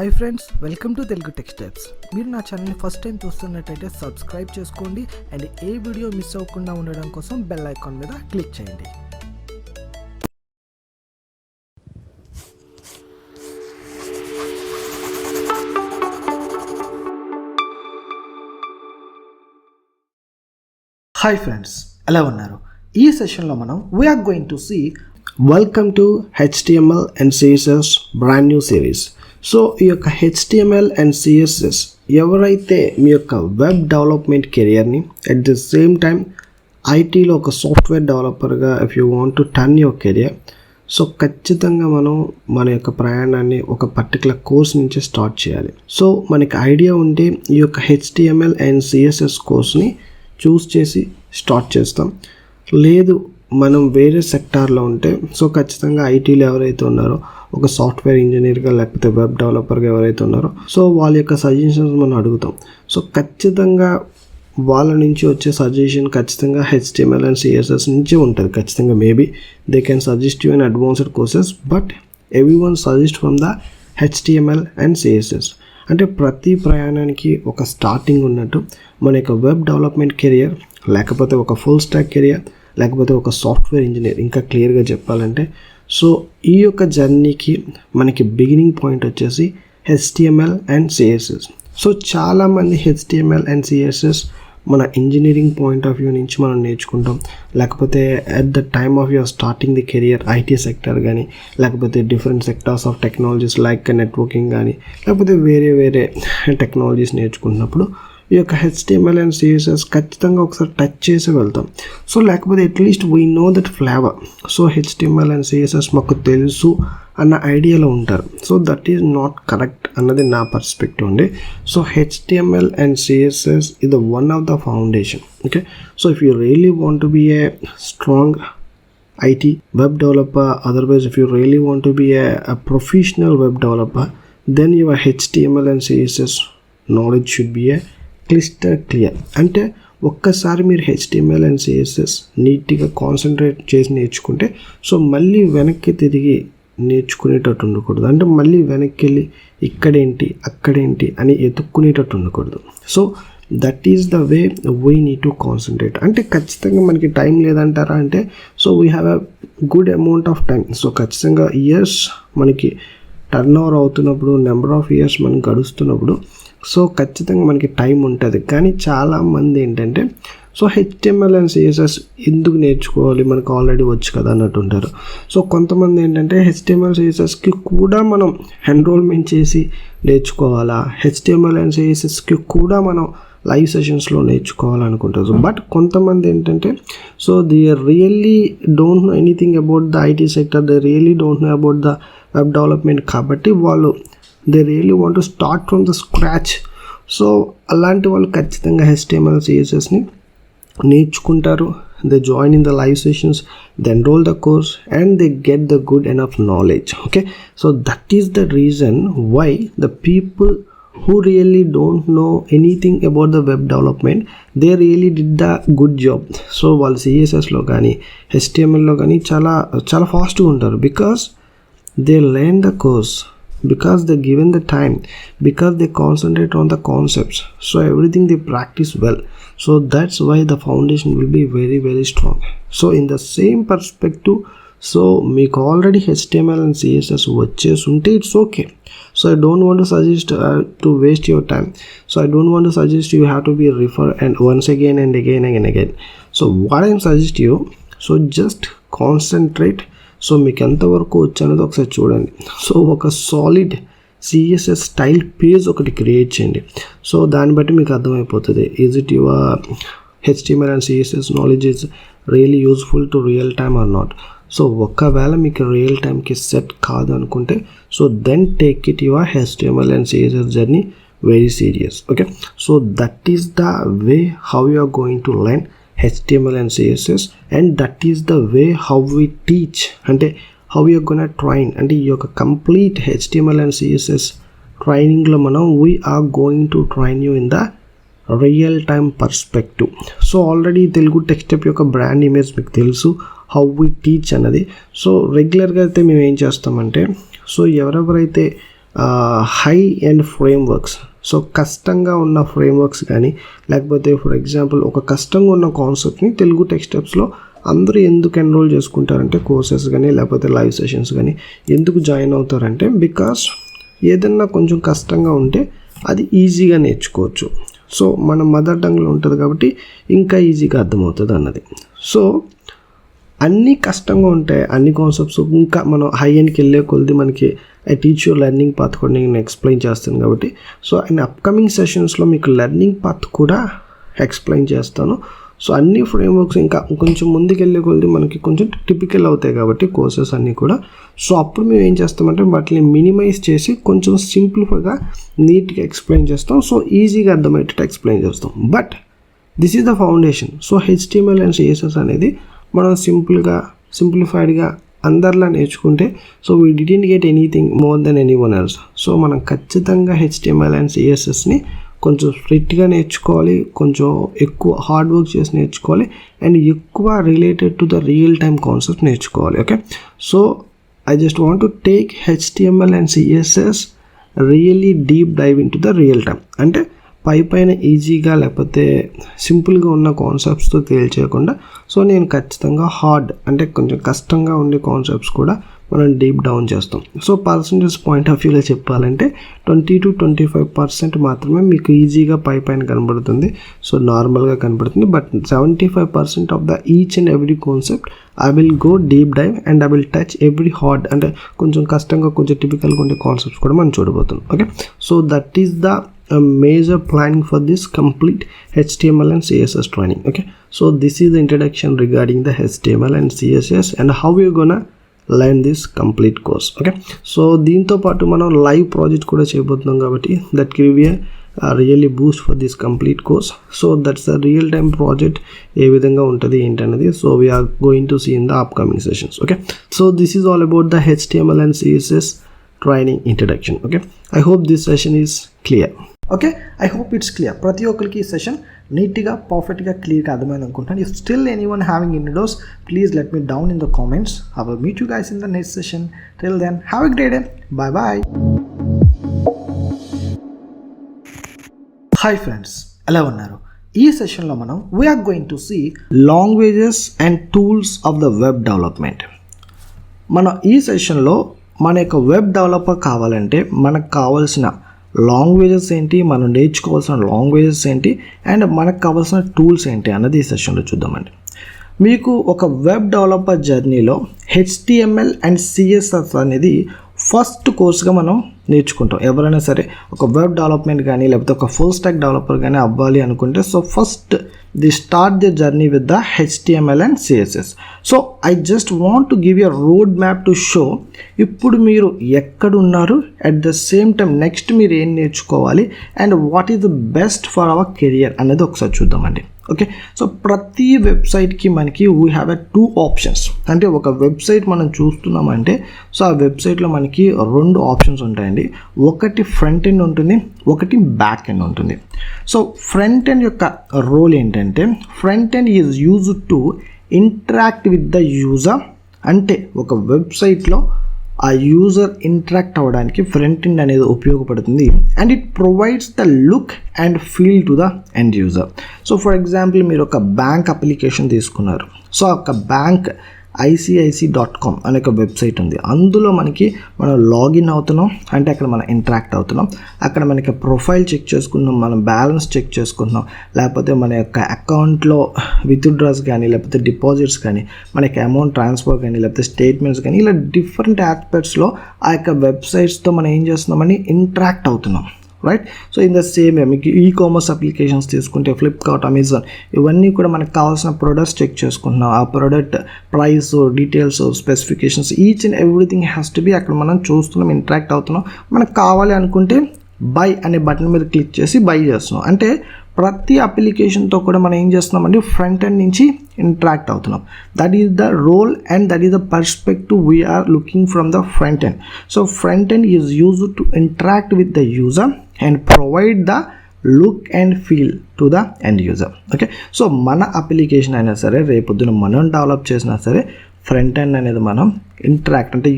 Hi friends, welcome to Telugu tech steps. మీరు నా ఛానల్ని ఫస్ట్ టైం చూస్తున్నట్టయితే సబ్స్క్రైబ్ చేసుకోండి అండ్ ఏ వీడియో మిస్ అవ్వకుండా ఉండడం కోసం బెల్ ఐకాన్ మీద క్లిక్ చేయండి. హాయ్ ఫ్రెండ్స్, ఎలా ఉన్నారు? ఈ సెషన్లో మనం we are going to see welcome to HTML and CSS brand new series. So ఈ యొక్క HTML అండ్ CSS ఎవరైతే మీ యొక్క వెబ్ డెవలప్మెంట్ కెరియర్ని అట్ ది సేమ్ టైం ఐటీలో ఒక సాఫ్ట్వేర్ డెవలపర్గా if you want to turn your career, so ఖచ్చితంగా మనం మన యొక్క ప్రయాణాన్ని ఒక పర్టికులర్ కోర్స్ నుంచి స్టార్ట్ చేయాలి. సో మనకి ఐడియా ఉంటే ఈ యొక్క HTML అండ్ CSS కోర్స్ని చూస్ చేసి స్టార్ట్ చేస్తాం. లేదు మనం వేరే సెక్టార్లో ఉంటే సో ఖచ్చితంగా ఐటీలో ఎవరైతే ఉన్నారో ఒక సాఫ్ట్వేర్ ఇంజనీర్గా లేకపోతే వెబ్ డెవలపర్గా ఎవరైతే ఉన్నారో సో వాళ్ళ యొక్క సజెషన్స్ మనం అడుగుతాం. సో ఖచ్చితంగా వాళ్ళ నుంచి వచ్చే సజెషన్ ఖచ్చితంగా HTML అండ్ CSS నుంచి ఉంటుంది. ఖచ్చితంగా maybe they can suggest you in advanced courses, but every one suggest from the HTML and CSS. అంటే ప్రతి ప్రయాణానికి ఒక స్టార్టింగ్ ఉన్నట్టు మన యొక్క వెబ్ డెవలప్మెంట్ కెరియర్, లేకపోతే ఒక ఫుల్ స్టాక్ కెరియర్, లేకపోతే ఒక సాఫ్ట్వేర్ ఇంజనీర్, ఇంకా క్లియర్గా చెప్పాలంటే సో ఈ యొక్క జర్నీకి మనకి బిగినింగ్ పాయింట్ వచ్చేసి HTML అండ్ CSS. సో చాలామంది HTML అండ్ CSS మన ఇంజనీరింగ్ పాయింట్ ఆఫ్ వ్యూ నుంచి మనం నేర్చుకుంటాం, లేకపోతే at the time of your starting the career IT sector కానీ, లేకపోతే different sectors of technologies like networking కానీ, లేకపోతే వేరే టెక్నాలజీస్ నేర్చుకున్నప్పుడు ఈ యొక్క HTML అండ్ CSS ఖచ్చితంగా ఒకసారి టచ్ చేసి వెళ్తాం. సో లేకపోతే at least we know that flavour. So HTML and CSS మాకు తెలుసు అన్న ఐడియాలో ఉంటారు. So that is not correct అన్నది నా పర్స్పెక్టివ్ అండి. So HTML and CSS is the one of the foundation. Okay, so if you really want to be a strong IT web developer, otherwise if you really want to be a professional web developer, then your HTML and CSS knowledge should be a crystal clear. అంటే ఒక్కసారి మీరు HTML and CSS నీట్గా concentrate చేసి నేర్చుకుంటే so మళ్ళీ వెనక్కి తిరిగి నేర్చుకునేటట్టు ఉండకూడదు. అంటే మళ్ళీ వెనక్కి వెళ్ళి ఇక్కడేంటి అక్కడేంటి అని ఎత్తుక్కునేటట్టు ఉండకూడదు. So that is the way we need to concentrate. అంటే ఖచ్చితంగా మనకి టైం లేదంటారా అంటే so we have a good amount of time. So ఖచ్చితంగా ఇయర్స్ మనకి టర్న్ ఓవర్ అవుతున్నప్పుడు, నెంబర్ ఆఫ్ ఇయర్స్ మనకి గడుస్తున్నప్పుడు సో ఖచ్చితంగా మనకి టైం ఉంటుంది. కానీ చాలామంది ఏంటంటే సో HTML అండ్ CSS ఎందుకు నేర్చుకోవాలి, మనకు ఆల్రెడీ వచ్చు కదా అన్నట్టు ఉంటారు. సో కొంతమంది ఏంటంటే HTML CSSకి కూడా మనం ఎన్రోల్మెంట్ చేసి నేర్చుకోవాలా, HTML అండ్ CSSకి కూడా మనం లైవ్ సెషన్స్లో నేర్చుకోవాలనుకుంటారు. బట్ కొంతమంది ఏంటంటే so they really don't know anything about the IT sector, they really don't know about the web development. కాబట్టి వాళ్ళు they really want to start from the scratch. So అలాంటి వాళ్ళు ఖచ్చితంగా HTML CSSని నేర్చుకుంటారు. They join in the live sessions, they enroll the course and they get the good enough knowledge. Okay, so that is the reason why the people who really don't know anything about the web development, they really did the good job. So వాళ్ళు CSSలో కానీ HTMLలో కానీ చాలా ఫాస్ట్గా ఉంటారు. Because they learn the course, because they given the time, because they concentrate on the concepts, so everything they practice well. So that's why the foundation will be very strong. So in the same perspective, so మీకు already HTML and CSS వచ్చేసి ఉంటే it's okay. So I don't want to suggest to waste your time. So I don't want to suggest you have to be refer and once again and again. So what I suggest you, so just concentrate. So మీకు ఎంతవరకు వచ్చనేది ఒకసారి చూడండి. So ఒక solid CSS style page ఒకటి create చేయండి. So దాన్ని బట్టి మీకు అర్థమైపోతుంది is it your HTML and CSS knowledge is really useful to real time or not. So ఒకవేళ మీకు రియల్ టైంకి సెట్ కాదు అనుకుంటే so then take it your HTML and CSS journey very serious. Okay, so that is the way how you are going to learn HTML and CSS, and that is the way how we teach, అంటే how you are gonna train. అంటే ఈ యొక్క complete HTML and CSS ట్రైనింగ్లో మనం we are going to train you in the real time perspective. So already Telugu tech step యొక్క brand image మీకు తెలుసు, how we teach అన్నది. సో రెగ్యులర్గా అయితే మేము ఏం చేస్తామంటే సో ఎవరెవరైతే హై అండ్ ఫ్రేమ్వర్క్స్, సో కష్టంగా ఉన్న ఫ్రేమ్వర్క్స్ కానీ లేకపోతే ఫర్ ఎగ్జాంపుల్ ఒక కష్టంగా ఉన్న కాన్సెప్ట్ని తెలుగు టెక్స్టప్స్లో అందరూ ఎందుకు ఎన్రోల్ చేసుకుంటారంటే కోర్సెస్ కానీ లేకపోతే లైవ్ సెషన్స్ కానీ ఎందుకు జాయిన్ అవుతారంటే బికాస్ ఏదన్నా కొంచెం కష్టంగా ఉంటే అది ఈజీగా నేర్చుకోవచ్చు. సో మన మదర్ టంగ్లో ఉంటుంది కాబట్టి ఇంకా ఈజీగా అర్థమవుతుంది అన్నది. సో అన్నీ కష్టంగా ఉంటాయి అన్ని కాన్సెప్ట్స్, ఇంకా మనం హై ఎండ్కి వెళ్ళే కొద్ది మనకి I teach you learning path కూడా నేను ఎక్స్ప్లెయిన్ చేస్తాను కాబట్టి సో అండ్ అప్కమింగ్ సెషన్స్లో మీకు లెర్నింగ్ పాత్ కూడా ఎక్స్ప్లెయిన్ చేస్తాను. సో అన్ని ఫ్రేమ్వర్క్స్ ఇంకా కొంచెం ముందుకు వెళ్ళే కొద్ది మనకి కొంచెం టిపికల్ అవుతాయి కాబట్టి కోర్సెస్ అన్నీ కూడా. సో అప్పుడు మేము ఏం చేస్తామంటే వాటిని మినిమైజ్ చేసి కొంచెం సింప్లిఫైగా నీట్గా ఎక్స్ప్లెయిన్ చేస్తాం. సో ఈజీగా అర్థమయ్యేటట్టు ఎక్స్ప్లెయిన్ చేస్తాం. But this is the foundation. So HTML and CSS అనేది మనం సింప్లిఫైడ్గా అందరిలా నేర్చుకుంటే so we didn't get anything more than anyone else. So మనం ఖచ్చితంగా HTML అండ్ CSSని కొంచెం స్ట్రిక్ట్గా నేర్చుకోవాలి, కొంచెం ఎక్కువ హార్డ్ వర్క్ చేసి నేర్చుకోవాలి అండ్ ఎక్కువ related to the real time concept నేర్చుకోవాలి. Okay, so I just want to take HTML and CSS really deep dive in to the real time. అంటే పైన ఈజీగా లేకపోతే సింపుల్గా ఉన్న కాన్సెప్ట్స్తో తేల్చేయకుండా సో నేను ఖచ్చితంగా హార్డ్ అంటే కొంచెం కష్టంగా ఉండే కాన్సెప్ట్స్ కూడా మనం డీప్ డౌన్ చేస్తాం. సో పర్సంటేజ్ పాయింట్ ఆఫ్ వ్యూలో చెప్పాలంటే 20 to 25% మాత్రమే మీకు ఈజీగా పైన కనబడుతుంది, సో నార్మల్గా కనబడుతుంది. But 75% of the each and every concept I will go deep dive and I will touch every hard అంటే కొంచెం కష్టంగా కొంచెం టిపికల్గా ఉండే కాన్సెప్ట్స్ కూడా మనం చూడబోతున్నాం. Okay, so that is the major planning for this complete HTML and CSS training. Okay, so this is the introduction regarding the HTML and CSS and how we're gonna learn this complete course. Okay, so దీంతో పాటు మనం live project కూడా చేయబోతున్నాం కాబట్టి that give you a really boost for this complete course. So that's a real time project ఏ విధంగా ఉంటుంది ఏంటనేది so we are going to see in the upcoming sessions. Okay, so this is all about the HTML and CSS training introduction. Okay, I hope this session is clear. Okay, I hope it's clear. ప్రతి ఒక్కరికి ఈ session నీట్గా పర్ఫెక్ట్గా క్లియర్గా అర్థమైంది అనుకుంటాను. If still anyone having any doubts please let me down in the comments. I will meet you guys in the next session. Till then have a great day. Bye bye. Hi friends, ఎలా ఉన్నారు? ఈ సెషన్లో మనం we are going to see languages and tools of the web development. మన ఈ సెషన్లో మన యొక్క వెబ్ డెవలపర్ కావాలంటే మనకు కావాల్సిన లాంగ్వేజెస్ ఏంటి, మనం నేర్చుకోవాల్సిన లాంగ్వేజెస్ ఏంటి అండ్ మనకు కావాల్సిన టూల్స్ ఏంటి అన్నది ఈ సెషన్లో చూద్దామండి. మీకు ఒక వెబ్ డెవలపర్ జర్నీలో HTML అండ్ CSS అనేది ఫస్ట్ కోర్స్గా మనం నేర్చుకుంటాం. ఎవరైనా సరే ఒక వెబ్ డెవలప్మెంట్ కానీ లేకపోతే ఒక ఫుల్ స్టాక్ డెవలపర్ కానీ అవ్వాలి అనుకుంటే so first the start the journey with the HTML and CSS. So I just want to give you road map to show ఇప్పుడు మీరు ఎక్కడున్నారు, at the same time next మీరు ఏం నేర్చుకోవాలి and what is the best for hour career అనేది ఒకసారి చూద్దామండి. Okay, so ప్రతి వెబ్సైట్కి మనకి వీ హ్యావ్ ఎ 2 ఆప్షన్స్. అంటే ఒక వెబ్సైట్ మనం చూస్తున్నామంటే సో ఆ వెబ్సైట్లో మనకి 2 ఆప్షన్స్ ఉంటాయండి. ఒకటి ఫ్రంట్ ఎండ్ ఉంటుంది, ఒకటి బ్యాక్ ఎండ్ ఉంటుంది. సో ఫ్రంట్ ఎండ్ యొక్క రోల్ ఏంటంటే front end is used to interact with the user. అంటే ఒక వెబ్సైట్లో ఆ యూజర్ ఇంటరాక్ట్ అవ్వడానికి ఫ్రంట్ ఎండ్ అనేది ఉపయోగపడుతుంది and it provides the look and feel to the end user. So for example మీరు ఒక బ్యాంక్ అప్లికేషన్ తీసుకున్నారు. సో ఒక బ్యాంక్ ICIC.com అనే ఒక వెబ్సైట్ ఉంది. అందులో మనం లాగిన్ అవుతున్నాం అంటే అక్కడ మనం ఇంటరాక్ట్ అవుతున్నాం. అక్కడ మనకి ప్రొఫైల్ చెక్ చేసుకుంటున్నాం, మనం బ్యాలెన్స్ చెక్ చేసుకుంటున్నాం, లేకపోతే మన యొక్క అకౌంట్లో విత్డ్రాస్ కానీ లేకపోతే డిపాజిట్స్ కానీ మనకి అమౌంట్ ట్రాన్స్ఫర్ కానీ లేకపోతే స్టేట్మెంట్స్ కానీ ఇలా డిఫరెంట్ ఆస్పెక్ట్స్లో ఆ యొక్క వెబ్సైట్స్తో మనం ఏం చేస్తున్నామని ఇంటరాక్ట్ అవుతున్నాం. Right, so in the same వే మీకు కామర్స్ అప్లికేషన్స్ తీసుకుంటే ఫ్లిప్కార్ట్, అమెజాన్ ఇవన్నీ కూడా మనకు కావాల్సిన ప్రొడక్ట్స్ చెక్ చేసుకుంటున్నాం. ఆ product price, details, specifications each and everything has to be అక్కడ మనం చూస్తున్నాం, ఇంటరాక్ట్ అవుతున్నాం. మనకు కావాలి అనుకుంటే బై అనే బటన్ మీద క్లిక్ చేసి బై చేస్తున్నాం. అంటే ప్రతి అప్లికేషన్తో కూడా మనం ఏం చేస్తున్నామంటే ఫ్రంట్ ఎండ్ నుంచి ఇంటరాక్ట్ అవుతున్నాం. That is the role and that is the perspective we're looking from the front end. So front end is used to interact with the user and provide the look and feel to the end user. Okay, so మన application అయినా సరే రేపొద్దున మనం develop చేసినా సరే front end అనేది మనం interact అంటే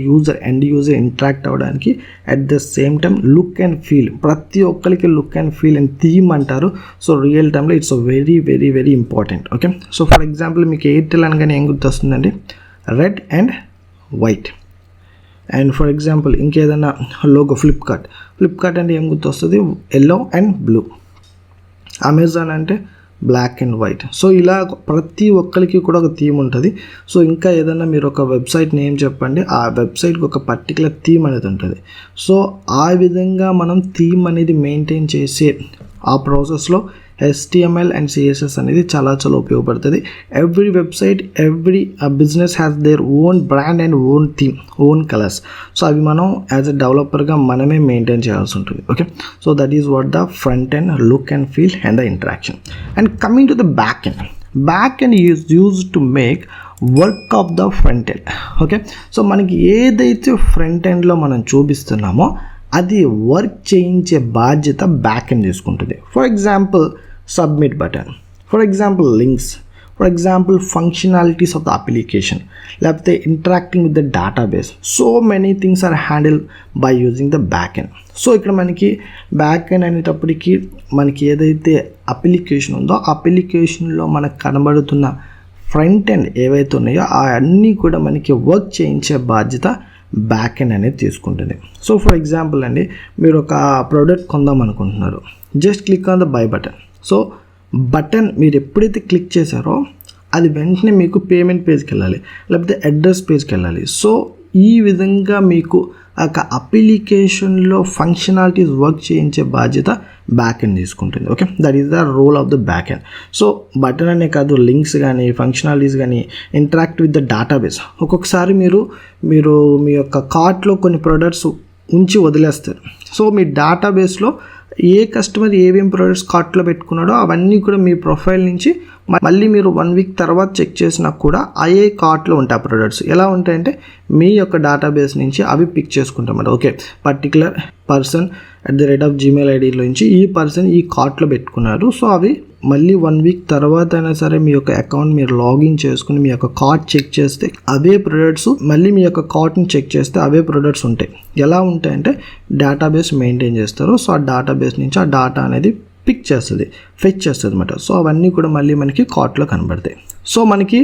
ఎండ్ యూజర్ ఇంటరాక్ట్ అవ్వడానికి at the same time look and feel, ప్రతి ఒక్కరికి look and feel and theme అంటారు. సో రియల్ టైంలో it's very very very important. Okay, so for example మీకు ఎయిర్టెల్ అనగానే ఏం గుర్తొస్తుందండి? Red and white. And for example ఇంకేదైనా లోగో ఫ్లిప్కార్ట్ అంటే ఏం గుర్తొస్తుంది? Yellow and blue. అమెజాన్ అంటే బ్లాక్ అండ్ వైట్. సో ఇలా ప్రతి ఒక్కరికి కూడా ఒక థీమ్ ఉంటుంది. సో ఇంకా ఏదైనా మీరు ఒక వెబ్సైట్ నేమ్ చెప్పండి, ఆ వెబ్సైట్కి ఒక పర్టికులర్ థీమ్ అనేది ఉంటుంది. సో ఆ విధంగా మనం థీమ్ అనేది మెయింటైన్ చేసే ఆ ప్రాసెస్లో HTML అండ్ CSS అనేది చాలా ఉపయోగపడుతుంది. Every website, every business has their own brand and own theme, own colours. So అవి మనం యాజ్ ఎ డెవలపర్గా మనమే మెయింటైన్ చేయాల్సి ఉంటుంది. Okay, so that is what the front end look and feel and the interaction. And coming to the back end is used to make work of the front end. Okay, so మనకి ఏదైతే front ఎండ్లో మనం చూపిస్తున్నామో అది work చేయించే బాధ్యత back end తీసుకుంటుంది. For example submit button, for example links, for example functionalities of the application, లేకపోతే interacting with the database. So many things are handle by using the back end. So ఇక్కడ మనకి back end అనేటప్పటికి మనకి ఏదైతే application ఉందో అప్లికేషన్లో మనకు కనబడుతున్న ఫ్రంట్ ఎండ్ ఏవైతే ఉన్నాయో అన్నీ కూడా మనకి వర్క్ చేయించే బాధ్యత బ్యాక్ ఎండ్ అనేది తీసుకుంటుంది. సో ఫర్ ఎగ్జాంపుల్ అండి, మీరు ఒక ప్రోడక్ట్ కొందాం అనుకుంటున్నారు, just click on the by button. So button మీరు ఎప్పుడైతే క్లిక్ చేశారో అది వెంటనే మీకు పేమెంట్ పేజ్కి వెళ్ళాలి, లేకపోతే అడ్రస్ పేజ్కి వెళ్ళాలి. సో ఈ విధంగా మీకు ఒక అప్లికేషన్లో ఫంక్షనాలిటీస్ వర్క్ చేయించే బాధ్యత బ్యాక్ ఎండ్ తీసుకుంటుంది. Okay, that is the role of the back end. So button అనే కాదు, లింక్స్ కానీ ఫంక్షనాలిటీస్ కానీ ఇంటరాక్ట్ విత్ ద డేటాబేస్. ఒక్కొక్కసారి మీరు మీ యొక్క కార్ట్లో కొన్ని ప్రోడక్ట్స్ ఉంచి వదిలేస్తారు. సో మీ డేటాబేస్లో ఏ కస్టమర్ ఏమేమి ప్రోడక్ట్స్ కార్ట్లో పెట్టుకున్నాడో అవన్నీ కూడా మీ ప్రొఫైల్ నుంచి మళ్ళీ మీరు 1 వీక్ తర్వాత చెక్ చేసినా కూడా అయ్యే కార్ట్లో ఉంటాయి ఆ ప్రోడక్ట్స్. ఎలా ఉంటాయంటే మీ యొక్క డేటాబేస్ నుంచి అవి పిక్ చేసుకుంటామన్నమాట. Okay, particular person @gmail ID నుంచి ఈ పర్సన్ ఈ కార్ట్లో పెట్టుకున్నారు. సో అవి మళ్ళీ 1 వీక్ తర్వాత అయినా సరే మీ యొక్క అకౌంట్ మీరు లాగిన్ చేసుకుని మీ యొక్క కార్ట్ చెక్ చేస్తే అవే ప్రొడక్ట్స్, మళ్ళీ మీ యొక్క కార్ట్ని చెక్ చేస్తే అవే ప్రొడక్ట్స్ ఉంటాయి. ఎలా ఉంటాయంటే డేటాబేస్ మెయింటైన్ చేస్తారు. సో ఆ డేటాబేస్ నుంచి ఆ డేటా అనేది పిక్ చేస్తుంది, ఫెచ్ చేస్తుంది అనమాట. సో అవన్నీ కూడా మళ్ళీ మనకి కార్ట్లో కనబడతాయి. సో మనకి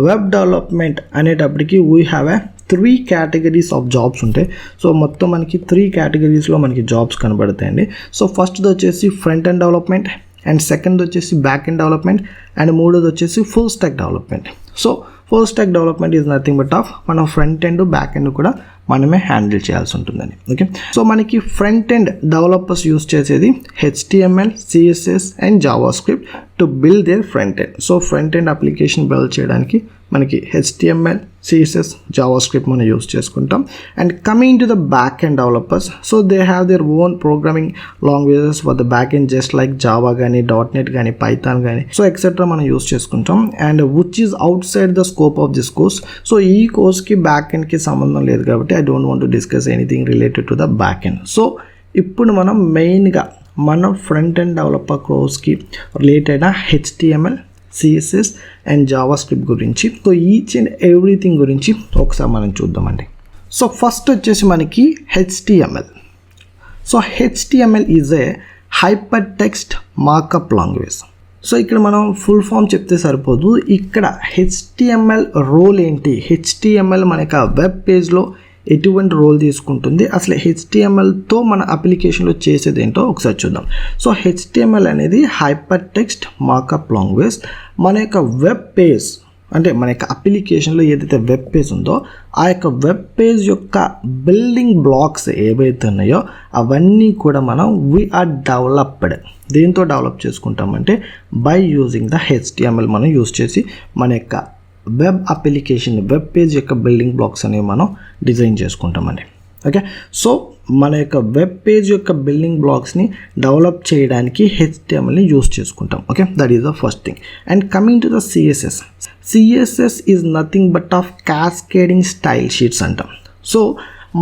వెబ్ డెవలప్మెంట్ అనేటప్పటికి we have 3 categories of jobs ఉంటాయి. సో మొత్తం మనకి 3 కేటగిరీస్లో మనకి జాబ్స్ కనబడతాయండి. సో ఫస్ట్ది వచ్చేసి front end development, and second వచ్చేసి బ్యాక్ ఎండ్ డెవలప్మెంట్, అండ్ మూడోది వచ్చేసి full stack development. So full stack development is nothing but of మనం ఫ్రంట్ ఎండ్ బ్యాక్ ఎండ్ కూడా మనమే హ్యాండిల్ చేయాల్సి ఉంటుందండి. ఓకే, సో మనకి ఫ్రంట్ ఎండ్ డెవలపర్స్ యూస్ చేసేది HTML, CSS and JavaScript to build there front end. So front end application build చేయడానికి మనకి HTML, CSS, JavaScript మనం యూస్ చేసుకుంటాం. And coming to the back end developers, so they have their own programming languages for the back end, just like Java కానీ, .NET కానీ, Python కానీ, so etcetera మనం use చేసుకుంటాం. And which is out side the scope of this course. So ఈ కోర్స్కి back ఎండ్కి సంబంధం లేదు కాబట్టి I don't want to discuss anything related to the back end. So ఇప్పుడు మనం మెయిన్గా మన ఫ్రంట్ ఎండ్ డెవలపర్ కోర్స్కి రిలేట్ అయిన HTML, CSS అండ్ జావాస్క్రిప్ట్ గురించి, సో ఈచ్ అండ్ ఎవ్రీథింగ్ గురించి ఒకసారి మనం చూద్దామండి. సో ఫస్ట్ వచ్చేసి మనకి HTML. So HTML is a hyper text markup language. So ఇక్కడ మనం ఫుల్ ఫామ్ చెప్తే సరిపోదు, ఇక్కడ HTML రోల్ ఏంటి, HTML మనకి ఆ వెబ్ పేజ్లో ఎటువంటి రోల్ తీసుకుంటుంది, అసలు HTMLతో మన అప్లికేషన్లో చేసేది ఏంటో ఒకసారి చూద్దాం. సో HTML అనేది హైపర్ టెక్స్ట్ మార్కప్ లాంగ్వేజ్. మన యొక్క వెబ్ పేజ్ అంటే మన యొక్క అప్లికేషన్లో ఏదైతే వెబ్ పేజ్ ఉందో ఆ యొక్క వెబ్ పేజ్ యొక్క బిల్డింగ్ బ్లాక్స్ ఏవైతే ఉన్నాయో అవన్నీ కూడా మనం వీఆర్ డెవలప్డ్. దేంతో డెవలప్ చేసుకుంటామంటే బై యూజింగ్ ద HTML మనం యూజ్ చేసి మన యొక్క వెబ్ అప్లికేషన్, వెబ్ పేజ్ యొక్క బిల్డింగ్ బ్లాక్స్ అనేవి మనం డిజైన్ చేసుకుంటామండి. ఓకే, సో మన యొక్క వెబ్ పేజ్ యొక్క బిల్డింగ్ బ్లాక్స్ని డెవలప్ చేయడానికి HTMLని యూస్ చేసుకుంటాం. Okay, that is the first thing. And coming to the CSS is nothing but of cascading style sheets అంటాం. సో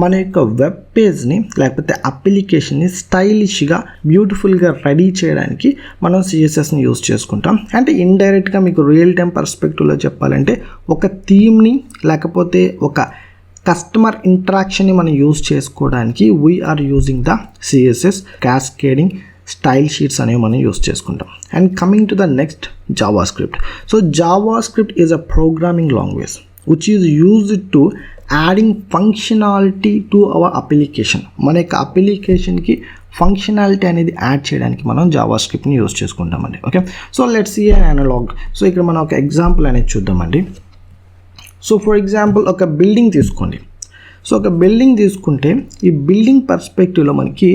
మన యొక్క వెబ్ పేజ్ని లేకపోతే అప్లికేషన్ని స్టైలిష్గా బ్యూటిఫుల్గా రెడీ చేయడానికి మనం సిఎస్ఎస్ని యూస్ చేసుకుంటాం. అంటే ఇండైరెక్ట్గా మీకు రియల్ టైం పర్స్పెక్టివ్లో చెప్పాలంటే ఒక థీమ్ని లేకపోతే ఒక కస్టమర్ ఇంటరాక్షన్ని మనం యూజ్ చేసుకోవడానికి we're using the CSS cascading style sheets అనేవి మనం యూస్ చేసుకుంటాం. And coming to the next JavaScript. So JavaScript is a programming language which is used to adding functionality to our application. మన యొక్క అప్లికేషన్కి functionality అనేది add చేయడానికి మనం జావా స్క్రిప్ట్ని యూస్ చేసుకుంటామండి. Okay, so let's see an analog. So ఇక్కడ మనం ఒక ఎగ్జాంపుల్ అనేది చూద్దామండి. సో ఫర్ ఎగ్జాంపుల్ ఒక బిల్డింగ్ తీసుకోండి. సో ఒక బిల్డింగ్ తీసుకుంటే ఈ బిల్డింగ్ పర్స్పెక్టివ్లో మనకి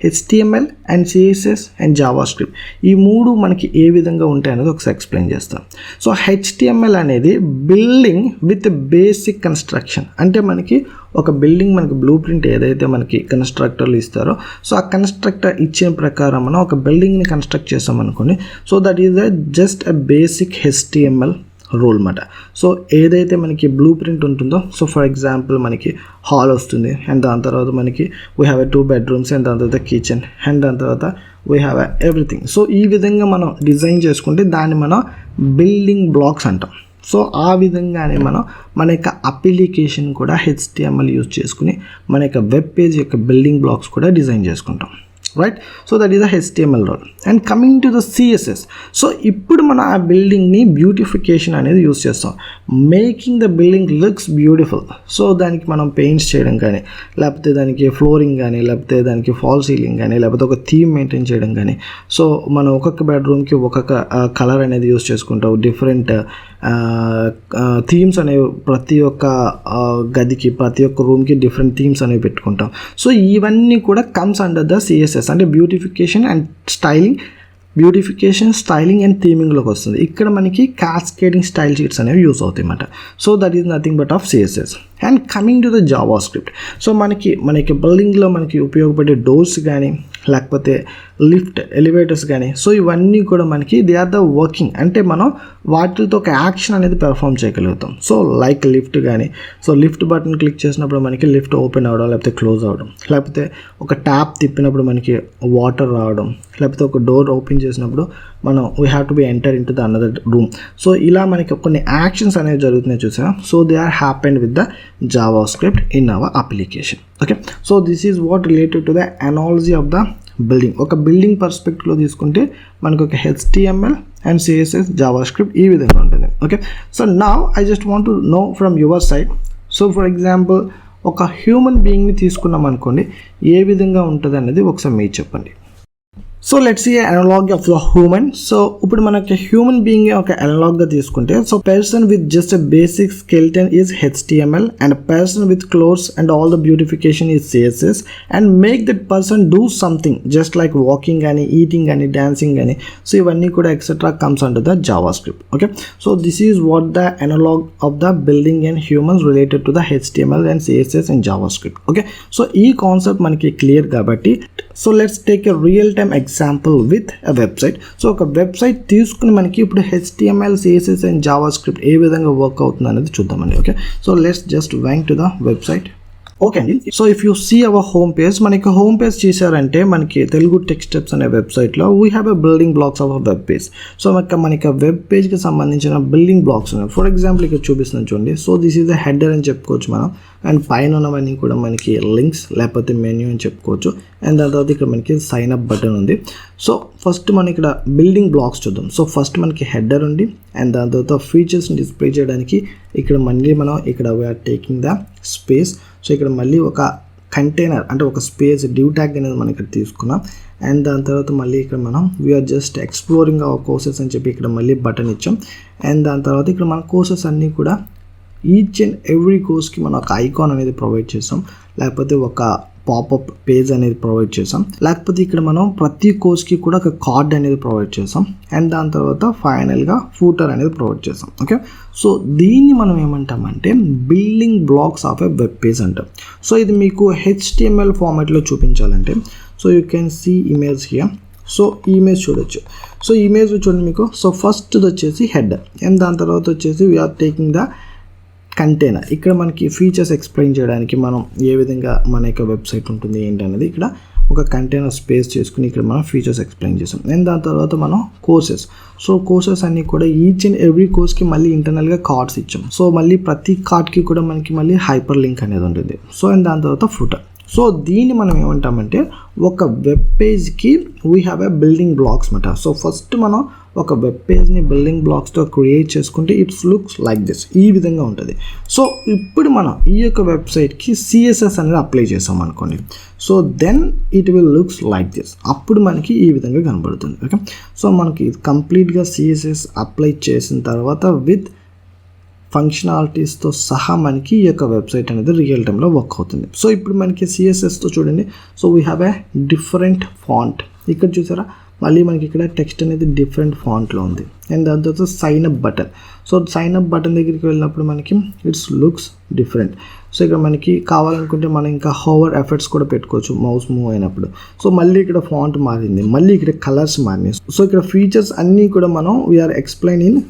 HTML and CSS and JavaScript ఈ మూడు మనకి ఏ విధంగా ఉంటాయి అనేది ఒకసారి ఎక్స్ప్లెయిన్ చేస్తాం. సో HTML అనేది బిల్డింగ్ విత్ బేసిక్ కన్స్ట్రక్షన్. అంటే మనకి ఒక బిల్డింగ్ మనకి బ్లూ ప్రింట్ ఏదైతే మనకి కన్స్ట్రక్టర్లు ఇస్తారో సో ఆ కన్స్ట్రక్టర్ ఇచ్చిన ప్రకారం మనం ఒక బిల్డింగ్ని కన్స్ట్రక్ట్ చేస్తాం అనుకోండి. So that is just a basic HTML rule మాట. సో ఏదైతే మనకి బ్లూ ప్రింట్ ఉంటుందో సో ఫర్ ఎగ్జాంపుల్ మనకి హాల్ వస్తుంది అండ్ దాని తర్వాత మనకి వీ హ్యావ్ 2 bedrooms అండ్ దాని తర్వాత కిచెన్ అండ్ దాని తర్వాత వీ హ్యావ్ ఎవ్రీథింగ్. సో ఈ విధంగా మనం డిజైన్ చేసుకుంటే దాన్ని మనం బిల్డింగ్ బ్లాక్స్ అంటాం. సో ఆ విధంగానే మనం మన యొక్క అప్లికేషన్ కూడా HTML యూజ్ చేసుకుని మన యొక్క వెబ్ పేజ్ యొక్క బిల్డింగ్ బ్లాక్స్ కూడా డిజైన్ చేసుకుంటాం. Right, so that is the HTML role. And coming to the CSS. So ఇప్పుడు మనం ఆ బిల్డింగ్ని బ్యూటిఫికేషన్ అనేది యూస్ చేస్తాం. Making the building looks beautiful. So దానికి మనం పెయింట్స్ చేయడం కానీ లేకపోతే దానికి ఫ్లోరింగ్ కానీ లేకపోతే దానికి ఫాల్ సీలింగ్ కానీ లేకపోతే ఒక థీమ్ మెయింటైన్ చేయడం కానీ. సో మనం ఒక్కొక్క బెడ్రూమ్కి ఒక్కొక్క కలర్ అనేది యూస్ చేసుకుంటాం. డిఫరెంట్ థీమ్స్ అనేవి ప్రతి ఒక్క గదికి ప్రతి ఒక్క రూమ్కి డిఫరెంట్ థీమ్స్ అనేవి పెట్టుకుంటాం. సో ఇవన్నీ కూడా కమ్స్ అండర్ ద CSS అంటే బ్యూటిఫికేషన్ అండ్ స్టైలింగ్ అండ్ థీమింగ్లోకి వస్తుంది. ఇక్కడ మనకి క్యాస్కేడింగ్ స్టైల్ షీట్స్ అనేవి యూస్ అవుతాయి అన్నమాట. So that is nothing but of CSS. And coming to the JavaScript. So మనకి బిల్డింగ్లో మనకి ఉపయోగపడే డోర్స్ కానీ లేకపోతే లిఫ్ట్ ఎలివేటర్స్ కానీ సో ఇవన్నీ కూడా మనకి దే ఆర్ ద వర్కింగ్. అంటే మనం వాటితో ఒక యాక్షన్ అనేది పెర్ఫామ్ చేయగలుగుతాం. సో లైక్ లిఫ్ట్ కానీ సో లిఫ్ట్ బటన్ క్లిక్ చేసినప్పుడు మనకి లిఫ్ట్ ఓపెన్ అవ్వడం లేకపోతే క్లోజ్ అవ్వడం, లేకపోతే ఒక ట్యాప్ తిప్పినప్పుడు మనకి వాటర్ రావడం, లేకపోతే ఒక డోర్ ఓపెన్ చేసినప్పుడు మనం we have to be enter in to the another room. So ఇలా మనకి కొన్ని యాక్షన్స్ అనేవి జరుగుతున్నాయి చూసారా. So they are happened with the JavaScript in our application. Okay, so this is what related to the analogy of the building. ఒక building పర్స్పెక్టివ్లో తీసుకుంటే మనకు ఒక HTML and CSS JavaScript ఈ విధంగా ఉంటుంది. Okay, so now I just want to know from your side. So for example ఒక human బీయింగ్ని తీసుకున్నాం అనుకోండి, ఏ విధంగా ఉంటుంది అనేది ఒకసారి మీరు చెప్పండి. So let's see analog of the human. So ఇప్పుడు మనకి హ్యూమన్ బీయింగ్ ఒక అనలాగ్గా తీసుకుంటే so person with just a basic skeleton is HTML and person with clothes and all the beautification is CSS and make that person do something just like walking కానీ eating కానీ dancing కానీ so ఇవన్నీ కూడా etcetera comes under the JavaScript. Okay, so this is what the analog of the building and humans related to the HTML and CSS and JavaScript. Okay, so ఈ concept మనకి clear కాబట్టి so let's take a real time example with a website. So ఒక website తీసుకుని మనకి ఇప్పుడు HTML CSS and JavaScript ఏ విధంగా work అవుతుంది అనేది చూద్దామండి. Okay, so let's just went to the website. Okay అండి, so if you see hour home page, మనకి హోమ్ పేజ్ చేశారంటే మనకి తెలుగు టెక్ స్టెప్స్ అనే వెబ్సైట్లో we have a building blocks of a web page. So మనకి వెబ్ పేజ్కి సంబంధించిన building blocks ఉన్నాయి. For example ఇక్కడ చూపిస్తున్నాను చూడండి. So this is the header అని చెప్పుకోవచ్చు మనం. అండ్ పైన ఉన్నవన్నీ కూడా మనకి లింక్స్ లేకపోతే మెన్యూ అని చెప్పుకోవచ్చు. అండ్ దాని తర్వాత ఇక్కడ మనకి సైన్ అప్ బటన్ ఉంది. సో ఫస్ట్ మనం ఇక్కడ బిల్డింగ్ బ్లాక్స్ చూద్దాం. సో ఫస్ట్ మనకి హెడర్ ఉంది అండ్ దాని తర్వాత ఫీచర్స్ని డిస్ప్లే చేయడానికి ఇక్కడ మళ్ళీ మనం ఇక్కడ we're taking the space. So ఇక్కడ మళ్ళీ ఒక కంటైనర్ అంటే ఒక స్పేస్ డ్యూ ట్యాగ్ అనేది మనం ఇక్కడ తీసుకున్నాం. అండ్ దాని తర్వాత మళ్ళీ ఇక్కడ మనం we're just exploring our courses అని చెప్పి ఇక్కడ మళ్ళీ బటన్ ఇచ్చాం. అండ్ దాని తర్వాత ఇక్కడ మన కోర్సెస్ అన్నీ కూడా ఈచ్ అండ్ ఎవ్రీ కోర్స్కి మనం ఒక ఐకాన్ అనేది ప్రొవైడ్ చేసాం, లేకపోతే ఒక పాపప్ పేజ్ అనేది ప్రొవైడ్ చేసాం, లేకపోతే ఇక్కడ మనం ప్రతి కోర్స్కి కూడా ఒక కార్డ్ అనేది ప్రొవైడ్ చేసాం. అండ్ దాని తర్వాత ఫైనల్గా ఫూటర్ అనేది ప్రొవైడ్ చేసాం. ఓకే, సో దీన్ని మనం ఏమంటామంటే building blocks of a web page అంటాం. సో ఇది మీకు HTML ఫార్మాట్లో చూపించాలంటే so you can see image here. So ఈ ఇమేజ్ చూడొచ్చు. సో ఇమేజ్ చూడండి మీకు. సో ఫస్ట్ వచ్చేసి హెడర్ అండ్ దాని తర్వాత వచ్చేసి వీఆర్ టేకింగ్ ద కంటైనర్. ఇక్కడ మనకి ఫీచర్స్ ఎక్స్ప్లెయిన్ చేయడానికి మనం ఏ విధంగా మన యొక్క వెబ్సైట్ ఉంటుంది ఏంటి అనేది ఇక్కడ ఒక కంటైనర్ స్పేస్ చేసుకుని ఇక్కడ మనం ఫీచర్స్ ఎక్స్ప్లెయిన్ చేసాం. అండ్ దాని తర్వాత మనం కోర్సెస్. సో కోర్సెస్ అన్నీ కూడా ఈచ్ అండ్ ఎవ్రీ కోర్స్కి మళ్ళీ ఇంటర్నల్గా కార్డ్స్ ఇచ్చాం. సో మళ్ళీ ప్రతి కార్డ్కి కూడా మనకి మళ్ళీ హైపర్ లింక్ అనేది ఉంటుంది. సో అండ్ దాని తర్వాత ఫుటర్. సో దీన్ని మనం ఏమంటామంటే ఒక వెబ్ పేజ్కి we have a building blocks మాట. సో ఫస్ట్ మనం ఒక వెబ్ పేజ్ని బిల్డింగ్ బ్లాక్స్తో క్రియేట్ చేసుకుంటే ఇట్స్ లుక్స్ లైక్ దిస్, ఈ విధంగా ఉంటుంది. సో ఇప్పుడు మనం ఈ యొక్క వెబ్సైట్కి సిఎస్ఎస్ అనేది అప్లై చేసాం అనుకోండి. So then it will looks like this, అప్పుడు మనకి ఈ విధంగా కనబడుతుంది. ఓకే, సో మనకి కంప్లీట్గా సిఎస్ఎస్ అప్లై చేసిన తర్వాత విత్ ఫంక్షనాలిటీస్తో సహా మనకి ఈ యొక్క వెబ్సైట్ అనేది రియల్ టైంలో వర్క్ అవుతుంది. సో ఇప్పుడు మనకి సిఎస్ఎస్తో చూడండి. So we have a different font. ఇక్కడ చూసారా, మళ్ళీ మనకి ఇక్కడ టెక్స్ట్ అనేది డిఫరెంట్ ఫాంట్లో ఉంది. అండ్ దాని తర్వాత sign up button. So sign up button దగ్గరికి వెళ్ళినప్పుడు మనకి ఇట్స్ లుక్స్ డిఫరెంట్. సో ఇక్కడ మనకి కావాలనుకుంటే మనం ఇంకా హోవర్ ఎఫెక్ట్స్ కూడా పెట్టుకోవచ్చు మౌస్ మూవ్ అయినప్పుడు. సో మళ్ళీ ఇక్కడ ఫాంట్ మారింది, మళ్ళీ ఇక్కడ కలర్స్ మారినాయి. సో ఇక్కడ ఫీచర్స్ అన్నీ కూడా మనం we're explain in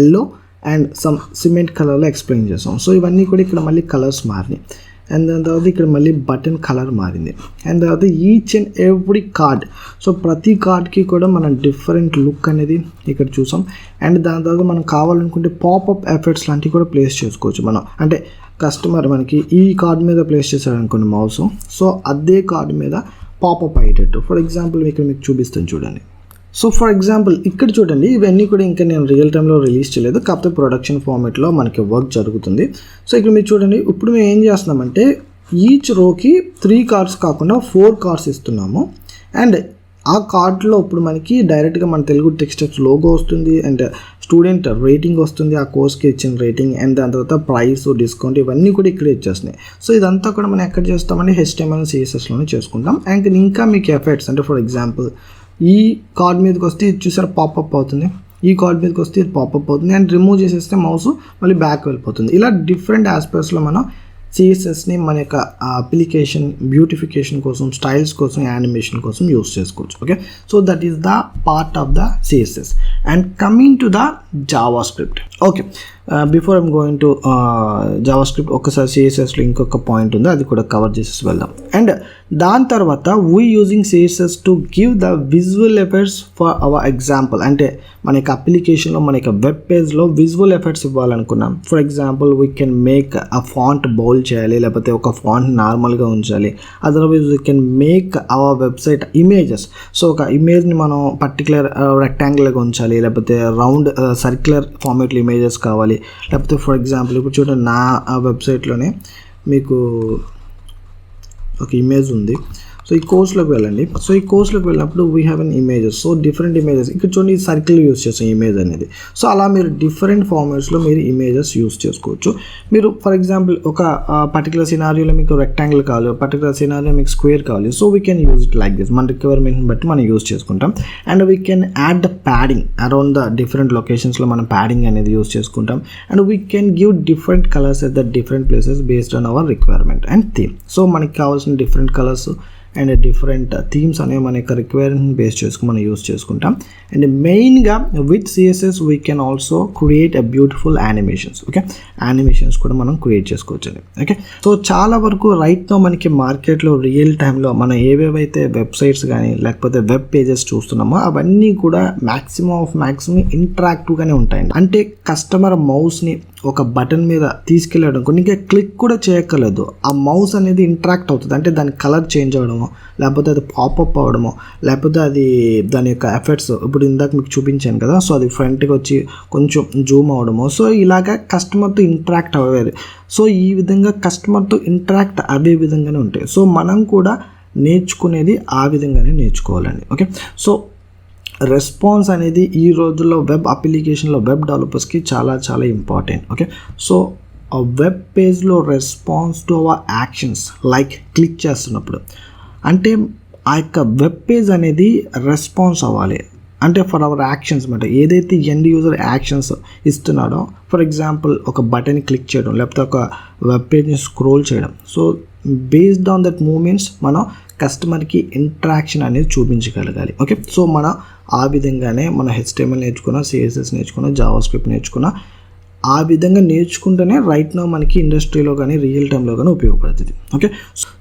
yellow and some cement కలర్లో ఎక్స్ప్లెయిన్ చేసాం. సో ఇవన్నీ కూడా ఇక్కడ మళ్ళీ కలర్స్ మారినాయి. అండ్ దాని తర్వాత ఇక్కడ మళ్ళీ బటన్ కలర్ మారింది. అండ్ తర్వాత each and every card. So ప్రతి కార్డ్కి కూడా మనం డిఫరెంట్ లుక్ అనేది ఇక్కడ చూసాం. అండ్ దాని తర్వాత మనం కావాలనుకుంటే పాపప్ ఎఫెక్ట్స్ లాంటివి కూడా ప్లేస్ చేసుకోవచ్చు మనం. అంటే కస్టమర్ మనకి ఈ కార్డ్ మీద ప్లేస్ చేశాడు అనుకోండి మౌస్, సో అదే కార్డ్ మీద పాపప్ అయ్యేటట్టు. ఫర్ ఎగ్జాంపుల్ ఇక్కడ మీకు చూపిస్తాను చూడండి. సో ఫర్ ఎగ్జాంపుల్ ఇక్కడ చూడండి, ఇవన్నీ కూడా ఇంకా నేను రియల్ టైంలో రిలీజ్ చేయలేదు, కాకపోతే ప్రొడక్షన్ ఫార్మేట్లో మనకి వర్క్ జరుగుతుంది. సో ఇక్కడ మీరు చూడండి, ఇప్పుడు మేము ఏం చేస్తున్నామంటే ఈచ్ రోకి 3 కార్డ్స్ కాకుండా 4 కార్డ్స్ ఇస్తున్నాము. అండ్ ఆ కార్డ్లో ఇప్పుడు మనకి డైరెక్ట్గా మన తెలుగు టెక్స్టైల్స్ లోగో వస్తుంది, అండ్ స్టూడెంట్ రేటింగ్ వస్తుంది, ఆ కోర్స్కి ఇచ్చిన రేటింగ్, అండ్ దాని తర్వాత ప్రైస్, డిస్కౌంట్ ఇవన్నీ కూడా ఇక్కడ ఇచ్చేస్తున్నాయి. సో ఇదంతా కూడా మనం ఎక్కడ చేస్తామంటే HTML CSSలోనే చేసుకుంటాం. అండ్ ఇంకా మీకు ఎఫెక్ట్స్ అంటే ఫర్ ఎగ్జాంపుల్ ఈ కార్డ్ మీదకి వస్తే ఇది చూసారా పాపప్ అవుతుంది, ఈ కార్డ్ మీదకి వస్తే ఇది పాపప్ అవుతుంది, అండ్ రిమూవ్ చేసేస్తే మౌస్ మళ్ళీ బ్యాక్ వెళ్ళిపోతుంది. ఇలా డిఫరెంట్ ఆస్పెక్ట్స్లో మనం సిఎస్ఎస్ని మన యొక్క అప్లికేషన్ బ్యూటిఫికేషన్ కోసం, స్టైల్స్ కోసం, యానిమేషన్ కోసం యూస్ చేసుకోవచ్చు. Okay, so that is the part of the CSS. And coming to the JavaScript. Okay, before I'm going to Java script ఒకసారి సిఎస్ఎస్లో ఇంకొక పాయింట్ ఉంది, అది కూడా కవర్ చేసేసి వెళ్దాం. అండ్ దాని తర్వాత we using CSS to give the visual effects for our example. అంటే మన యొక్క అప్లికేషన్లో మన యొక్క వెబ్ పేజ్లో విజువల్ ఎఫెక్ట్స్ ఇవ్వాలనుకున్నాం. For example we can make a font bold చేయాలి, లేకపోతే ఒక ఫాంట్ నార్మల్గా ఉంచాలి. Otherwise we can make our website images. So ఒక ఇమేజ్ని మనం పర్టికులర్ రెక్టాంగిల్గా ఉంచాలి, లేకపోతే రౌండ్ సర్క్యులర్ ఫార్మేట్లో ఇమేజెస్ కావాలి. లేకపోతే ఫర్ ఎగ్జాంపుల్ ఇప్పుడు చూడండి, నా వెబ్సైట్లోనే మీకు ఒక ఇమేజ్ ఉంది. సో ఈ కోర్స్లోకి వెళ్ళండి. సో ఈ కోర్స్లోకి వెళ్ళినప్పుడు we have an images. So different images ఇక్కడ చూడండి, సర్కిల్ యూస్ చేస్తాం ఇమేజ్ అనేది. సో అలా మీరు డిఫరెంట్ ఫార్మాట్స్లో మీరు ఇమేజెస్ యూస్ చేసుకోవచ్చు. మీరు ఫర్ ఎగ్జాంపుల్ ఒక పర్టికులర్ సినారియోలో మీకు రెక్టాంగిల్ కావాలి, పర్టికులర్ సినారియోలో మీకు స్క్వేర్ కావాలి. So we can use it like this. మన రిక్వైర్మెంట్ని బట్టి మనం యూస్ చేసుకుంటాం. And we can add the padding around the different లొకేషన్స్లో మనం ప్యాడింగ్ అనేది యూస్ చేసుకుంటాం. And we can give different colours at the different places based on hour requirement and theme. So మనకి కావాల్సిన different colours and different themes అనేవి మన యొక్క requirement base చేసుకుని మనం యూస్ చేసుకుంటాం. అండ్ మెయిన్గా with CSS we can also create a beautiful animations. Okay, animations కూడా మనం క్రియేట్ చేసుకోవచ్చు అండి. ఓకే, సో చాలా వరకు రైట్తో మనకి మార్కెట్లో రియల్ టైంలో మనం ఏవేవైతే వెబ్సైట్స్ కానీ లేకపోతే వెబ్ పేజెస్ చూస్తున్నామో అవన్నీ కూడా మ్యాక్సిమం ఇంటరాక్టివ్గానే ఉంటాయండి. అంటే కస్టమర్ మౌస్ని ఒక బటన్ మీద తీసుకెళ్ళడం కొన్ని ఇంకా క్లిక్ కూడా చేయక్కర్లేదు, ఆ మౌస్ అనేది ఇంటరాక్ట్ అవుతుంది. అంటే దాని కలర్ చేంజ్ అవ్వడమో, లేకపోతే అది పాపప్ అవ్వడమో, లేకపోతే అది దాని యొక్క ఎఫెక్ట్స్ ఇప్పుడు ఇందాక మీకు చూపించాను కదా, సో అది ఫ్రంట్కి వచ్చి కొంచెం జూమ్ అవ్వడమో. సో ఇలాగా కస్టమర్తో ఇంటరాక్ట్ అవ్వేది. సో ఈ విధంగా కస్టమర్తో ఇంటరాక్ట్ అవ్వే విధంగానే ఉంటాయి. సో మనం కూడా నేర్చుకునేది ఆ విధంగానే నేర్చుకోవాలండి. ఓకే, సో రెస్పాన్స్ అనేది ఈ రోజుల్లో వెబ్ అప్లికేషన్లో వెబ్ డెవలపర్స్కి చాలా చాలా ఇంపార్టెంట్. ఓకే, సో ఆ వెబ్ పేజ్లో response to our actions like click చేస్తున్నప్పుడు అంటే ఆ యొక్క వెబ్ పేజ్ అనేది రెస్పాన్స్ అవ్వాలి. అంటే ఫర్ అవర్ యాక్షన్స్ అనమాట, ఏదైతే ఎండ్ యూజర్ యాక్షన్స్ ఇస్తున్నాడో, ఫర్ ఎగ్జాంపుల్ ఒక బటన్ క్లిక్ చేయడం, లేకపోతే ఒక వెబ్ పేజ్ని స్క్రోల్ చేయడం. So based on that moments మనం కస్టమర్కి ఇంటరాక్షన్ అనేది చూపించగలగాలి. ఓకే, సో మన ఆ విధంగానే మన HTML నేర్చుకున్న, CSS నేర్చుకున్న, జావా స్క్రిప్ట్ నేర్చుకున్న, ఆ విధంగా నేర్చుకుంటేనే రైట్ నౌ మనకి ఇండస్ట్రీలో కానీ రియల్ టైంలో కానీ ఉపయోగపడుతుంది. ఓకే,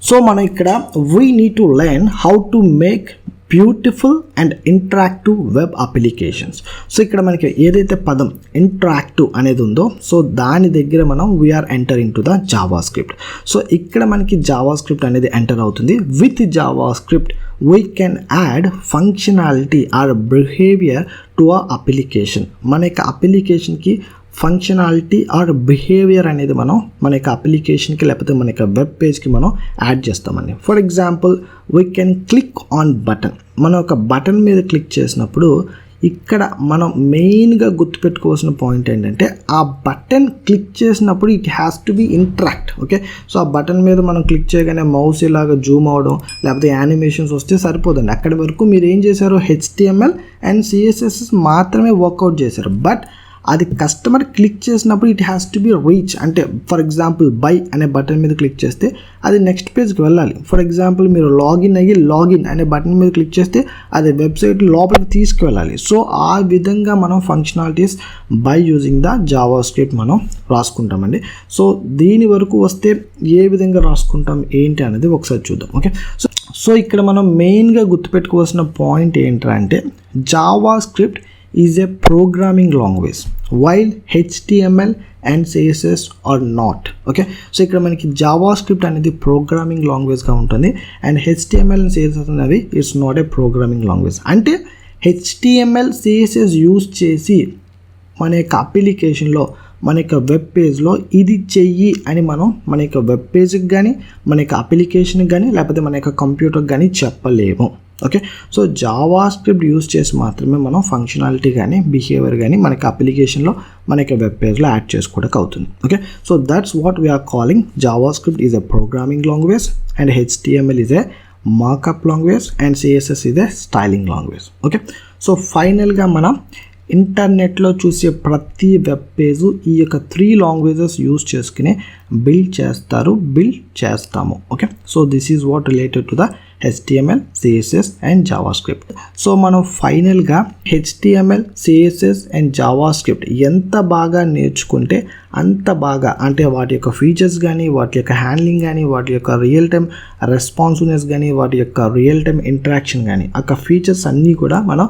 సో మనం ఇక్కడ we need to learn how to make beautiful and interactive web applications. So ఇక్కడ మనకి ఏదైతే పదం ఇంటరాక్టివ్ అనేది ఉందో సో దాని దగ్గర మనం we're enter in to the JavaScript. So ఇక్కడ మనకి జావా స్క్రిప్ట్ అనేది ఎంటర్ అవుతుంది. With JavaScript we can add functionality or behavior to a application. మన యొక్క అప్లికేషన్కి ఫంక్షనాలిటీ ఆర్ బిహేవియర్ అనేది మనం మన యొక్క అప్లికేషన్కి లేకపోతే మన యొక్క వెబ్ పేజ్కి మనం యాడ్ చేస్తామండి. For example we can click on button. మనం ఒక బటన్ మీద క్లిక్ చేసినప్పుడు ఇక్కడ మనం మెయిన్గా గుర్తుపెట్టుకోవాల్సిన పాయింట్ ఏంటంటే ఆ బటన్ క్లిక్ చేసినప్పుడు it has to be interact. Okay, so ఆ బటన్ మీద మనం క్లిక్ చేయగానే మౌస్ ఇలాగా జూమ్ అవడం లేకపోతే యానిమేషన్స్ వస్తే సరిపోదండి. అక్కడి వరకు మీరు ఏం చేశారు, HTML అండ్ CSS మాత్రమే వర్కౌట్ చేశారు. బట్ అది కస్టమర్ క్లిక్ చేసినప్పుడు it has to be reach. అంటే ఫర్ ఎగ్జాంపుల్ బై అనే బటన్ మీద క్లిక్ చేస్తే అది నెక్స్ట్ పేజ్కి వెళ్ళాలి. ఫర్ ఎగ్జాంపుల్ మీరు లాగిన్ అయ్యి లాగిన్ అనే బటన్ మీద క్లిక్ చేస్తే అది వెబ్సైట్ లోపలికి తీసుకువెళ్ళాలి. సో ఆ విధంగా మనం functionalities by using the Java script మనం రాసుకుంటామండి. సో దీని వరకు వస్తే ఏ విధంగా రాసుకుంటాం ఏంటి అనేది ఒకసారి చూద్దాం. ఓకే, సో ఇక్కడ మనం మెయిన్గా గుర్తుపెట్టుకోవాల్సిన పాయింట్ ఏంటంటే Java script is a programming language while HTML and CSS are not. Okay, so ఇక్కడ మనకి జావా స్క్రిప్ట్ అనేది ప్రోగ్రామింగ్ లాంగ్వేజ్గా ఉంటుంది అండ్ HTML and CSS అనేవి it's not a programming language. అంటే HTML CSS యూజ్ చేసి మన యొక్క అప్లికేషన్లో మన యొక్క వెబ్ పేజ్లో ఇది చెయ్యి అని మనం మన యొక్క వెబ్ పేజ్కి కానీ మన యొక్క అప్లికేషన్కి కానీ లేకపోతే మన యొక్క కంప్యూటర్కి కానీ చెప్పలేము. Okay, so Java script use చేసి మాత్రమే మనం ఫంక్షనాలిటీ కానీ బిహేవియర్ కానీ మనకి అప్లికేషన్లో మనకి వెబ్ పేజ్లో యాడ్ చేసుకోవడానికి అవుతుంది. Okay, so that's what we're calling JavaScript is a programming language and HTML is a markup language and CSS is a styling language. Okay, so ఫైనల్గా మనం ఇంటర్నెట్లో చూసే ప్రతి వెబ్ పేజు ఈ యొక్క 3 లాంగ్వేజెస్ యూజ్ చేసుకుని బిల్డ్ చేస్తాము. Okay, so this is what related to the HTML, CSS and JavaScript. So మనం ఫైనల్గా HTML, CSS and Java script ఎంత బాగా నేర్చుకుంటే అంత బాగా, అంటే వాటి యొక్క ఫీచర్స్ కానీ వాటి యొక్క హ్యాండ్లింగ్ కానీ వాటి యొక్క రియల్ టైం రెస్పాన్సివ్నెస్ కానీ వాటి యొక్క రియల్ టైం ఇంటరాక్షన్ కానీ ఆ ఫీచర్స్ అన్నీ కూడా మనం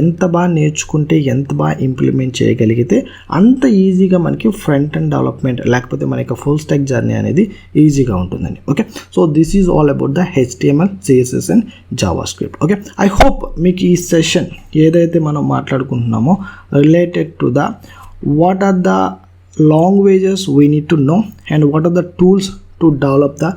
ఎంత బాగా నేర్చుకుంటే ఎంత బాగా ఇంప్లిమెంట్ చేయగలిగితే అంత ఈజీగా మనకి ఫ్రంట్ అండ్ డెవలప్మెంట్ లేకపోతే మన యొక్క ఫుల్ స్టాక్ జర్నీ అనేది ఈజీగా ఉంటుందండి. Okay, so this is all about the HTML, CSS and JavaScript. Okay, I hope మీకు ఈ సెషన్ ఏదైతే మనం మాట్లాడుకుంటున్నామో related to the what are the languages we need to know and what are the tools to develop the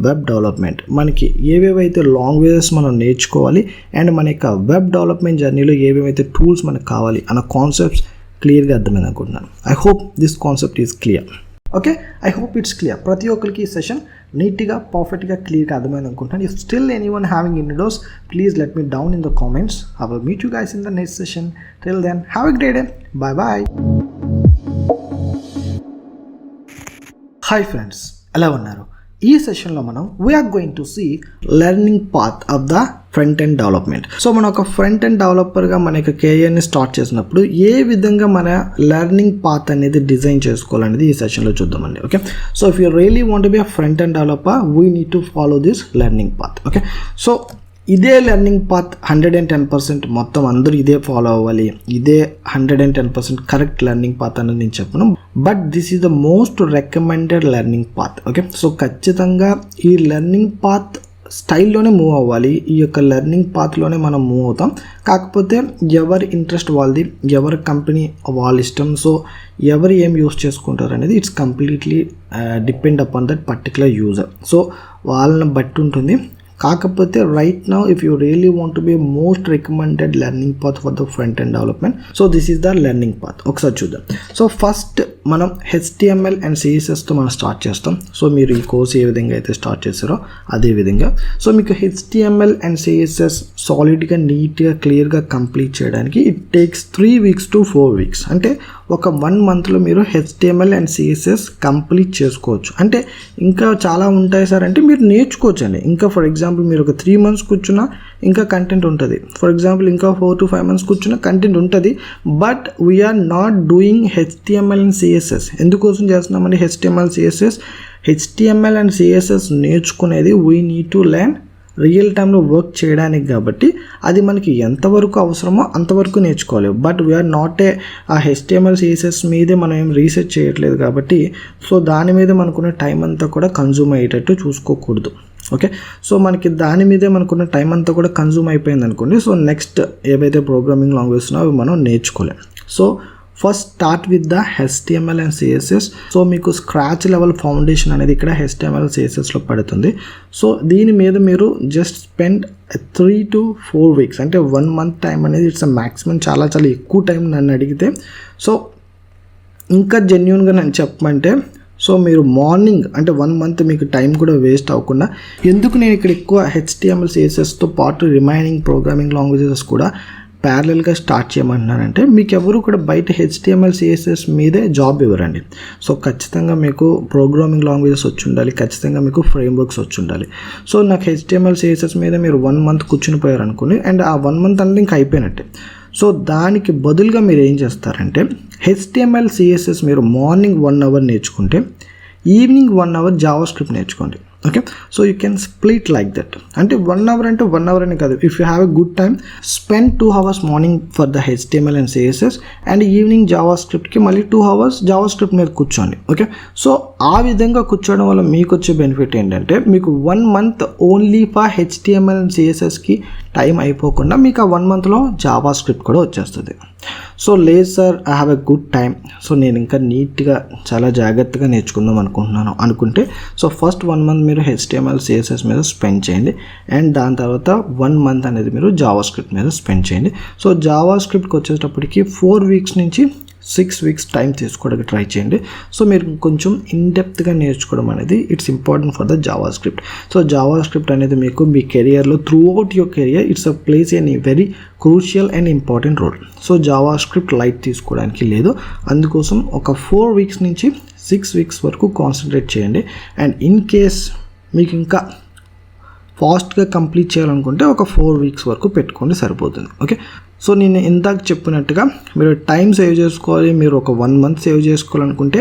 web development, మనకి ఏవేవైతే languages మనం నేర్చుకోవాలి and మన యొక్క వెబ్ డెవలప్మెంట్ జర్నీలో ఏవేవైతే టూల్స్ మనకు కావాలి అన్న కాన్సెప్ట్స్ క్లియర్గా అర్థమైంది అనుకుంటున్నాను. I hope this concept is clear. Okay, I hope it's clear. ప్రతి ఒక్కరికి ఈ సెషన్ నీట్గా పర్ఫెక్ట్గా క్లియర్గా అర్థమైంది అనుకుంటున్నాను. If still anyone having any doubts please let me down in the comments. I will meet you guys in the next session. Till then have a great day. Bye bye. Hi friends, ఎలా ఉన్నారు? ఈ సెషన్లో మనం we are going to see learning path of the front end development. So మనం ఒక front end డెవలపర్గా మన యొక్క కెరియర్ని స్టార్ట్ చేసినప్పుడు ఏ విధంగా మన లెర్నింగ్ పాత్ అనేది డిజైన్ చేసుకోవాలనేది ఈ సెషన్లో చూద్దామండి. Okay, so if you really want to be a front end developer we need to follow this learning path. Okay, so ఇదే లెర్నింగ్ పాత్ 110% మొత్తం అందరూ ఇదే ఫాలో అవ్వాలి, ఇదే 110% కరెక్ట్ లెర్నింగ్ పాత్ అనేది నేను చెప్పను. But this is the most recommended learning path. Okay, so ఖచ్చితంగా ఈ లెర్నింగ్ పాత్ స్టైల్లోనే మూవ్ అవ్వాలి. ఈ యొక్క లెర్నింగ్ పాత్లోనే మనం మూవ్ అవుతాం. కాకపోతే ఎవరి ఇంట్రెస్ట్ వాళ్ళది, ఎవరి కంపెనీ వాళ్ళ ఇష్టం. సో ఎవరు ఏం యూస్ చేసుకుంటారు అనేది it's completely depend upon that particular user. So వాళ్ళని బట్టి ఉంటుంది. కాకపోతే right now if you really want to be most recommended learning path for the front end development, so this is the learning path. ఒకసారి చూద్దాం. So first మనం HTML and CSSతో మనం start చేస్తాం. So మీరు ఈ కోర్స్ ఏ విధంగా అయితే స్టార్ట్ చేస్తారో అదే విధంగా. సో మీకు HTML అండ్ CSS సాలిడ్గా నీట్గా క్లియర్గా కంప్లీట్ చేయడానికి it takes 3 weeks to 4 weeks. అంటే ఒక 1 monthలో మీరు HTML అండ్ CSS కంప్లీట్ చేసుకోవచ్చు. అంటే ఇంకా చాలా ఉంటాయి సార్ అంటే మీరు నేర్చుకోవచ్చు అండి. ఇంకా ఫర్ ఎగ్జాంపుల్ మీరు ఒక 3 months కూర్చున్నా ఇంకా కంటెంట్ ఉంటుంది. ఫర్ ఎగ్జాంపుల్ ఇంకా 4 to 5 months కూర్చున్నా కంటెంట్ ఉంటుంది. But we're not doing HTML and CSS. ఎందుకోసం చేస్తున్నామండి HTML CSS? HTML and CSS నేర్చుకునేది we need to learn real టైంలో వర్క్ చేయడానికి, కాబట్టి అది మనకి ఎంతవరకు అవసరమో అంతవరకు నేర్చుకోవాలి. బట్ వీఆర్ నాట్ ఆ HTML CSS మీదే మనం ఏం రీసెర్చ్ చేయట్లేదు కాబట్టి సో దాని మీద మనకున్న టైం అంతా కూడా కన్జ్యూమ్ అయ్యేటట్టు చూసుకోకూడదు. ఓకే, సో మనకి దాని మీదే మనకున్న టైం అంతా కూడా కన్జ్యూమ్ అయిపోయింది అనుకోండి. సో నెక్స్ట్ ఏవైతే ప్రోగ్రామింగ్ లాంగ్వేజ్ ఉన్నాయో అవి మనం నేర్చుకోలేం. So first start with the HTML and CSS. So మీకు స్క్రాచ్ లెవెల్ ఫౌండేషన్ అనేది ఇక్కడ HTML CSSలో పడుతుంది. సో దీని మీద మీరు జస్ట్ స్పెండ్ 3 to 4 weeks అంటే 1 month టైం అనేది ఇట్స్ మ్యాక్సిమం. చాలా చాలా ఎక్కువ టైం నన్ను అడిగితే. సో ఇంకా జెన్యున్గా నేను చెప్పమంటే సో మీరు మార్నింగ్ అంటే 1 month మీకు టైం కూడా వేస్ట్ అవ్వకుండా, ఎందుకు నేను ఇక్కడ ఎక్కువ HTML CSSతో పాటు రిమైనింగ్ ప్రోగ్రామింగ్ లాంగ్వేజెస్ కూడా ప్యారలల్గా స్టార్ట్ చేయమంటున్నానంటే మీకు ఎవరు కూడా బయట HTML CSS మీదే జాబ్ ఇవ్వరండి. సో ఖచ్చితంగా మీకు ప్రోగ్రామింగ్ లాంగ్వేజెస్ వచ్చి ఉండాలి, ఖచ్చితంగా మీకు ఫ్రేమ్వర్క్స్ వచ్చి ఉండాలి. సో నాకు HTML CSS మీద మీరు 1 month కూర్చుని పోయారు అనుకోండి, అండ్ ఆ 1 month అంటే ఇంకా అయిపోయినట్టే. సో దానికి బదులుగా మీరు ఏం చేస్తారంటే HTML CSS మీరు మార్నింగ్ 1 hour నేర్చుకుంటే ఈవినింగ్ 1 hour జావా స్క్రిప్ట్ నేర్చుకోండి. Okay, so you can split like that. అంటే 1 hour అంటే 1 hour అని కాదు. If you have a good time spend 2 hours morning for the HTML and CSS and evening జావా స్క్రిప్ట్కి మళ్ళీ 2 hours Java script మీద కూర్చోండి. ఓకే, సో ఆ విధంగా కూర్చోవడం వల్ల మీకు వచ్చే బెనిఫిట్ ఏంటంటే మీకు 1 month only for HTML and CSSకి టైం అయిపోకుండా మీకు ఆ 1 monthలో జావా స్క్రిప్ట్ కూడా వచ్చేస్తుంది. సో లేదు sir I have a good time, so నేను ఇంకా నీట్గా చాలా జాగ్రత్తగా నేర్చుకుందాం అనుకుంటున్నాను అనుకుంటే సో ఫస్ట్ 1 month మీరు HTML CSS మీద స్పెండ్ చేయండి అండ్ దాని తర్వాత 1 month అనేది మీరు జావా స్క్రిప్ట్ మీద స్పెండ్ చేయండి. సో జావా స్క్రిప్ట్కి వచ్చేటప్పటికి 4 weeks నుంచి 6 weeks టైం తీసుకోవడానికి ట్రై చేయండి. సో మీరు కొంచెం ఇన్డెప్త్గా నేర్చుకోవడం అనేది it's important for the JavaScript. So JavaScript అనేది మీకు మీ కెరియర్లో throughout your career it's a place an very crucial and important role. So JavaScript light తీసుకోవడానికి లేదు, అందుకోసం ఒక 4 weeks నుంచి 6 weeks వరకు కాన్సన్ట్రేట్ చేయండి. అండ్ ఇన్ కేస్ మీకు ఇంకా ఫాస్ట్గా కంప్లీట్ చేయాలనుకుంటే ఒక 4 weeks వరకు పెట్టుకోండి సరిపోతుంది. ఓకే, సో నేను ఇందాక చెప్పినట్టుగా మీరు టైం సేవ్ చేసుకోవాలి, మీరు ఒక 1 month సేవ్ చేసుకోవాలనుకుంటే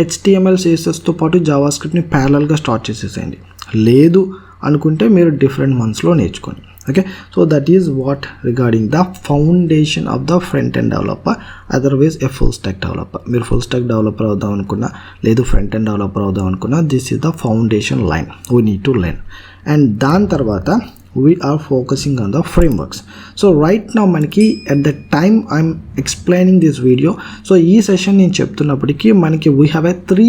HTML CSSతో పాటు జావా స్క్రిప్ట్ని ప్యారలల్గా స్టార్ట్ చేసేసేయండి. లేదు అనుకుంటే మీరు డిఫరెంట్ మంత్స్లో నేర్చుకోండి. Okay, so that is what regarding the foundation of the front end developer, otherwise a full stack developer. మీరు ఫుల్ స్టాక్ డెవలపర్ అవుదాం అనుకున్నా లేదు ఫ్రంట్ ఎండ్ డెవలపర్ అవుదాం అనుకున్నా this is the foundation line we need to learn. And దాని తర్వాత we are focusing on the frameworks. So right now మనకి at the time I'm explaining this video, so ఈ session నేను చెప్తున్నప్పటికీ మనకి we have a 3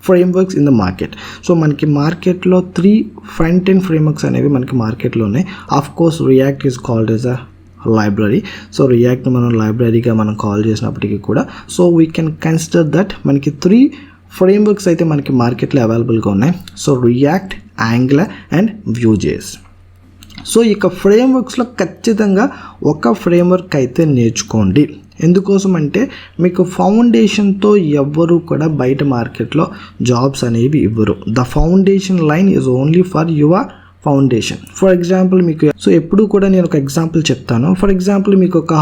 frameworks in the market. So మనకి మార్కెట్లో 3 front end frameworks అనేవి మనకి మార్కెట్లో ఉన్నాయి. Of course React is called as a library. So రియాక్ట్ని మనం లైబ్రరీగా మనం కాల్ చేసినప్పటికీ కూడా so we can consider that మనకి 3 ఫ్రేమ్వర్క్స్ అయితే మనకి మార్కెట్లో అవైలబుల్గా ఉన్నాయి. సో React, Angular and Vue js. So ఇక ఫ్రేమ్వర్క్స్లో ఖచ్చితంగా ఒక ఫ్రేమ్వర్క్ అయితే నేర్చుకోండి. ఎందుకోసం అంటే మీకు ఫౌండేషన్తో ఎవ్వరూ కూడా బయట మార్కెట్లో జాబ్స్ అనేవి ఇవ్వరు. The foundation line is only for your foundation. For example మీకు సో ఎప్పుడు కూడా నేను ఒక ఎగ్జాంపుల్ చెప్తాను. ఫర్ ఎగ్జాంపుల్ మీకు ఒక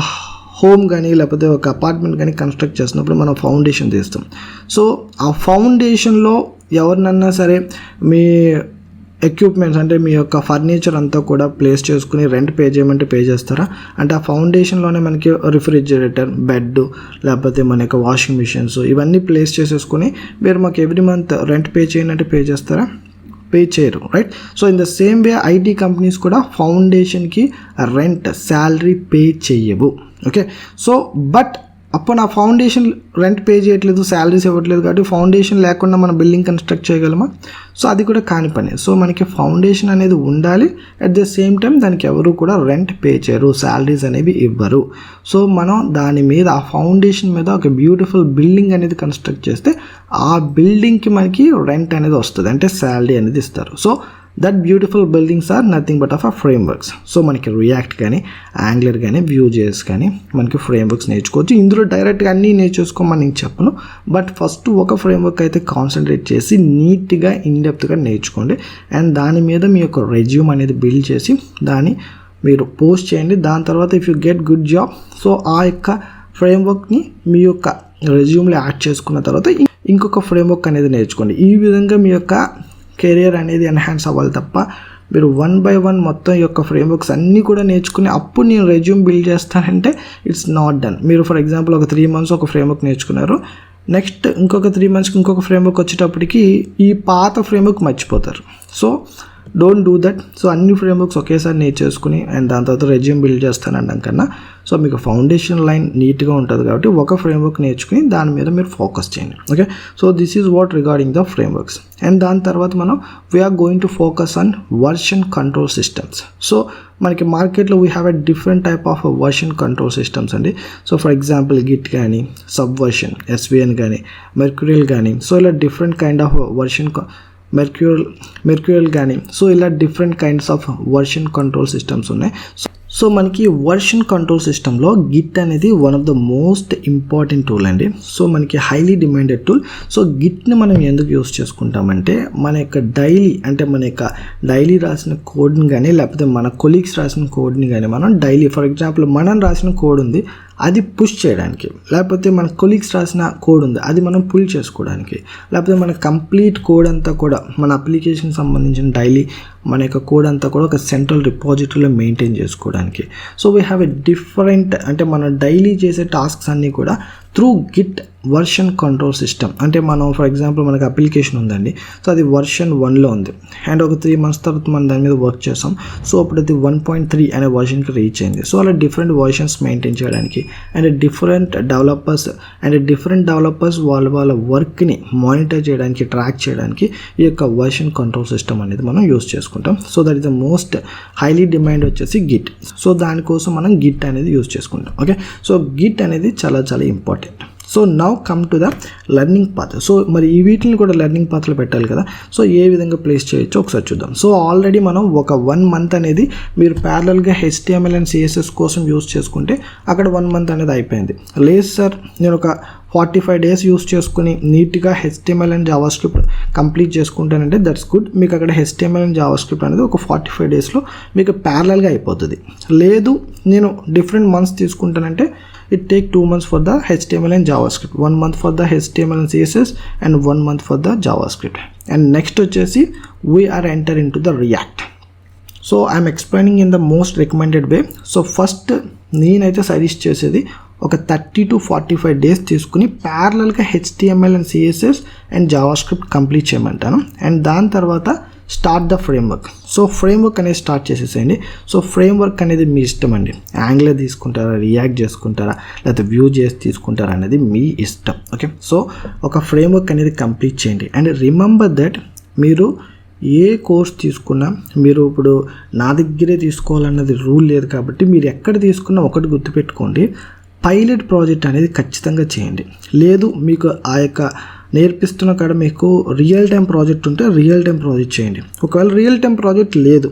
హోమ్ కానీ లేకపోతే ఒక అపార్ట్మెంట్ కానీ కన్స్ట్రక్ట్ చేసినప్పుడు మనం ఫౌండేషన్ తీస్తాం. సో ఆ ఫౌండేషన్లో ఎవరినన్నా సరే మీ ఎక్విప్మెంట్స్ అంటే మీ యొక్క ఫర్నిచర్ అంతా కూడా ప్లేస్ చేసుకుని రెంట్ పే చేయమంటే పే చేస్తారా? అంటే ఆ ఫౌండేషన్లోనే మనకి రిఫ్రిజిరేటర్, బెడ్ లేకపోతే మన యొక్క వాషింగ్ మిషన్స్ ఇవన్నీ ప్లేస్ చేసేసుకుని మీరు మాకు ఎవ్రీ మంత్ రెంట్ పే చేయండి అంటే పే చేస్తారా? పే చేయరు, right? So in the same way IT companies కూడా ఫౌండేషన్కి రెంట్, శాలరీ పే చేయవు. ఓకే, సో బట్ అప్పుడు నా ఫౌండేషన్ రెంట్ పే చేయట్లేదు, శాలరీస్ ఇవ్వట్లేదు కాబట్టి ఫౌండేషన్ లేకుండా మనం బిల్డింగ్ కన్స్ట్రక్ట్ చేయగలమా? సో అది కూడా కాని పని. సో మనకి ఫౌండేషన్ అనేది ఉండాలి, అట్ ద సేమ్ టైం దానికి ఎవరు కూడా రెంట్ పే చేయరు, శాలరీస్ అనేవి ఇవ్వరు. సో మనం దాని మీద ఆ ఫౌండేషన్ మీద ఒక బ్యూటిఫుల్ బిల్డింగ్ అనేది కన్స్ట్రక్ట్ చేస్తే ఆ బిల్డింగ్కి మనకి రెంట్ అనేది వస్తుంది, అంటే శాలరీ అనేది ఇస్తారు. So that beautiful buildings are nothing but of a frameworks. So మనకి రియాక్ట్ కానీ యాంగులర్ కానీ Vue.js కానీ మనకి ఫ్రేమ్వర్క్స్ నేర్చుకోవచ్చు. ఇందులో డైరెక్ట్గా అన్నీ నేర్చుకోమని నేను చెప్పను, బట్ ఫస్ట్ ఒక ఫ్రేమ్వర్క్ అయితే కాన్సన్ట్రేట్ చేసి నీట్గా ఇన్డెప్త్గా నేర్చుకోండి. అండ్ దాని మీద మీ యొక్క రెజ్యూమ్ అనేది బిల్డ్ చేసి దాన్ని మీరు పోస్ట్ చేయండి. దాని తర్వాత if you get good job, so ఆ యొక్క ఫ్రేమ్వర్క్ని మీ యొక్క రెజ్యూమ్లో యాడ్ చేసుకున్న తర్వాత ఇంకొక ఫ్రేమ్వర్క్ అనేది నేర్చుకోండి. ఈ విధంగా మీ యొక్క కెరియర్ అనేది ఎన్హాన్స్ అవ్వాలి తప్ప మీరు 1 by 1 మొత్తం ఈ యొక్క ఫ్రేమ్వర్క్స్ అన్నీ కూడా నేర్చుకుని అప్పుడు నేను రెజ్యూమ్ బిల్డ్ చేస్తానంటే ఇట్స్ నాట్ డన్. మీరు ఫర్ ఎగ్జాంపుల్ ఒక 3 months ఒక ఫ్రేమ్వర్క్ నేర్చుకున్నారు, నెక్స్ట్ ఇంకొక 3 monthsకి ఇంకొక ఫ్రేమ్వర్క్ వచ్చేటప్పటికి ఈ పాత ఫ్రేమ్వర్క్ మర్చిపోతారు. So don't do that. So అన్ని ఫ్రేమ్వర్క్స్ ఒకేసారి నేర్చేసుకుని అండ్ దాని తర్వాత రెజ్యూమ్ బిల్డ్ చేస్తానడం కన్నా సో మీకు ఫౌండేషన్ లైన్ నీట్గా ఉంటుంది కాబట్టి ఒక ఫ్రేమ్వర్క్ నేర్చుకుని దాని మీద మీరు ఫోకస్ చేయండి. Okay, so this is what regarding the frameworks. And దాని తర్వాత మనం we are going to focus on version control systems. So మనకి మార్కెట్లో we have a different type of version control systems అండి. సో ఫర్ ఎగ్జాంపుల్ గిట్ కానీ, Subversion, SVN కానీ, Mercurial కానీ, so ఇలా different kind of version Mercurial కానీ, so ఇలా different kinds of version control systems ఉన్నాయి. సో మనకి వర్షన్ కంట్రోల్ సిస్టంలో గిట్ అనేది one of the most important tool అండి. సో మనకి హైలీ డిమాండెడ్ టూల్. సో గిట్ని మనం ఎందుకు యూస్ చేసుకుంటామంటే మన యొక్క డైలీ రాసిన కోడ్ని కానీ లేకపోతే మన కొలీగ్స్ రాసిన కోడ్ని కానీ మనం డైలీ ఫర్ ఎగ్జాంపుల్ మనం రాసిన కోడ్ ఉంది అది పుష్ చేయడానికి, లేకపోతే మన కొలీగ్స్ రాసిన కోడ్ ఉంది అది మనం పుల్ చేసుకోవడానికి, లేకపోతే మన కంప్లీట్ కోడ్ అంతా కూడా మన అప్లికేషన్ సంబంధించిన డైలీ మన యొక్క కోడ్ అంతా కూడా ఒక సెంట్రల్ రిపాజిటరీలో మెయింటైన్ చేసుకోవడానికి. So we have a different అంటే మనం డైలీ చేసే టాస్క్స్ అన్నీ కూడా through Git version control system. అంటే మనం ఫర్ ఎగ్జాంపుల్ మనకు అప్లికేషన్ ఉందండి, సో అది version 1లో ఉంది అండ్ ఒక 3 months తర్వాత మనం దాని మీద వర్క్ చేస్తాం. సో అప్పుడు అది 1.3 అనే వర్షన్కి రీచ్ అయింది. సో అలా డిఫరెంట్ వర్షన్స్ మెయింటైన్ చేయడానికి అండ్ డిఫరెంట్ డెవలపర్స్ వాళ్ళ వర్క్ని మానిటర్ చేయడానికి, ట్రాక్ చేయడానికి ఈ యొక్క వర్షన్ కంట్రోల్ సిస్టమ్ అనేది మనం యూస్ చేసుకుంటాం. So that is the most highly demand వచ్చేసి గిట్. సో దానికోసం మనం గిట్ అనేది యూస్ చేసుకుంటాం. ఓకే, సో గిట్ అనేది చాలా చాలా important. So now come to the learning path. So మరి ఈ వీటిని కూడా లెర్నింగ్ పాత్లో పెట్టాలి కదా. సో ఏ విధంగా ప్లేస్ చేయొచ్చో ఒకసారి చూద్దాం. సో ఆల్రెడీ మనం ఒక 1 month అనేది మీరు ప్యారలల్గా HTML అండ్ CSS కోసం యూస్ చేసుకుంటే అక్కడ 1 month అనేది అయిపోయింది. లేదు సార్ నేను ఒక 45 days యూస్ చేసుకుని నీట్గా HTML అండ్ జావాస్క్రిప్ట్ కంప్లీట్ చేసుకుంటానంటే దట్స్ గుడ్. మీకు అక్కడ HTML అండ్ జావాస్క్రిప్ట్ అనేది ఒక 45 daysలో మీకు ప్యారలల్గా అయిపోతుంది. లేదు నేను different months తీసుకుంటానంటే it take 2 months for the HTML and JavaScript, 1 month for the HTML and CSS and 1 month for the JavaScript. And next వచ్చేసి we are enter into the React. So I'm explaining in the most recommended way. So first నేనైతే suggest చేసేది ఒక 30 to 45 days తీసుకుని ప్యారలల్గా HTML and CSS and JavaScript complete చేయమంటాను. And దాని తర్వాత start the framework. So framework అనేది start చేసేసేయండి. సో ఫ్రేమ్వర్క్ అనేది మీ ఇష్టం అండి. యాంగులర్ తీసుకుంటారా, రియాక్ట్ చేసుకుంటారా, లేకపోతే Vue.js తీసుకుంటారా అనేది మీ ఇష్టం. ఓకే, సో ఒక ఫ్రేమ్వర్క్ అనేది కంప్లీట్ చేయండి. అండ్ రిమెంబర్ దట్ మీరు ఏ కోర్స్ తీసుకున్నా మీరు ఇప్పుడు నా దగ్గరే తీసుకోవాలన్నది రూల్ లేదు కాబట్టి మీరు ఎక్కడ తీసుకున్నా ఒకటి గుర్తుపెట్టుకోండి, పైలట్ ప్రాజెక్ట్ అనేది ఖచ్చితంగా చేయండి. లేదు మీకు ఆ యొక్క నేర్పిస్తున్న కాడ మీకు రియల్ టైం ప్రాజెక్ట్ ఉంటే రియల్ టైం ప్రాజెక్ట్ చేయండి. ఒకవేళ రియల్ టైం ప్రాజెక్ట్ లేదు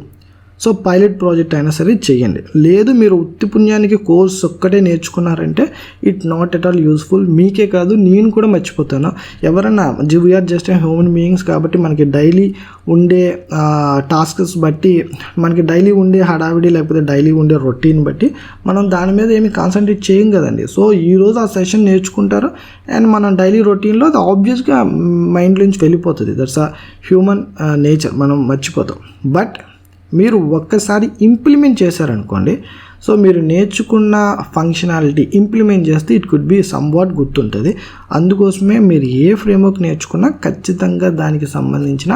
సో పైలట్ ప్రాజెక్ట్ అయినా సరే చేయండి. లేదు మీరు ఉత్తి పుణ్యానికి కోర్స్ ఒక్కటే నేర్చుకున్నారంటే it not at all useful. మీకే కాదు నేను కూడా మర్చిపోతాను. ఎవరన్నా వీఆర్ జస్ట్ హ్యూమన్ బీయింగ్స్ కాబట్టి మనకి డైలీ ఉండే టాస్క్స్ బట్టి మనకి డైలీ ఉండే హడావిడి లేకపోతే డైలీ ఉండే రొటీన్ బట్టి మనం దాని మీద ఏమి కాన్సన్ట్రేట్ చేయం కదండి. సో ఈరోజు ఆ సెషన్ నేర్చుకుంటారు అండ్ మనం డైలీ రొటీన్లో అది ఆబ్వియస్గా మైండ్లోంచి వెళ్ళిపోతుంది. దట్స్ అ హ్యూమన్ నేచర్, మనం మర్చిపోతాం. బట్ మీరు ఒక్కసారి ఇంప్లిమెంట్ చేశారనుకోండి, సో మీరు నేర్చుకున్న ఫంక్షనాలిటీ ఇంప్లిమెంట్ చేస్తే ఇట్ కుడ్ బి సమ్వాట్ గుర్తుంటుంది. అందుకోసమే మీరు ఏ ఫ్రేమ్వర్క్ నేర్చుకున్నా ఖచ్చితంగా దానికి సంబంధించిన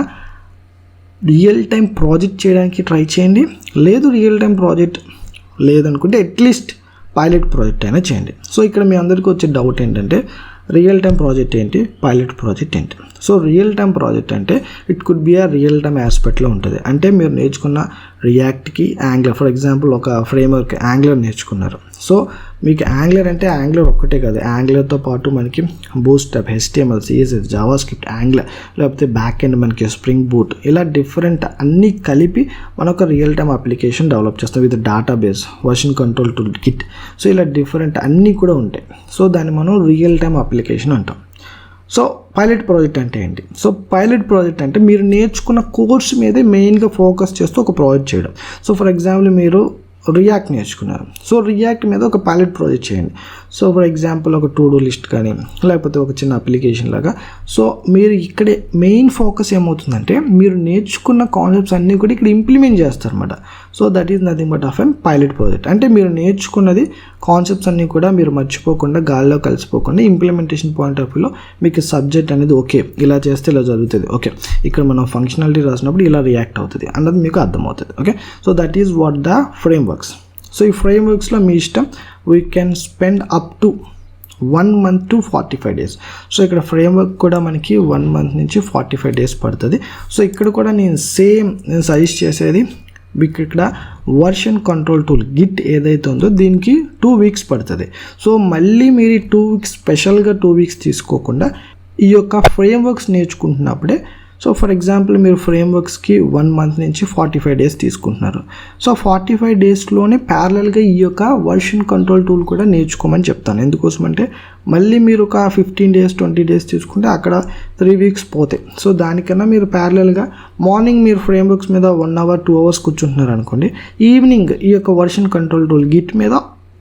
రియల్ టైం ప్రాజెక్ట్ చేయడానికి ట్రై చేయండి. లేదు రియల్ టైం ప్రాజెక్ట్ లేదనుకుంటే అట్లీస్ట్ పైలట్ ప్రాజెక్ట్ అయినా చేయండి. సో ఇక్కడ మీ అందరికీ వచ్చే డౌట్ ఏంటంటే రియల్ టైం ప్రాజెక్ట్ ఏంటి, పైలట్ ప్రాజెక్ట్ ఏంటి? సో రియల్ టైం ప్రాజెక్ట్ అంటే ఇట్ కుడ్ బి ఆ రియల్ టైం ఆస్పెక్ట్లో ఉంటుంది. అంటే మీరు నేర్చుకున్న రియాక్ట్కి యాంగులర్, ఫర్ ఎగ్జాంపుల్ ఒక ఫ్రేమ్వర్క్ యాంగులర్ నేర్చుకున్నారు. సో మీకు యాంగులర్ అంటే యాంగులర్ ఒక్కటే కాదు, యాంగులర్తో పాటు మనకి bootstrap, HTML, CSS, JavaScript, angular, లేకపోతే బ్యాక్ ఎండ్ మనకి స్ప్రింగ్ బూట్, ఇలా డిఫరెంట్ అన్నీ కలిపి మనం ఒక రియల్ టైమ్ అప్లికేషన్ డెవలప్ చేస్తాం with database, version control tool kit. So ఇలా డిఫరెంట్ అన్నీ కూడా ఉంటాయి. సో దాన్ని మనం రియల్ టైమ్ అప్లికేషన్ అంటాం. సో పైలట్ ప్రాజెక్ట్ అంటే ఏంటి? సో పైలట్ ప్రాజెక్ట్ అంటే మీరు నేర్చుకున్న కోర్స్ మీదే మెయిన్గా ఫోకస్ చేస్తూ ఒక ప్రాజెక్ట్ చేయడం. సో ఫర్ ఎగ్జాంపుల్ మీరు రియాక్ట్ నేర్చుకున్నారు, సో రియాక్ట్ మీద ఒక పైలట్ ప్రాజెక్ట్ చేయండి. సో ఫర్ ఎగ్జాంపుల్ ఒక టు డూ లిస్ట్ కానీ లేకపోతే ఒక చిన్న అప్లికేషన్ లాగా. సో మీరు ఇక్కడే మెయిన్ ఫోకస్ ఏమవుతుందంటే మీరు నేర్చుకున్న కాన్సెప్ట్స్ అన్నీ కూడా ఇక్కడ ఇంప్లిమెంట్ చేస్తారన్నమాట. So that is nothing but of an pilot project. అంటే మీరు నేర్చుకున్నది కాన్సెప్ట్స్ అన్నీ కూడా మీరు మర్చిపోకుండా, గాల్లో కలిసిపోకుండా, ఇంప్లిమెంటేషన్ పాయింట్ ఆఫ్ వ్యూలో మీకు సబ్జెక్ట్ అనేది ఓకే ఇలా చేస్తే ఇలా జరుగుతుంది, ఓకే ఇక్కడ మనం ఫంక్షనాలిటీ రాసినప్పుడు ఇలా రియాక్ట్ అవుతుంది అన్నది మీకు అర్థమవుతుంది. Okay, so that is what the frameworks. So ఈ ఫ్రేమ్వర్క్స్లో మీ ఇష్టం, we can spend up to 1 month to 45 days. So ఇక్కడ ఫ్రేమ్వర్క్ కూడా మనకి 1 month నుంచి 45 days పడుతుంది. సో ఇక్కడ కూడా నేను సజెస్ట్ చేసేది మీకు ఇక్కడ వర్షన్ కంట్రోల్ టూల్ గిట్ ఏదైతే ఉందో దీనికి 2 weeks పడుతుంది. సో మళ్ళీ మీరు 2 weeks స్పెషల్గా 2 weeks తీసుకోకుండా ఈ యొక్క ఫ్రేమ్వర్క్స్ నేర్చుకుంటున్నప్పుడే, సో ఫర్ ఎగ్జాంపుల్ మీరు ఫ్రేమ్వర్క్స్కి 1 month నుంచి 45 days తీసుకుంటున్నారు. సో 45 daysలోనే ప్యారలల్గా ఈ యొక్క వర్షన్ కంట్రోల్ టూల్ కూడా నేర్చుకోమని చెప్తాను. ఎందుకోసం అంటే మళ్ళీ మీరు ఒక 15 days 20 days తీసుకుంటే అక్కడ 3 weeks పోతాయి. సో దానికన్నా మీరు ప్యారలల్గా మార్నింగ్ మీరు ఫ్రేమ్వర్క్స్ మీద 1 hour 2 hours కూర్చుంటున్నారు అనుకోండి, ఈవినింగ్ ఈ యొక్క వర్షన్ కంట్రోల్ టూల్ గిట్ మీద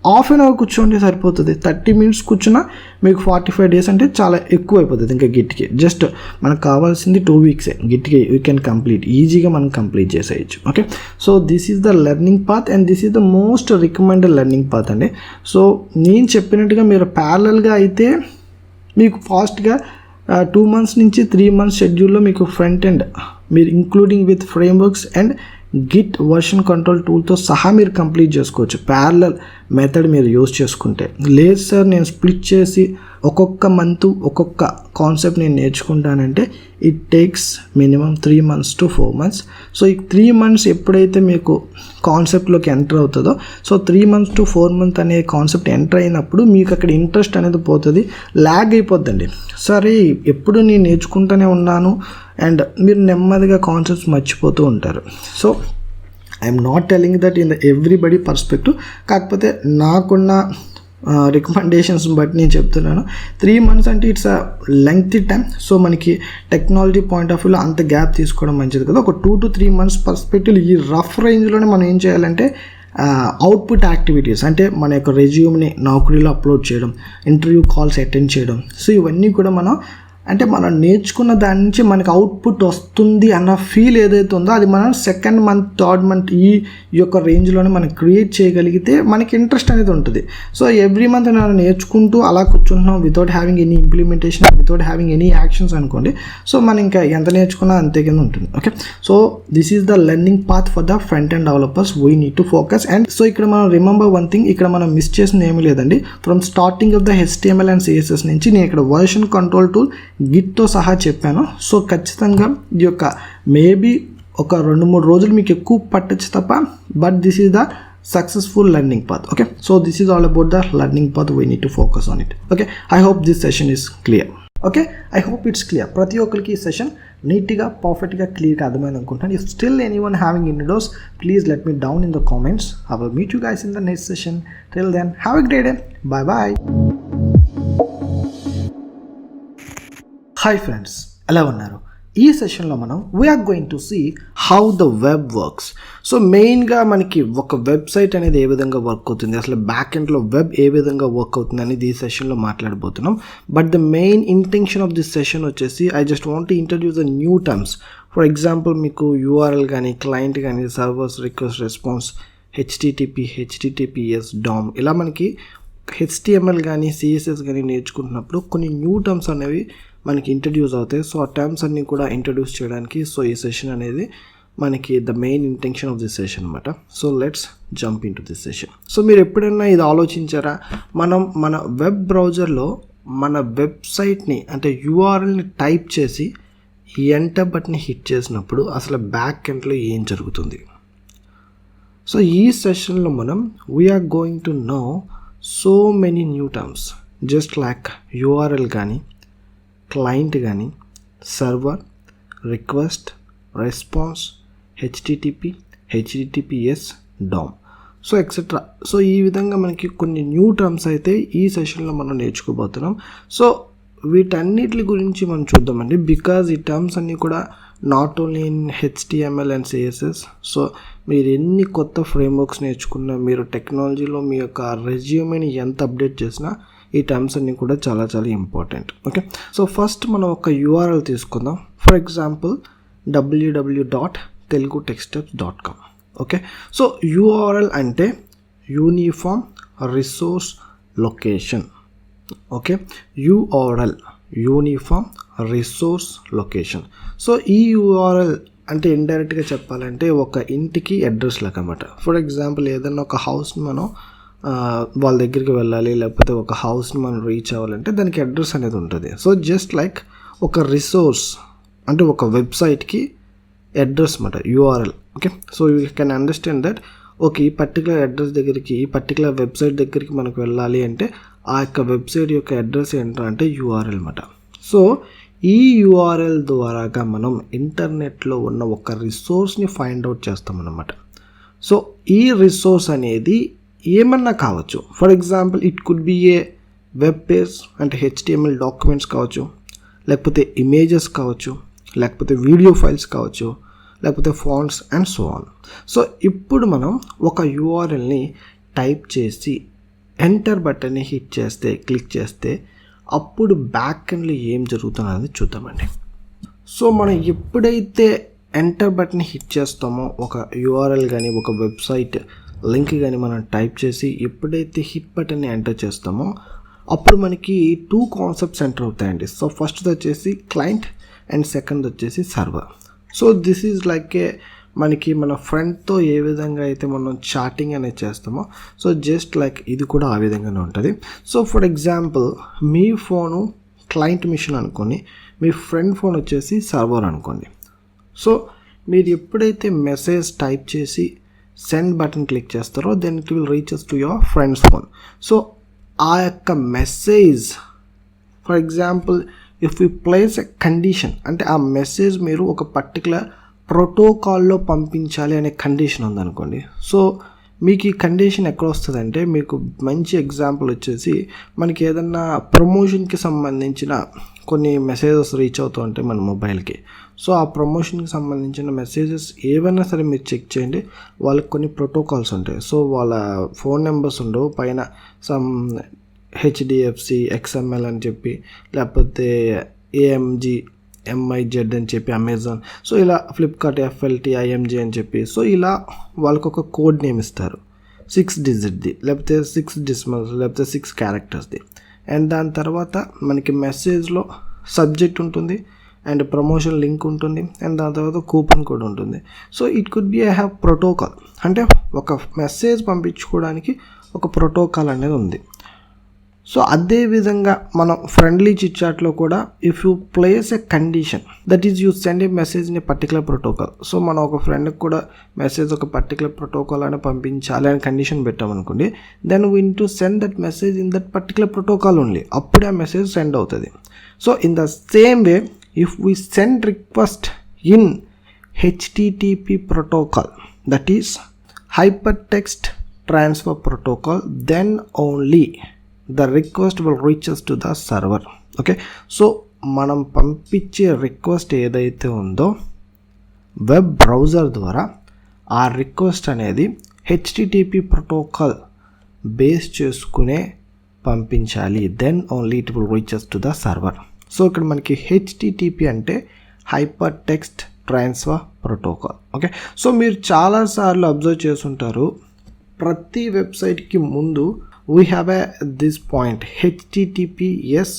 ½ an hour కూర్చోండి సరిపోతుంది. 30 minutes కూర్చున్నా మీకు 45 days అంటే చాలా ఎక్కువ అయిపోతుంది. ఇంకా గిట్కి జస్ట్ మనకు కావాల్సింది 2 weeks గిట్కి యూ కెన్ కంప్లీట్, ఈజీగా మనం కంప్లీట్ చేసేయచ్చు. Okay, so this is the learning path and this is the most recommended learning path అండి. సో నేను చెప్పినట్టుగా మీరు ప్యారలల్గా అయితే మీకు ఫాస్ట్గా 2 months నుంచి 3 months షెడ్యూల్లో మీకు ఫ్రంట్ ఎండ్ మీరు including with frameworks and git version control టూల్తో సహా మీరు కంప్లీట్ చేసుకోవచ్చు ప్యారలల్ మెథడ్ మీరు యూజ్ చేసుకుంటే. లేదు సార్ నేను స్ప్లిట్ చేసి ఒక్కొక్క మంత్ ఒక్కొక్క కాన్సెప్ట్ నేను నేర్చుకుంటానంటే it takes minimum 3 months to 4 months. So ఈ 3 months ఎప్పుడైతే మీకు కాన్సెప్ట్లోకి ఎంటర్ అవుతుందో, సో 3 months to 4 months అనే కాన్సెప్ట్ ఎంటర్ అయినప్పుడు మీకు అక్కడ ఇంట్రెస్ట్ అనేది పోతుంది, ల్యాగ్ అయిపోద్దండి. సరే ఎప్పుడు నేను నేర్చుకుంటూనే ఉన్నాను అండ్ మీరు నెమ్మదిగా కాన్సెప్ట్స్ మర్చిపోతూ ఉంటారు. So I'm not telling that in the everybody perspective, కాకపోతే నాకున్న రికమెండేషన్స్ బట్టి నేను చెప్తున్నాను. 3 months అంటే it's a lengthy time. So మనకి టెక్నాలజీ పాయింట్ ఆఫ్ వ్యూలో అంత గ్యాప్ తీసుకోవడం మంచిది కదా. ఒక 2 to 3 months పర్స్పెక్టివ్ ఈ రఫ్ రేంజ్లోనే మనం ఏం చేయాలంటే అవుట్పుట్ యాక్టివిటీస్ అంటే మన యొక్క రెజ్యూమ్ని నౌకరీలో అప్లోడ్ చేయడం, ఇంటర్వ్యూ కాల్స్ అటెండ్ చేయడం. సో ఇవన్నీ కూడా మనం నేర్చుకున్న దాని నుంచి మనకు అవుట్పుట్ వస్తుంది అన్న ఫీల్ ఏదైతే ఉందో అది మనం 2nd month 3rd month ఈ యొక్క రేంజ్లోనే మనం క్రియేట్ చేయగలిగితే మనకి ఇంట్రెస్ట్ అనేది ఉంటుంది. సో ఎవ్రీ మంత్ మనం నేర్చుకుంటూ అలా కూర్చుంటున్నాం without having any implementation, without having any actions అనుకోండి, సో మనం ఇంకా ఎంత నేర్చుకున్నా అంతే కింద ఉంటుంది. Okay, so this is the learning path for the front end developers. We need to focus. And so ఇక్కడ మనం రిమెంబర్ వన్ థింగ్, ఇక్కడ మనం మిస్ చేసింది ఏమీ లేదండి. From starting of the HTML and CSS నుంచి నేను ఇక్కడ వర్షన్ కంట్రోల్ టూల్ గిట్తో సహా చెప్పాను. సో ఖచ్చితంగా ఈ యొక్క మేబీ ఒక 2-3 రోజులు మీకు ఎక్కువ పట్టచ్చు తప్ప, but this is the successful learning path. Okay, so this is all about the learning path. We need to focus on it. Okay, I hope this session is clear. Okay, I hope it's clear. ప్రతి ఒక్కరికి ఈ session నీట్గా పర్ఫెక్ట్గా క్లియర్గా అర్థమైంది అనుకుంటాను. If still anyone having any doubts please let me down in the comments. I will meet you guys in the next session. Till then have a great day. Bye bye. Hi friends, ఎలా ఉన్నారు? ఈ సెషన్లో మనం we are going to see how the web works. So మెయిన్గా మనకి ఒక website అనేది ఏ విధంగా వర్క్ అవుతుంది, అసలు బ్యాక్ ఎండ్లో వెబ్ ఏ విధంగా వర్క్ అవుతుంది అనేది ఈ సెషన్లో మాట్లాడబోతున్నాం. But the main intention of this session వచ్చేసి I just want to introduce the new terms. For example మీకు URL కానీ, క్లయింట్ కానీ, servers request response, HTTP, HTTPS, DOM, ఇలా మనకి HTML కానీ CSS కానీ నేర్చుకుంటున్నప్పుడు కొన్ని న్యూ టర్మ్స్ అనేవి మనకి ఇంట్రడ్యూస్ అవుతాయి. సో ఆ టర్మ్స్ అన్నీ కూడా ఇంట్రడ్యూస్ చేయడానికి సో ఈ సెషన్ అనేది మనకి the main intention of this session అనమాట. So let's jump into this session. So మీరు ఎప్పుడైనా ఇది ఆలోచించారా, మనం మన వెబ్ బ్రౌజర్లో మన వెబ్సైట్ని అంటే URLని టైప్ చేసి ఎంటర్ బటన్ని హిట్ చేసినప్పుడు అసలు బ్యాక్ ఎండ్లో ఏం జరుగుతుంది? సో ఈ సెషన్లో మనం we are going to know so many new terms just like URL కానీ, క్లయింట్ కానీ, server, request, response, HTTP, HTTPS, DOM, so etcetera. So ఈ విధంగా మనకి కొన్ని న్యూ టర్మ్స్ అయితే ఈ సెషన్లో మనం నేర్చుకోబోతున్నాం. సో వీటన్నిటి గురించి మనం చూద్దామండి, బికాజ్ ఈ టర్మ్స్ అన్నీ కూడా not only in HTML and CSS. So మీరు ఎన్ని కొత్త ఫ్రేమ్వర్క్స్ నేర్చుకున్నా, మీరు టెక్నాలజీలో మీ యొక్క రెజ్యూమేని ఎంత అప్డేట్ చేసినా ఈ టర్మ్స్ అన్నీ కూడా చాలా చాలా ఇంపార్టెంట్. ఓకే, సో ఫస్ట్ మనం ఒక URL తీసుకుందాం. For example www.telugutextsteps.com. Okay, so URL అంటే uniform resource location. Okay, URL uniform resource location. So ఈ URL అంటే ఇండైరెక్ట్గా చెప్పాలంటే ఒక ఇంటికి అడ్రస్ లాగా అన్నమాట. ఫర్ ఎగ్జాంపుల్ ఏదైనా ఒక హౌస్ని మనం వాళ్ళ దగ్గరికి వెళ్ళాలి, లేకపోతే ఒక హౌస్ని మనం రీచ్ అవ్వాలంటే దానికి అడ్రస్ అనేది ఉంటుంది. సో జస్ట్ లైక్ ఒక రిసోర్స్ అంటే ఒక వెబ్సైట్కి అడ్రస్ అన్నమాట URL. Okay, so you can understand that okay ఈ పర్టికులర్ అడ్రస్ దగ్గరికి, ఈ పర్టికులర్ వెబ్సైట్ దగ్గరికి మనకు వెళ్ళాలి అంటే ఆ యొక్క వెబ్సైట్ యొక్క అడ్రస్ ఏంటంటే URL అన్నమాట. సో ఈ URL ద్వారాగా మనం ఇంటర్నెట్లో ఉన్న ఒక రిసోర్స్ని ఫైండ్ అవుట్ చేస్తామన్నమాట. సో ఈ రిసోర్స్ అనేది ఏమన్నా కావచ్చు. For example it could B A web page అంటే HTML డాక్యుమెంట్స్ కావచ్చు, లేకపోతే ఇమేజెస్ కావచ్చు, లేకపోతే వీడియో ఫైల్స్ కావచ్చు, లేకపోతే fonts and so on. So ఇప్పుడు మనం ఒక URLని టైప్ చేసి ఎంటర్ బటన్ని హిట్ చేస్తే, క్లిక్ చేస్తే అప్పుడు బ్యాక్ ఎండ్లో ఏం జరుగుతున్నది చూద్దామండి. సో మనం ఎప్పుడైతే ఎంటర్ బటన్ని హిట్ చేస్తామో ఒక URL కానీ ఒక వెబ్సైట్ లింక్ కానీ మనం టైప్ చేసి ఎప్పుడైతే హిట్ బటన్ని ఎంటర్ చేస్తామో అప్పుడు మనకి 2 కాన్సెప్ట్స్ ఎంటర్ అవుతాయండి. సో ఫస్ట్ వచ్చేసి క్లయింట్ అండ్ సెకండ్ వచ్చేసి server. So this is like ఏ మనకి మన ఫ్రెండ్తో ఏ విధంగా అయితే మనం చాటింగ్ అనేది చేస్తామో సో జస్ట్ లైక్ ఇది కూడా ఆ విధంగానే ఉంటుంది. సో ఫర్ ఎగ్జాంపుల్ మీ ఫోను క్లయింట్ మిషన్ అనుకోండి, మీ ఫ్రెండ్ ఫోన్ వచ్చేసి సర్వర్ అనుకోండి. సో మీరు ఎప్పుడైతే మెసేజ్ టైప్ చేసి సెండ్ బటన్ క్లిక్ చేస్తారో then it will reaches to your friend's phone. So ఆ యొక్క message for example if you place a condition అంటే ఆ మెసేజ్ మీరు ఒక పర్టికులర్ ప్రోటోకాల్లో పంపించాలి అనే కండిషన్ ఉందనుకోండి. సో మీకు ఈ కండిషన్ ఎక్కడ వస్తుందంటే మీకు మంచి ఎగ్జాంపుల్ వచ్చేసి మనకి ఏదన్నా ప్రమోషన్కి సంబంధించిన కొన్ని మెసేజెస్ రీచ్ అవుతూ ఉంటాయి మన మొబైల్కి. సో ఆ ప్రమోషన్కి సంబంధించిన మెసేజెస్ ఏవైనా సరే మీరు చెక్ చేయండి, వాళ్ళకి కొన్ని ప్రోటోకాల్స్ ఉంటాయి. సో వాళ్ళ ఫోన్ నెంబర్స్ ఉండవు, పైన సమ్ HDFC XML అని చెప్పి, లేకపోతే AMG MIZ అని చెప్పి అమెజాన్, సో ఇలా ఫ్లిప్కార్ట్ FLT IMG అని చెప్పి, సో ఇలా వాళ్ళకు ఒక కోడ్ నేమ్ ఇస్తారు 6 డిజిట్ది, లేకపోతే 6 డిసిమల్స్, లేకపోతే 6 క్యారెక్టర్స్ది. అండ్ దాని తర్వాత మనకి మెసేజ్లో సబ్జెక్ట్ ఉంటుంది అండ్ ప్రమోషన్ లింక్ ఉంటుంది అండ్ దాని తర్వాత కూపన్ కోడ్ ఉంటుంది. So it could B I have protocol అంటే ఒక మెసేజ్ పంపించుకోవడానికి ఒక ప్రోటోకాల్ అనేది ఉంది. సో అదేవిధంగా మనం ఫ్రెండ్లీ చిట్చాట్లో కూడా if you place a condition that is you send A message in a particular protocol. So మనం ఒక ఫ్రెండ్కి కూడా మెసేజ్ ఒక పర్టికులర్ ప్రోటోకాల్ అని పంపించాలి అని కండిషన్ పెట్టామనుకోండి, then we need to send that message in that particular protocol only, అప్పుడే ఆ మెసేజ్ సెండ్ అవుతుంది. So in the same way if we send request in HTTP protocol, that is hypertext transfer protocol, then only the request will reach us to the server. Okay, so మనం పంపించే request ఏదైతే ఉందో web browser ద్వారా ఆ request అనేది HTTP protocol base చేసుకునే పంపించాలి, then only it will reach us to the server. So ఇక్కడ మనకి HTTP అంటే hyper text transfer protocol. Okay, so మీరు చాలాసార్లు అబ్జర్వ్ చేస్తుంటారు ప్రతి వెబ్సైట్కి ముందు we have a this point HTTPS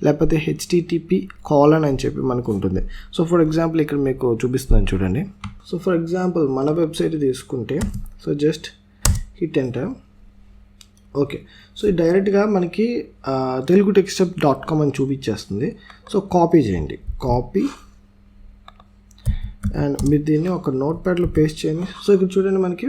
లేకపోతే HTTP కోలన్ అని చెప్పి మనకు ఉంటుంది. సో ఫర్ ఎగ్జాంపుల్ ఇక్కడ మీకు చూపిస్తున్నాను చూడండి. సో ఫర్ ఎగ్జాంపుల్ మన వెబ్సైట్ తీసుకుంటే so just hit enter. Okay, so డైరెక్ట్గా మనకి telugutextsteps.com అని చూపించేస్తుంది. సో కాపీ చేయండి, కాపీ అండ్ మీరు దీన్ని ఒక నోట్ ప్యాడ్లో పేస్ట్ చేయండి. సో ఇక్కడ చూడండి మనకి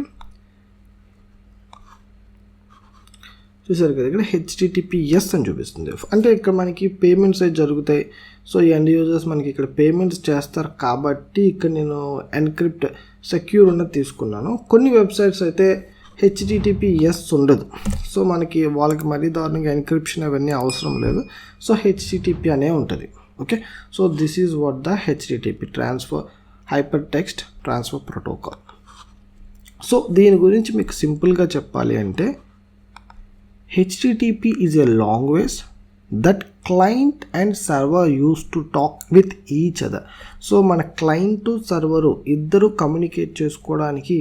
చూసారు కదా ఇక్కడ HTTPS అని చూపిస్తుంది. అంటే ఇక్కడ మనకి పేమెంట్స్ అయితే జరుగుతాయి. సో ఈ ఎండ్ యూజర్స్ మనకి ఇక్కడ పేమెంట్స్ చేస్తారు కాబట్టి ఇక్కడ నేను ఎన్క్రిప్ట్ సెక్యూర్ ఉన్నది తీసుకున్నాను. కొన్ని వెబ్సైట్స్ అయితే HTTPS ఉండదు. సో మనకి వాళ్ళకి మరీ దారుణంగా ఎన్క్రిప్షన్ అవన్నీ అవసరం లేదు. సో HTTP అనే ఉంటుంది. Okay, so this is what the HTTP transfer hyper text transfer protocol. So దీని గురించి మీకు సింపుల్గా చెప్పాలి అంటే HTTP is a language that client and server used to talk with each other. So మన క్లయింట్ సర్వరు ఇద్దరు కమ్యూనికేట్ చేసుకోవడానికి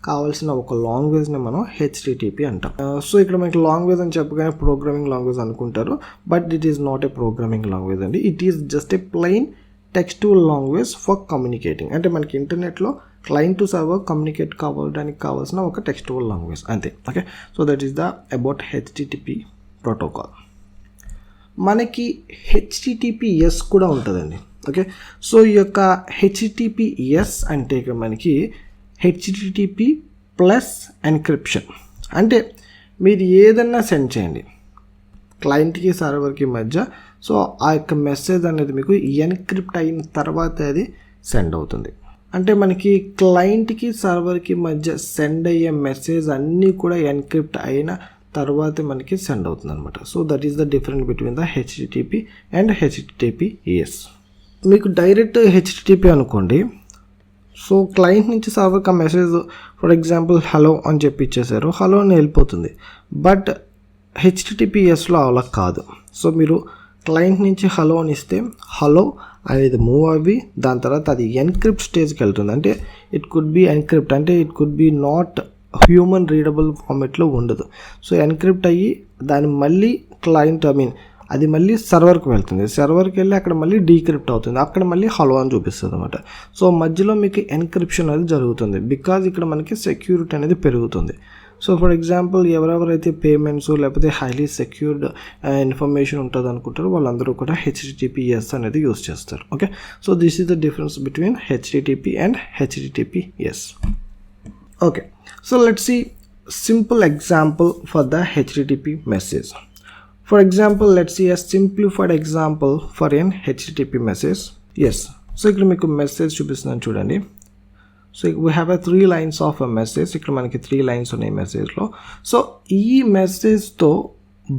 కావాల్సిన ఒక లాంగ్వేజ్ని మనం HTTP అంటాం. సో ఇక్కడ మనకి లాంగ్వేజ్ అని చెప్పగానే ప్రోగ్రామింగ్ లాంగ్వేజ్ అనుకుంటారు, but it is not a programming language అండి. It is just a plain textual language for communicating. అంటే మనకి ఇంటర్నెట్లో క్లయింట్ టు సర్వర్ కమ్యూనికేట్ కావడానికి కావాల్సిన ఒక టెక్స్టువల్ లాంగ్వేజ్ అంతే. Okay, so that is the about HTTP protocol. మనకి HTTPS కూడా ఉంటుందండి. ఓకే, సో ఈ యొక్క HTTPS అంటే ఇక్కడ మనకి HTTP ప్లస్ ఎన్క్రిప్షన్. అంటే మీరు ఏదన్నా సెండ్ చేయండి క్లయింట్కి సర్వర్కి మధ్య, సో ఆ యొక్క మెసేజ్ అనేది మీకు ఎన్క్రిప్ట్ అయిన తర్వాత అది సెండ్ అవుతుంది. అంటే మనకి క్లయింట్కి సర్వర్కి మధ్య సెండ్ అయ్యే మెసేజ్ అన్నీ కూడా ఎన్క్రిప్ట్ అయిన తర్వాతే మనకి సెండ్ అవుతుంది అనమాట. So that is the difference between the HTTP and HTTPS. మీకు డైరెక్ట్ HTTP అనుకోండి, సో క్లయింట్ నుంచి సర్వర్కి ఆ మెసేజ్ ఫర్ ఎగ్జాంపుల్ హలో అని చెప్పి ఇచ్చేసారు, హలో అని వెళ్ళిపోతుంది. బట్ HTTPSలో అలా కాదు. సో మీరు క్లయింట్ నుంచి హలో అని ఇస్తే హలో అనేది మూవ్ అవ్వి దాని తర్వాత అది ఎన్క్రిప్ట్ స్టేజ్కి వెళ్తుంది. అంటే ఇట్ కుడ్ బి ఎన్క్రిప్ట్, అంటే it could be not human readable ఫార్మెట్లో ఉండదు. సో ఎన్క్రిప్ట్ అయ్యి దాన్ని మళ్ళీ క్లయింట్ అది మళ్ళీ సర్వర్కి వెళ్తుంది. సర్వర్కి వెళ్ళి అక్కడ మళ్ళీ డీక్రిప్ట్ అవుతుంది, అక్కడ మళ్ళీ హలో అని చూపిస్తుంది అనమాట. సో మధ్యలో మీకు ఎన్క్రిప్షన్ అనేది జరుగుతుంది బికాజ్ ఇక్కడ మనకి సెక్యూరిటీ అనేది పెరుగుతుంది. సో ఫర్ ఎగ్జాంపుల్ ఎవరెవరైతే పేమెంట్స్ లేకపోతే హైలీ సెక్యూర్డ్ ఇన్ఫర్మేషన్ ఉంటుంది అనుకుంటారో వాళ్ళందరూ కూడా HTTPS అనేది యూస్ చేస్తారు. Okay, so this is the difference between HTTP and HTTPS. Okay, so let's see simple example for the HTTP message. For example, let's see a simplified example for an HTTP message. Yes, so ఇక్కడ మీకు message చూపిస్తున్నాను చూడండి. So we have 3 lines of a message. ఇక్కడ మనకి 3 lines ఉన్నాయి మెసేజ్లో. So ఈ మెసేజ్తో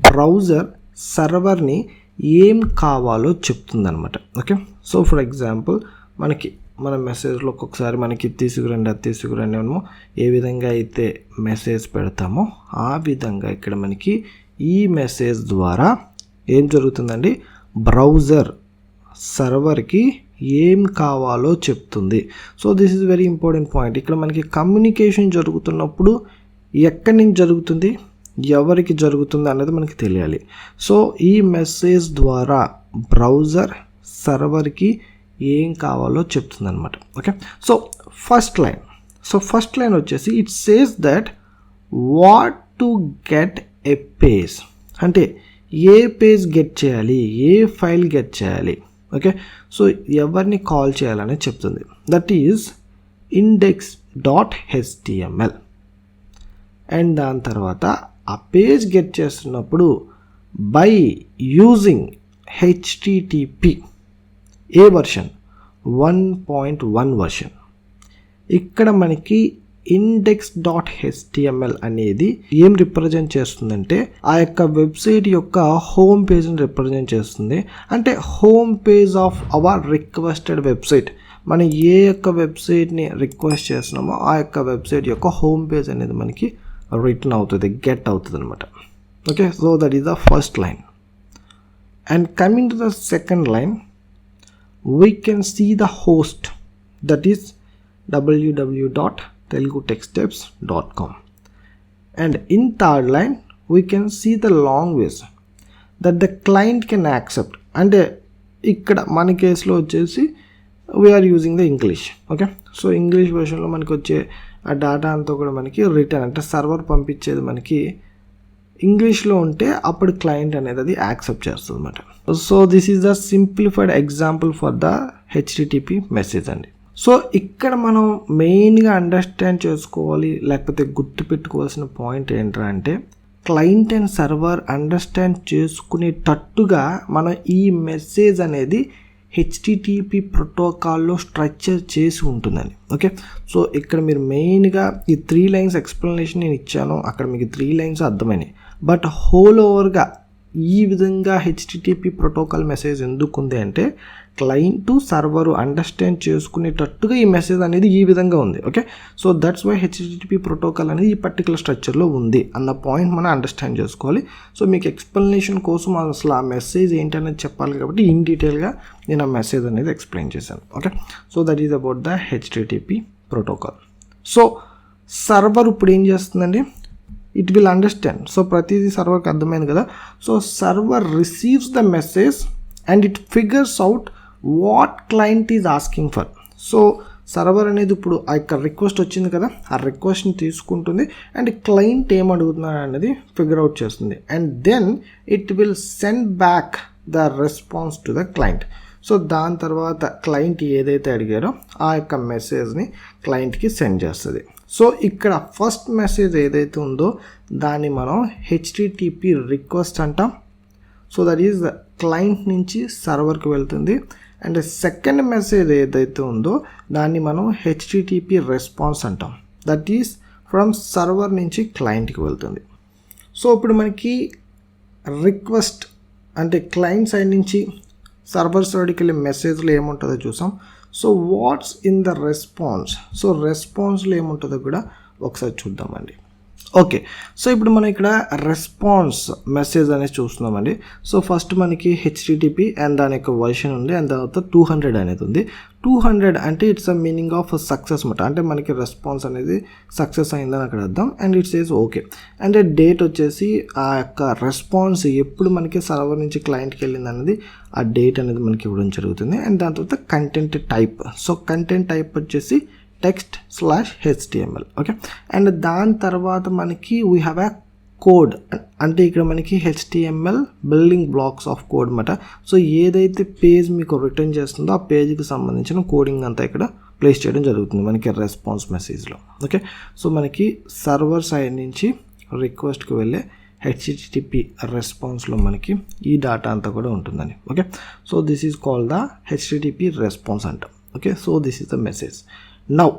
browser సర్వర్ని ఏం కావాలో చెప్తుంది అనమాట. ఓకే, సో ఫర్ ఎగ్జాంపుల్ మన మెసేజ్లో ఒక్కొక్కసారి మనకి తీసుకురండి అది తీసుకురండి మనము ఏ విధంగా అయితే మెసేజ్ పెడతామో ఆ విధంగా ఇక్కడ మనకి ఈ మెసేజ్ ద్వారా ఏం జరుగుతుందండి, బ్రౌజర్ సర్వర్కి ఏం కావాలో చెప్తుంది. So this is very important point. ఇక్కడ మనకి కమ్యూనికేషన్ జరుగుతున్నప్పుడు ఎక్కడి నుంచి జరుగుతుంది, ఎవరికి జరుగుతుంది అన్నది మనకి తెలియాలి. సో ఈ మెసేజ్ ద్వారా బ్రౌజర్ సర్వర్కి ఏం కావాలో చెప్తుంది అనమాట. ఓకే, సో ఫస్ట్ లైన్ వచ్చేసి it says that what to get a page, అంటే ఏ పేజ్ గెట్ చేయాలి, ఏ ఫైల్ గెట్ చేయాలి. ఓకే, సో ఎవరిని కాల్ చేయాలని చెప్తుంది. That is index.html. అండ్ దాని తర్వాత ఆ పేజ్ గెట్ చేస్తున్నప్పుడు by using HTTP A version 1.1 version. ఇక్కడ మనకి index.html అనేది ఏం రిప్రజెంట్ చేస్తుందంటే ఆ యొక్క వెబ్సైట్ యొక్క హోమ్ పేజ్ని రిప్రజెంట్ చేస్తుంది. అంటే home page of hour requested website. మనం ఏ యొక్క వెబ్సైట్ని రిక్వెస్ట్ చేస్తున్నామో ఆ యొక్క వెబ్సైట్ యొక్క హోమ్ పేజ్ అనేది మనకి రిటర్న్ అవుతుంది, గెట్ అవుతుంది అనమాట. Okay, so that is the first line. And coming to the second line, we can see the host, that is www.telugutexttips.com. and in third line we can see the language that the client can accept. అంటే ఇక్కడ మన కేసులో వచ్చేసి we're using the English. Okay, so English వర్షన్లో మనకి వచ్చే ఆ data అంతా కూడా మనకి రిటర్న్ అంటే సర్వర్ పంపించేది మనకి ఇంగ్లీష్లో ఉంటే అప్పుడు క్లయింట్ అనేది అది యాక్సెప్ట్ చేస్తుంది అనమాట. So this is the simplified example for the HTTP message అండి. సో ఇక్కడ మనం మెయిన్గా అండర్స్టాండ్ చేసుకోవాలి లేకపోతే గుర్తుపెట్టుకోవాల్సిన పాయింట్ ఏంటంటే క్లయింట్ అండ్ సర్వర్ అండర్స్టాండ్ చేసుకునేటట్టుగా మనం ఈ మెసేజ్ అనేది హెచ్టిటిపి ప్రోటోకాల్లో స్ట్రక్చర్ చేసి ఉంటుందండి. ఓకే, సో ఇక్కడ మీరు మెయిన్గా ఈ 3 లైన్స్ ఎక్స్ప్లెనేషన్ నేను ఇచ్చాను, అక్కడ మీకు 3 లైన్స్ అర్థమైనాయి. బట్ హోల్ ఓవర్గా ఈ విధంగా హెచ్టిటిపి ప్రోటోకాల్ మెసేజ్ ఎందుకు ఉంది అంటే క్లయింట్ సర్వరు అండర్స్టాండ్ చేసుకునేటట్టుగా ఈ మెసేజ్ అనేది ఈ విధంగా ఉంది. Okay, so that's why HTTP protocol అనేది ఈ పర్టికులర్ స్ట్రక్చర్లో ఉంది అన్న పాయింట్ మనం అండర్స్టాండ్ చేసుకోవాలి. సో మీకు ఎక్స్ప్లెనేషన్ కోసం అసలు ఆ మెసేజ్ ఏంటనేది చెప్పాలి కాబట్టి ఇన్ డీటెయిల్గా నేను ఆ మెసేజ్ అనేది ఎక్స్ప్లెయిన్ చేశాను. Okay, so that is about the HTTP protocol. So server ఇప్పుడు ఏం చేస్తుందండి, ఇట్ విల్ అండర్స్టాండ్. సో ప్రతిదీ సర్వర్కి అర్థమైంది కదా. So server receives the message and it figures out what client is asking for. So server అనేది ఇప్పుడు ఆ యొక్క రిక్వెస్ట్ వచ్చింది కదా, ఆ రిక్వెస్ట్ని తీసుకుంటుంది అండ్ క్లయింట్ ఏం అడుగుతున్నాడు అనేది ఫిగర్ అవుట్ చేస్తుంది. And then it will send back the response to the client. So దాని తర్వాత క్లయింట్ ఏదైతే అడిగారో ఆ యొక్క మెసేజ్ని క్లయింట్కి సెండ్ చేస్తుంది. సో ఇక్కడ ఫస్ట్ మెసేజ్ ఏదైతే ఉందో దాన్ని మనం హెచ్టిటిపి రిక్వెస్ట్ అంటాం. సో దట్ ఈజ్ క్లయింట్ నుంచి సర్వర్కి వెళ్తుంది. అండ్ సెకండ్ మెసేజ్ ఏదైతే ఉందో దాన్ని మనం హెచ్టిటిపి రెస్పాన్స్ అంటాం. దట్ ఈస్ ఫ్రమ్ సర్వర్ నుంచి క్లయింట్కి వెళ్తుంది. సో ఇప్పుడు మనకి రిక్వెస్ట్ అంటే క్లయింట్ సైడ్ నుంచి సర్వర్ సైడ్కి వెళ్ళే మెసేజ్లో ఏముంటుందో చూసాం. So what's in the response, so రెస్పాన్స్లో ఏముంటుందో కూడా ఒకసారి చూద్దామండి. ఓకే, సో ఇప్పుడు మనం ఇక్కడ రెస్పాన్స్ మెసేజ్ అనేది చూస్తున్నామండి. సో ఫస్ట్ మనకి హెచ్టిటిపి అండ్ దాని యొక్క వర్షన్ ఉంది అండ్ తర్వాత 200 అనేది ఉంది. 200 అంటే it's a meaning of success అనమాట, అంటే మనకి రెస్పాన్స్ అనేది సక్సెస్ అయిందని అక్కడ అర్థం. And it's is okay. And date వచ్చేసి ఆ యొక్క రెస్పాన్స్ ఎప్పుడు మనకి సర్వర్ నుంచి క్లయింట్కి వెళ్ళింది అనేది ఆ డేట్ అనేది మనకి ఇవ్వడం జరుగుతుంది. అండ్ దాని తర్వాత content type, so content type వచ్చేసి text/HTML. ఓకే, అండ్ దాని తర్వాత మనకి వీ హ్యావ్ ఎ కోడ్, అంటే ఇక్కడ మనకి HTML building blocks of code అనమాట. సో ఏదైతే పేజ్ మీకు రిటర్న్ చేస్తుందో ఆ పేజ్కి సంబంధించిన కోడింగ్ అంతా ఇక్కడ ప్లేస్ చేయడం జరుగుతుంది మనకి రెస్పాన్స్ మెసేజ్లో. ఓకే, సో మనకి సర్వర్ సైడ్ నుంచి రిక్వెస్ట్కి వెళ్ళే హెచ్టిటిపి రెస్పాన్స్లో మనకి ఈ డేటా అంతా కూడా ఉంటుందని. Okay, so this is called the HTTP response అంటాం. Okay, so this is the message. Now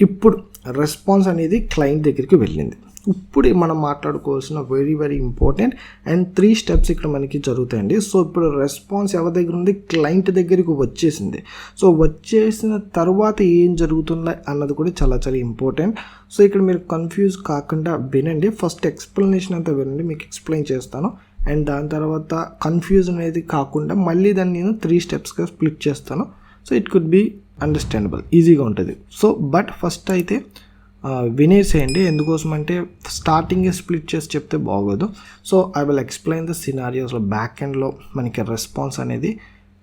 ఇప్పుడు రెస్పాన్స్ అనేది క్లయింట్ దగ్గరికి వెళ్ళింది. ఇప్పుడు మనం మాట్లాడుకోవాల్సిన very very important and 3 steps ఇక్కడ మనకి జరుగుతాయండి. సో ఇప్పుడు రెస్పాన్స్ ఎవరి దగ్గర ఉంది, క్లయింట్ దగ్గరికి వచ్చేసింది. సో వచ్చేసిన తర్వాత ఏం జరుగుతుందా అన్నది కూడా చాలా చాలా ఇంపార్టెంట్. సో ఇక్కడ మీరు కన్ఫ్యూజ్ కాకుండా వినండి, ఫస్ట్ ఎక్స్ప్లెనేషన్ అంతా వినండి, మీకు ఎక్స్ప్లెయిన్ చేస్తాను. అండ్ దాని తర్వాత కన్ఫ్యూజ్ అనేది కాకుండా మళ్ళీ దాన్ని నేను 3 స్టెప్స్గా స్ప్లిట్ చేస్తాను. So it could B understandable, ఈజీగా ఉంటుంది. సో బట్ ఫస్ట్ అయితే వినేసేయండి, ఎందుకోసం అంటే స్టార్టింగే స్ప్లిట్ చేసి చెప్తే బాగోదు. So I will explain the సినారియోస్లో బ్యాక్ ఎండ్లో మనకి రెస్పాన్స్ అనేది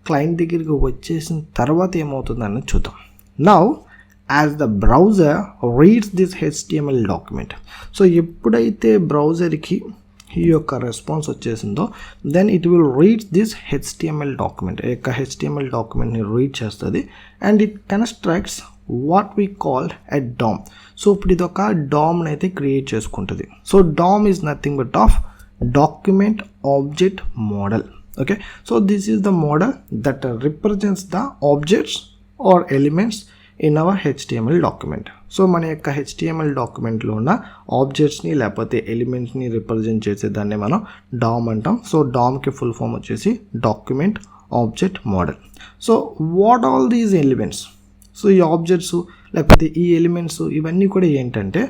క్లయింట్ దగ్గరికి వచ్చేసిన తర్వాత ఏమవుతుంది అన్నది చూద్దాం. Now as the browser reads this HTML document, so ఎప్పుడైతే బ్రౌజర్కి ఈ యొక్క రెస్పాన్స్ వచ్చేసిందో then it will read this HTML document, ఈ యొక్క HTML డాక్యుమెంట్ని రీడ్ చేస్తుంది and it constructs what we call a DOM. So ఇప్పుడు ఇది ఒక డామ్ని అయితే క్రియేట్ చేసుకుంటుంది. So DOM is nothing but of document object model. Okay, so this is the model that represents the objects or elements in our HTML document. So మన యొక్క HTML డాక్యుమెంట్లో ఉన్న ఆబ్జెక్ట్స్ని లేకపోతే ఎలిమెంట్స్ని రిప్రజెంట్ చేసేదాన్ని మనం DOM అంటాం. సో DOMకి ఫుల్ ఫామ్ వచ్చేసి document object model. So what all these elements, so ఈ objects లేకపోతే ఈ ఎలిమెంట్స్ ఇవన్నీ కూడా ఏంటంటే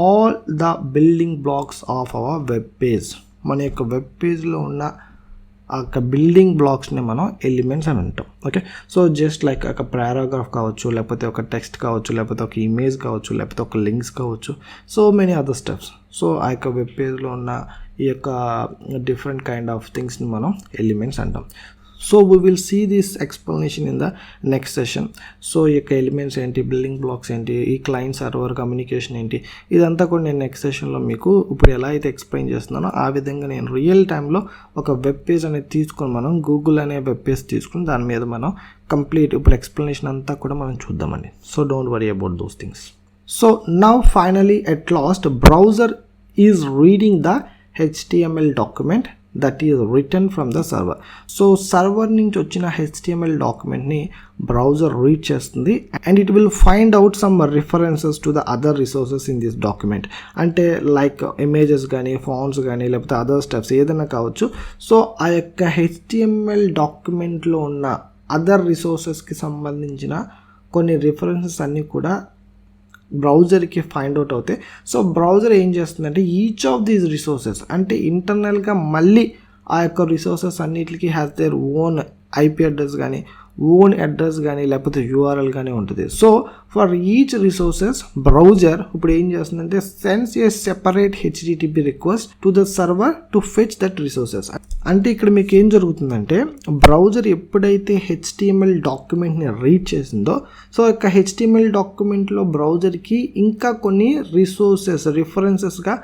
all the building blocks of our web page. మన యొక్క వెబ్ పేజ్లో ఉన్న ఆ యొక్క బిల్డింగ్ బ్లాక్స్ని మనం ఎలిమెంట్స్ అని అంటాం. ఓకే, సో జస్ట్ లైక్ ఒక పారాగ్రాఫ్ కావచ్చు, లేకపోతే ఒక టెక్స్ట్ కావచ్చు, లేకపోతే ఒక ఇమేజ్ కావచ్చు, లేకపోతే ఒక లింక్స్ కావచ్చు, so many other steps. So ఆ యొక్క వెబ్ పేజ్లో ఉన్న ఈ యొక్క డిఫరెంట్ కైండ్ ఆఫ్ థింగ్స్ని మనం ఎలిమెంట్స్ అంటాం. So we will see this explanation in the next session. So ఈ యొక్క ఎలిమెంట్స్ ఏంటి, బిల్డింగ్ బ్లాక్స్ ఏంటి, ఈ క్లయింట్ సర్వర్ కమ్యూనికేషన్ ఏంటి, ఇదంతా కూడా నేను నెక్స్ట్ సెషన్లో మీకు ఇప్పుడు ఎలా అయితే ఎక్స్ప్లెయిన్ చేస్తున్నానో ఆ విధంగా నేను రియల్ టైంలో ఒక వెబ్ పేజ్ అనేది తీసుకొని మనం గూగుల్ అనే వెబ్ పేజ్ తీసుకుని దాని మీద మనం కంప్లీట్ ఇప్పుడు ఎక్స్ప్లెనేషన్ అంతా కూడా మనం చూద్దామండి. So don't worry about those things. So now finally at last browser is reading the HTML document that is written from the server. So server నుంచి వచ్చిన HTML document ని browser read చేస్తుంది and it will find out some references to the other resources in this document. అంటే like images కానీ fonts కానీ లేకపోతే other steps ఏదైనా కావచ్చు. సో ఆ యొక్క HTML డాక్యుమెంట్లో ఉన్న అదర్ రిసోర్సెస్కి సంబంధించిన కొన్ని రిఫరెన్సెస్ అన్నీ కూడా బ్రౌజర్కి ఫైండ్ అవుట్ అవుతాయి. సో బ్రౌజర్ ఏం చేస్తుందంటే ఈచ్ ఆఫ్ దీస్ రిసోర్సెస్ అంటే ఇంటర్నల్గా మళ్ళీ ఆ యొక్క రిసోర్సెస్ అన్నిటికీ has their own IP address కానీ ఓన్ అడ్రస్ కానీ లేకపోతే URL కానీ ఉంటుంది. So for each resources browser ఇప్పుడు ఏం చేస్తుందంటే sends a separate HTTP request to the server to fetch that resources. అంటే ఇక్కడ మీకు ఏం జరుగుతుందంటే బ్రౌజర్ ఎప్పుడైతే HTML డాక్యుమెంట్ని రీడ్ చేసిందో సో యొక్క HTML డాక్యుమెంట్లో బ్రౌజర్కి ఇంకా కొన్ని రిఫరెన్సెస్గా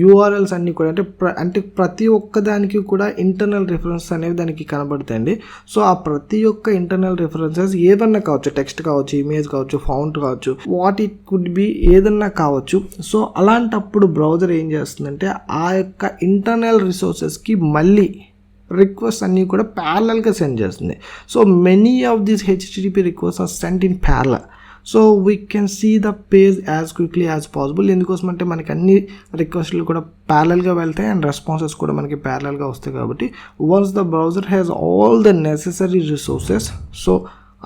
URLs అన్నీ కూడా అంటే ప్రతి ఒక్క దానికి కూడా ఇంటర్నల్ రిఫరెన్సెస్ అనేవి దానికి కనబడతాయండి. సో ఆ ప్రతి ఒక్క ఇంటర్నల్ రిఫరెన్సెస్ ఏదన్నా కావచ్చు, టెక్స్ట్ కావచ్చు, ఇమేజ్ కావచ్చు, ఫాంట్ కావచ్చు, వాట్ ఇట్ కుడ్ బి ఏదన్నా కావచ్చు. సో అలాంటప్పుడు బ్రౌజర్ ఏం చేస్తుందంటే ఆ యొక్క ఇంటర్నల్ రిసోర్సెస్కి మళ్ళీ రిక్వెస్ట్ అన్నీ కూడా ప్యారలల్గా సెండ్ చేస్తుంది. So many of these HTTP request are sent in parallel. So we can see the page as quickly as possible. ఎందుకోసం అంటే మనకి అన్ని రిక్వెస్ట్లు కూడా ప్యారలల్గా వెళ్తాయి అండ్ రెస్పాన్సెస్ కూడా మనకి ప్యారలల్గా వస్తాయి. కాబట్టి once the browser has all the necessary resources so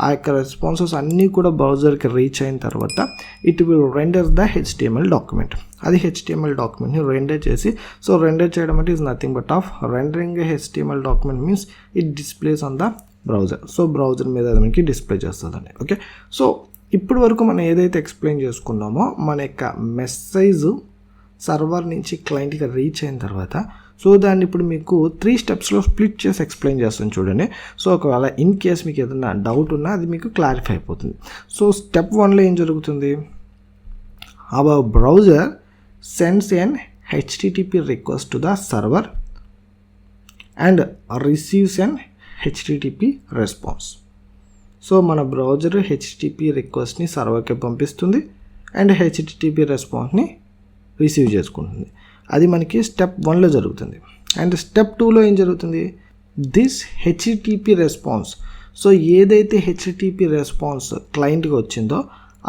ఆ యొక్క రెస్పాన్సెస్ అన్నీ కూడా బ్రౌజర్కి రీచ్ అయిన తర్వాత it will render the HTML document. అది HTML డాక్యుమెంట్ని రెండర్ చేసి సో రెండర్ చేయడం అంటే is nothing but of rendering HTML document means it displays on the browser. So browser మీద అది మనకి డిస్ప్లే చేస్తుందండి. ఓకే, సో ఇప్పటి వరకు మనం ఏదైతే ఎక్స్ప్లెయిన్ చేసుకున్నామో మన యొక్క మెసేజ్ సర్వర్ నుంచి క్లయింట్కి రీచ్ అయిన తర్వాత సో దాన్ని ఇప్పుడు మీకు 3 స్టెప్స్లో స్ప్లిట్ చేసి ఎక్స్ప్లెయిన్ చేస్తాను చూడండి. సో ఒకవేళ ఇన్ కేస్ మీకు ఏదైనా డౌట్ ఉన్నా అది మీకు క్లారిఫై అయిపోతుంది. సో స్టెప్ 1లో ఏం జరుగుతుంది, our browser sends an HTTP request to the server and receives an HTTP response. So మన బ్రౌజర్ HTTP రిక్వెస్ట్ని సర్వర్కి పంపిస్తుంది అండ్ HTTP రెస్పాన్స్ని రిసీవ్ చేసుకుంటుంది. అది మనకి స్టెప్ 1లో జరుగుతుంది. అండ్ స్టెప్ 2లో ఏం జరుగుతుంది, దిస్ HTTP రెస్పాన్స్ సో ఏదైతే HTTP రెస్పాన్స్ క్లయింట్కి వచ్చిందో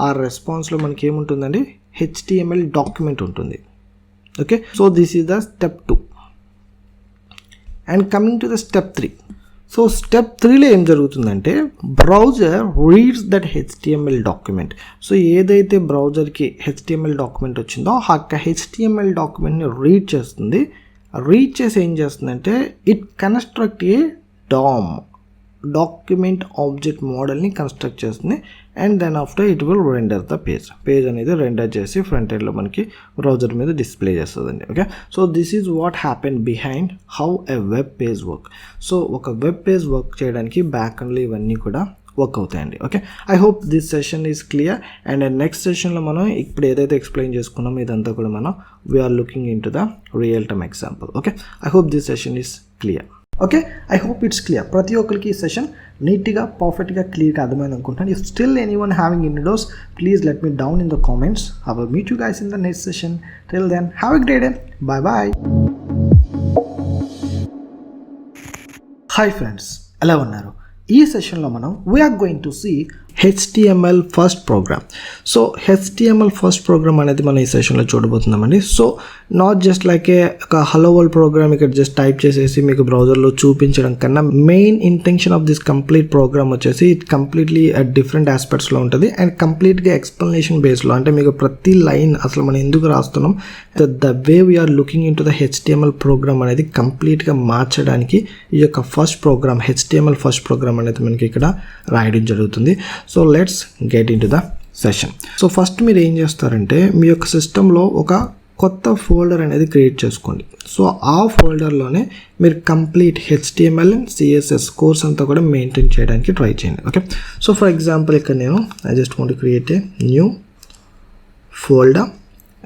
ఆ రెస్పాన్స్లో మనకి ఏముంటుందండి HTML డాక్యుమెంట్ ఉంటుంది. Okay, so this is the step 2. And coming to the step 3. So step 3లో ఏం జరుగుతుందంటే browser reads that HTML document. So ఏదైతే బ్రౌజర్కి HTML డాక్యుమెంట్ వచ్చిందో ఆ HTML డాక్యుమెంట్ని రీడ్ చేస్తుంది. రీడ్ చేసి ఏం చేస్తుందంటే it construct a document object మోడల్ని కన్స్ట్రక్ట్ చేస్తుంది and then after it will render the page అనేది రెండర్ చేసి ఫ్రంట్ ఎండ్లో మనకి బ్రౌజర్ మీద డిస్ప్లే చేస్తుందండి. Okay, so this is what happen behind how a web page work. So ఒక web page work చేయడానికి బ్యాక్ ఎండ్లో ఇవన్నీ కూడా వర్క్ అవుతాయండి. Okay, I hope this session is clear. And next సెషన్లో మనం ఇప్పుడు ఏదైతే ఎక్స్ప్లెయిన్ చేసుకున్నామో ఇదంతా కూడా మనం we are looking in to the real time example. Okay, I hope this session is clear. Okay, I hope it's clear. ప్రతి ఒక్కరికి ఈ సెషన్ నీట్గా పర్ఫెక్ట్గా క్లియర్గా అర్థమైంది అనుకుంటాను. If still anyone having any doubts please let me down in the comments. I will meet you guys in the next session. Till then have a great day. Bye bye. Hi friends, ఎలా ఉన్నారు? ఈ సెషన్లో మనం we are going to see HTML first program. So HTML first program అనేది మనం ఈ సెషన్లో చూడబోతున్నామండి. సో నాట్ జస్ట్ లైక్ ఒక హలో వరల్డ్ ప్రోగ్రామ్ ఇక్కడ జస్ట్ టైప్ చేసేసి మీకు బ్రౌజర్లో చూపించడం కన్నా main intention of this complete program వచ్చేసి ఇట్ కంప్లీట్లీ డిఫరెంట్ ఆస్పెక్ట్స్లో ఉంటుంది అండ్ కంప్లీట్గా ఎక్స్ప్లెనేషన్ బేస్లో. అంటే మీకు ప్రతి లైన్ అసలు మనం ఎందుకు రాస్తున్నాం the way we are looking in to the HTML program అనేది కంప్లీట్గా మార్చడానికి ఈ యొక్క first program HTML first program అనేది మనకి ఇక్కడ రాయడం జరుగుతుంది. So let's get in to the session. So first మీరు ఏం చేస్తారంటే మీ యొక్క సిస్టంలో ఒక కొత్త ఫోల్డర్ అనేది క్రియేట్ చేసుకోండి. సో ఆ ఫోల్డర్లోనే మీరు complete HTML and CSS course అంతా కూడా మెయింటైన్ చేయడానికి ట్రై చేయండి. ఓకే, సో ఫర్ ఎగ్జాంపుల్ ఇక్కడ నేను I just want to create a new folder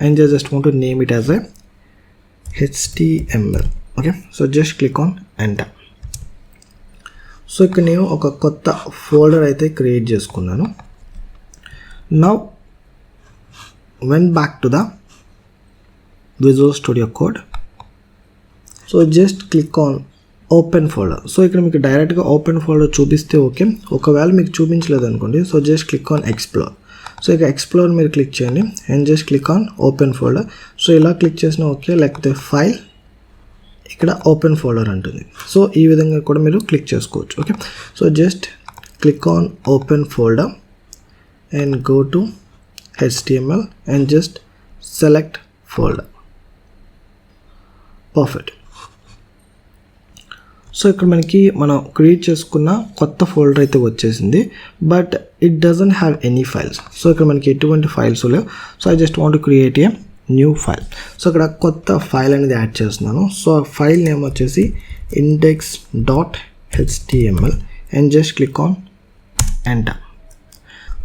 and just want to name it as a HTML. Okay, so just click on enter. So ఇక్కడ నేను ఒక కొత్త ఫోల్డర్ అయితే create చేసుకున్నాను. Now when back to the visual studio code so just click on open folder. So ఇక్కడ మీకు డైరెక్ట్గా open folder చూపిస్తే ఓకే, ఒకవేళ మీకు చూపించలేదు అనుకోండి, so just click on explore. So ఇక ఎక్స్ప్లోర్ మీరు క్లిక్ చేయండి and just click on open folder. So ఇలా క్లిక్ చేసినా ఓకే, లేకపోతే ఫైల్ ఇక్కడ ఓపెన్ ఫోల్డర్ అంటుంది. సో ఈ విధంగా కూడా మీరు క్లిక్ చేసుకోవచ్చు. Okay, so just click on open folder and go to HTML and just select folder. Perfect. So ఇక్కడ మనకి మనం క్రియేట్ చేసుకున్న కొత్త ఫోల్డర్ అయితే వచ్చేసింది, but it doesn't have any files. So ఇక్కడ మనకి ఎటువంటి ఫైల్స్ లేవు. So I just want to create a new file. So ఇక్కడ కొత్త ఫైల్ అనేది యాడ్ చేస్తున్నాను. సో ఫైల్ నేమ్ వచ్చేసి index.html and just click on enter.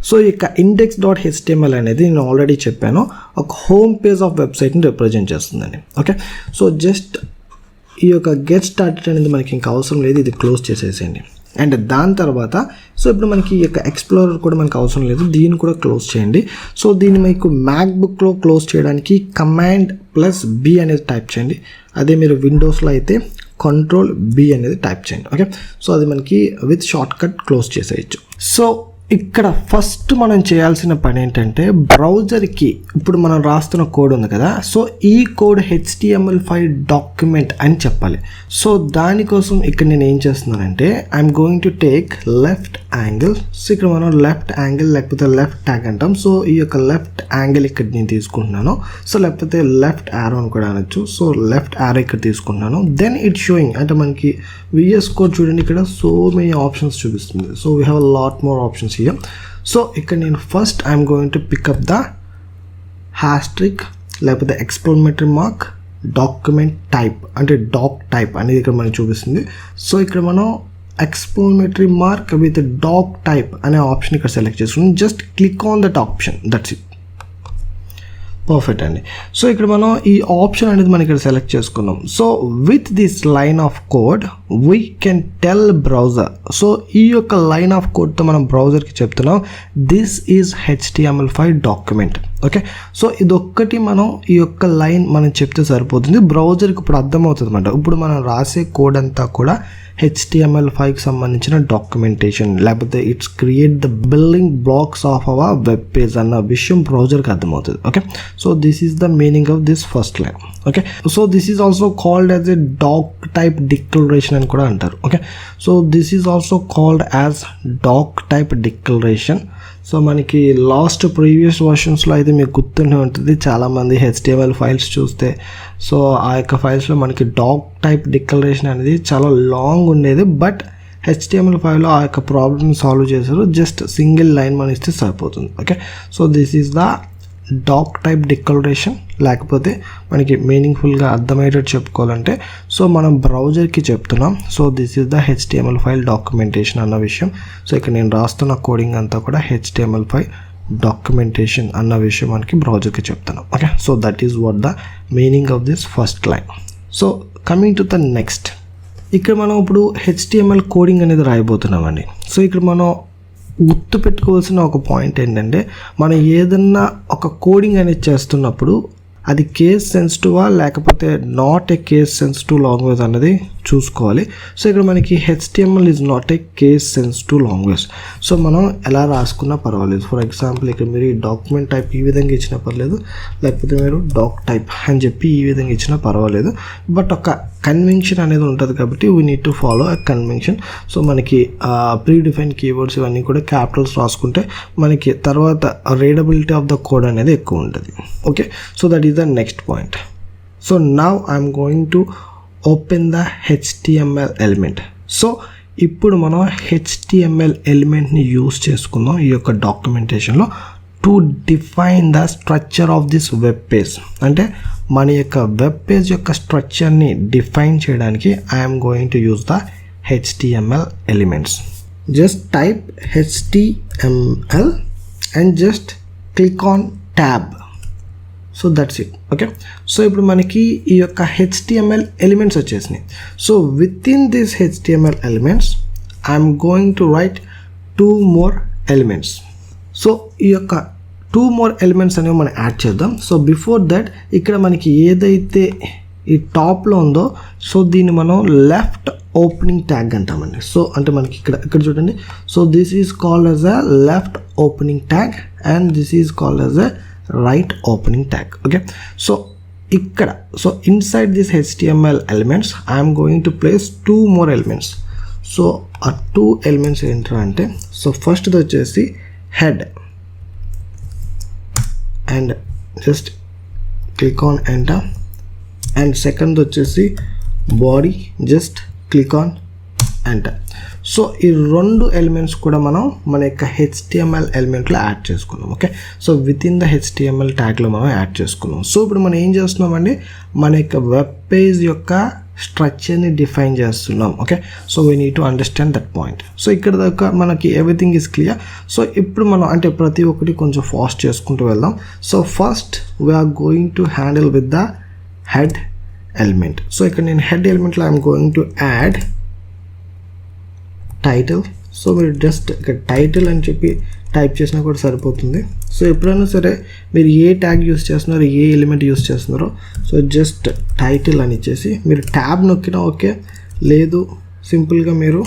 So ఇక index.html అనేది నేను ఆల్రెడీ చెప్పాను, ఒక హోమ్ పేజ్ ఆఫ్ వెబ్సైట్ని రిప్రజెంట్ చేస్తుందండి. ఓకే, సో జస్ట్ ఈ యొక్క గెట్ స్టార్టెడ్ అనేది మనకి ఇంకా అవసరం లేదు, ఇది క్లోజ్ చేసేసేయండి. అండ్ దాని తర్వాత సో ఇప్పుడు మనకి ఈ యొక్క ఎక్స్ప్లోరర్ కూడా మనకు అవసరం లేదు, దీన్ని కూడా క్లోజ్ చేయండి. సో దీన్ని మీకు మ్యాక్బుక్లో క్లోజ్ చేయడానికి Command+B అనేది టైప్ చేయండి. అదే మీరు విండోస్లో అయితే Ctrl+B అనేది టైప్ చేయండి. ఓకే, సో అది మనకి విత్ షార్ట్ కట్ క్లోజ్ చేసేయచ్చు. సో ఇక్కడ ఫస్ట్ మనం చేయాల్సిన పని ఏంటంటే బ్రౌజర్కి ఇప్పుడు మనం రాస్తున్న కోడ్ ఉంది కదా, సో ఈ కోడ్ HTML5 డాక్యుమెంట్ అని చెప్పాలి. సో దానికోసం ఇక్కడ నేను ఏం చేస్తున్నానంటే I'm going to take left angle. So ఇక్కడ మనం లెఫ్ట్ యాంగిల్ లేకపోతే లెఫ్ట్ ట్యాగ్ అంటాం. సో ఈ యొక్క లెఫ్ట్ యాంగిల్ ఇక్కడ నేను తీసుకుంటున్నాను. సో లేకపోతే లెఫ్ట్ యారో అని కూడా అనొచ్చు. సో లెఫ్ట్ యారో ఇక్కడ తీసుకుంటున్నాను. దెన్ ఇట్ షోయింగ్ అంటే మనకి VS కోడ్ చూడండి, ఇక్కడ సో మెనీ ఆప్షన్స్ చూపిస్తుంది. So we have a lot more options here. So ఇక్కడ నేను first I'm going to pick up the asterisk లేకపోతే ఎక్స్క్లమేటరీ మార్క్ డాక్యుమెంట్ టైప్ అంటే డాక్ టైప్ అనేది ఇక్కడ మనకి చూపిస్తుంది. సో ఇక్కడ మనం exclamatory mark with doc type అనే ఆప్షన్ ఇక్కడ సెలెక్ట్ చేసుకుని just click on that option, that's it. Perfect అండి. సో ఇక్కడ మనం ఈ ఆప్షన్ అనేది మనం ఇక్కడ సెలెక్ట్ చేసుకున్నాం. So with this line of code we can tell browser. So ఈ యొక్క లైన్ ఆఫ్ కోడ్తో మనం బ్రౌజర్కి చెప్తున్నాం this is HTML5 document. Okay, so ఇదొక్కటి మనం ఈ యొక్క లైన్ మనం చెప్తే సరిపోతుంది, బ్రౌజర్కి ఇప్పుడు అర్థమవుతుంది అన్నమాట. ఇప్పుడు మనం రాసే కోడ్ అంతా కూడా HTML5కి సంబంధించిన డాక్యుమెంటేషన్ లేకపోతే it's create the building blocks of our web page అన్న విషయం బ్రౌజర్కి అర్థమవుతుంది. Okay, so this is the meaning of this first line. Okay, so this is also called as a doc type declaration అని కూడా అంటారు. Okay, so this is also called as doc type declaration. So మనకి last previous వర్షన్స్లో అయితే మీకు గుర్తుండే ఉంటుంది, చాలామంది HTML ఫైల్స్ చూస్తే సో ఆ యొక్క ఫైల్స్లో మనకి డాక్ టైప్ డిక్లరేషన్ అనేది చాలా లాంగ్ ఉండేది, బట్ HTML5లో ఆ యొక్క ప్రాబ్లమ్ సాల్వ్ చేశారు, జస్ట్ సింగిల్ లైన్ మనం ఇస్తే సరిపోతుంది. Okay, so this is the doc type declaration. లేకపోతే మనకి మీనింగ్ఫుల్గా అర్థమయ్యేటట్టు చెప్పుకోవాలంటే సో మనం బ్రౌజర్కి చెప్తున్నాం so this is the HTML5 documentation అన్న విషయం. సో ఇక్కడ నేను రాస్తున్న కోడింగ్ అంతా కూడా HTML5 డాక్యుమెంటేషన్ అన్న విషయం మనకి బ్రౌజర్కి చెప్తున్నాం. Okay, so that is what the meaning of this first line. So coming to the next, ఇక్కడ మనం ఇప్పుడు HTML కోడింగ్ అనేది రాయబోతున్నామండి. సో ఇక్కడ మనం గుర్తు పెట్టుకోవాల్సిన ఒక పాయింట్ ఏంటంటే మనం ఏదన్నా ఒక కోడింగ్ అనేది చేస్తున్నప్పుడు అది కేస్ సెన్సిటివా లేకపోతే not a case sensitive language అన్నది చూసుకోవాలి. సో ఇక్కడ మనకి HTML is not a case sensitive language. So మనం ఎలా రాసుకున్నా పర్వాలేదు. ఫర్ ఎగ్జాంపుల్ ఇక్కడ మీరు ఈ డాక్యుమెంట్ టైప్ ఈ విధంగా ఇచ్చినా పర్లేదు, లేకపోతే మీరు డాక్ టైప్ అని చెప్పి ఈ విధంగా ఇచ్చినా పర్వాలేదు, బట్ ఒక కన్వెన్షన్ అనేది ఉంటుంది కాబట్టి we need to follow a convention. So మనకి ప్రీ డిఫైన్ కీవర్డ్స్ ఇవన్నీ కూడా క్యాపిటల్స్ రాసుకుంటే మనకి తర్వాత రీడబిలిటీ ఆఫ్ ద కోడ్ అనేది ఎక్కువ ఉంటుంది. Okay, so that is the next point. So now I'm going to open the HTML element. So ఇప్పుడు మనం HTML ఎలిమెంట్ని యూజ్ చేసుకుందాం ఈ యొక్క డాక్యుమెంటేషన్లో to define the structure of this web page. అంటే మన యొక్క వెబ్ పేజ్ యొక్క స్ట్రక్చర్ని డిఫైన్ చేయడానికి I'm going to use the HTML elements. Just type HTML and just click on tab. So that's it. Okay, so ఇప్పుడు మనకి ఈ యొక్క HTML ఎలిమెంట్స్ వచ్చేసినాయి. So with in this HTML elements I'm going to right 2 more elements. So ఈ యొక్క 2 more elements అనేవి మనం add చేద్దాం. సో బిఫోర్ దట్ ఇక్కడ మనకి ఏదైతే ఈ టాప్లో ఉందో సో దీన్ని మనం లెఫ్ట్ ఓపెనింగ్ ట్యాగ్ అంటామండి. సో అంటే మనకి ఇక్కడ చూడండి. So this is called as a left opening tag and this is called as a right opening tag. Okay, so ఇక్కడ so inside this HTML elements I'm going to place 2 more elements. So ఆ 2 elements ఏంటంటే అంటే so ఫస్ట్ది వచ్చేసి head and just click on enter and second వచ్చేసి body, just click on enter. So ఈ 2 elements కూడా మనం మన యొక్క HTML ఎలిమెంట్లో యాడ్ చేసుకున్నాం. Okay, so with in the HTML ట్యాగ్లో మనం యాడ్ చేసుకున్నాం. సో ఇప్పుడు మనం ఏం చేస్తున్నామండి, మన యొక్క వెబ్ పేజ్ యొక్క స్ట్రక్చర్ని డిఫైన్ చేస్తున్నాం. Okay, so we need to understand that point. So ఇక్కడ దాకా మనకి ఎవ్రీథింగ్ ఈజ్ క్లియర్. సో ఇప్పుడు మనం అంటే ప్రతి ఒక్కటి కొంచెం ఫాస్ట్ చేసుకుంటూ వెళ్దాం. So first we are going to handle with the head element. So ఇక్కడ నేను హెడ్ ఎలిమెంట్లో I'm going to add title. So మీరు జస్ట్ ఇక్కడ టైటిల్ అని చెప్పి టైప్ చేసినా కూడా సరిపోతుంది. సో ఎప్పుడైనా సరే మీరు ఏ ట్యాగ్ యూస్ చేస్తున్నారో, ఏ ఎలిమెంట్ యూస్ చేస్తున్నారో సో జస్ట్ టైటిల్ అని ఇచ్చేసి మీరు ట్యాబ్ నొక్కినా ఓకే, లేదు సింపుల్గా మీరు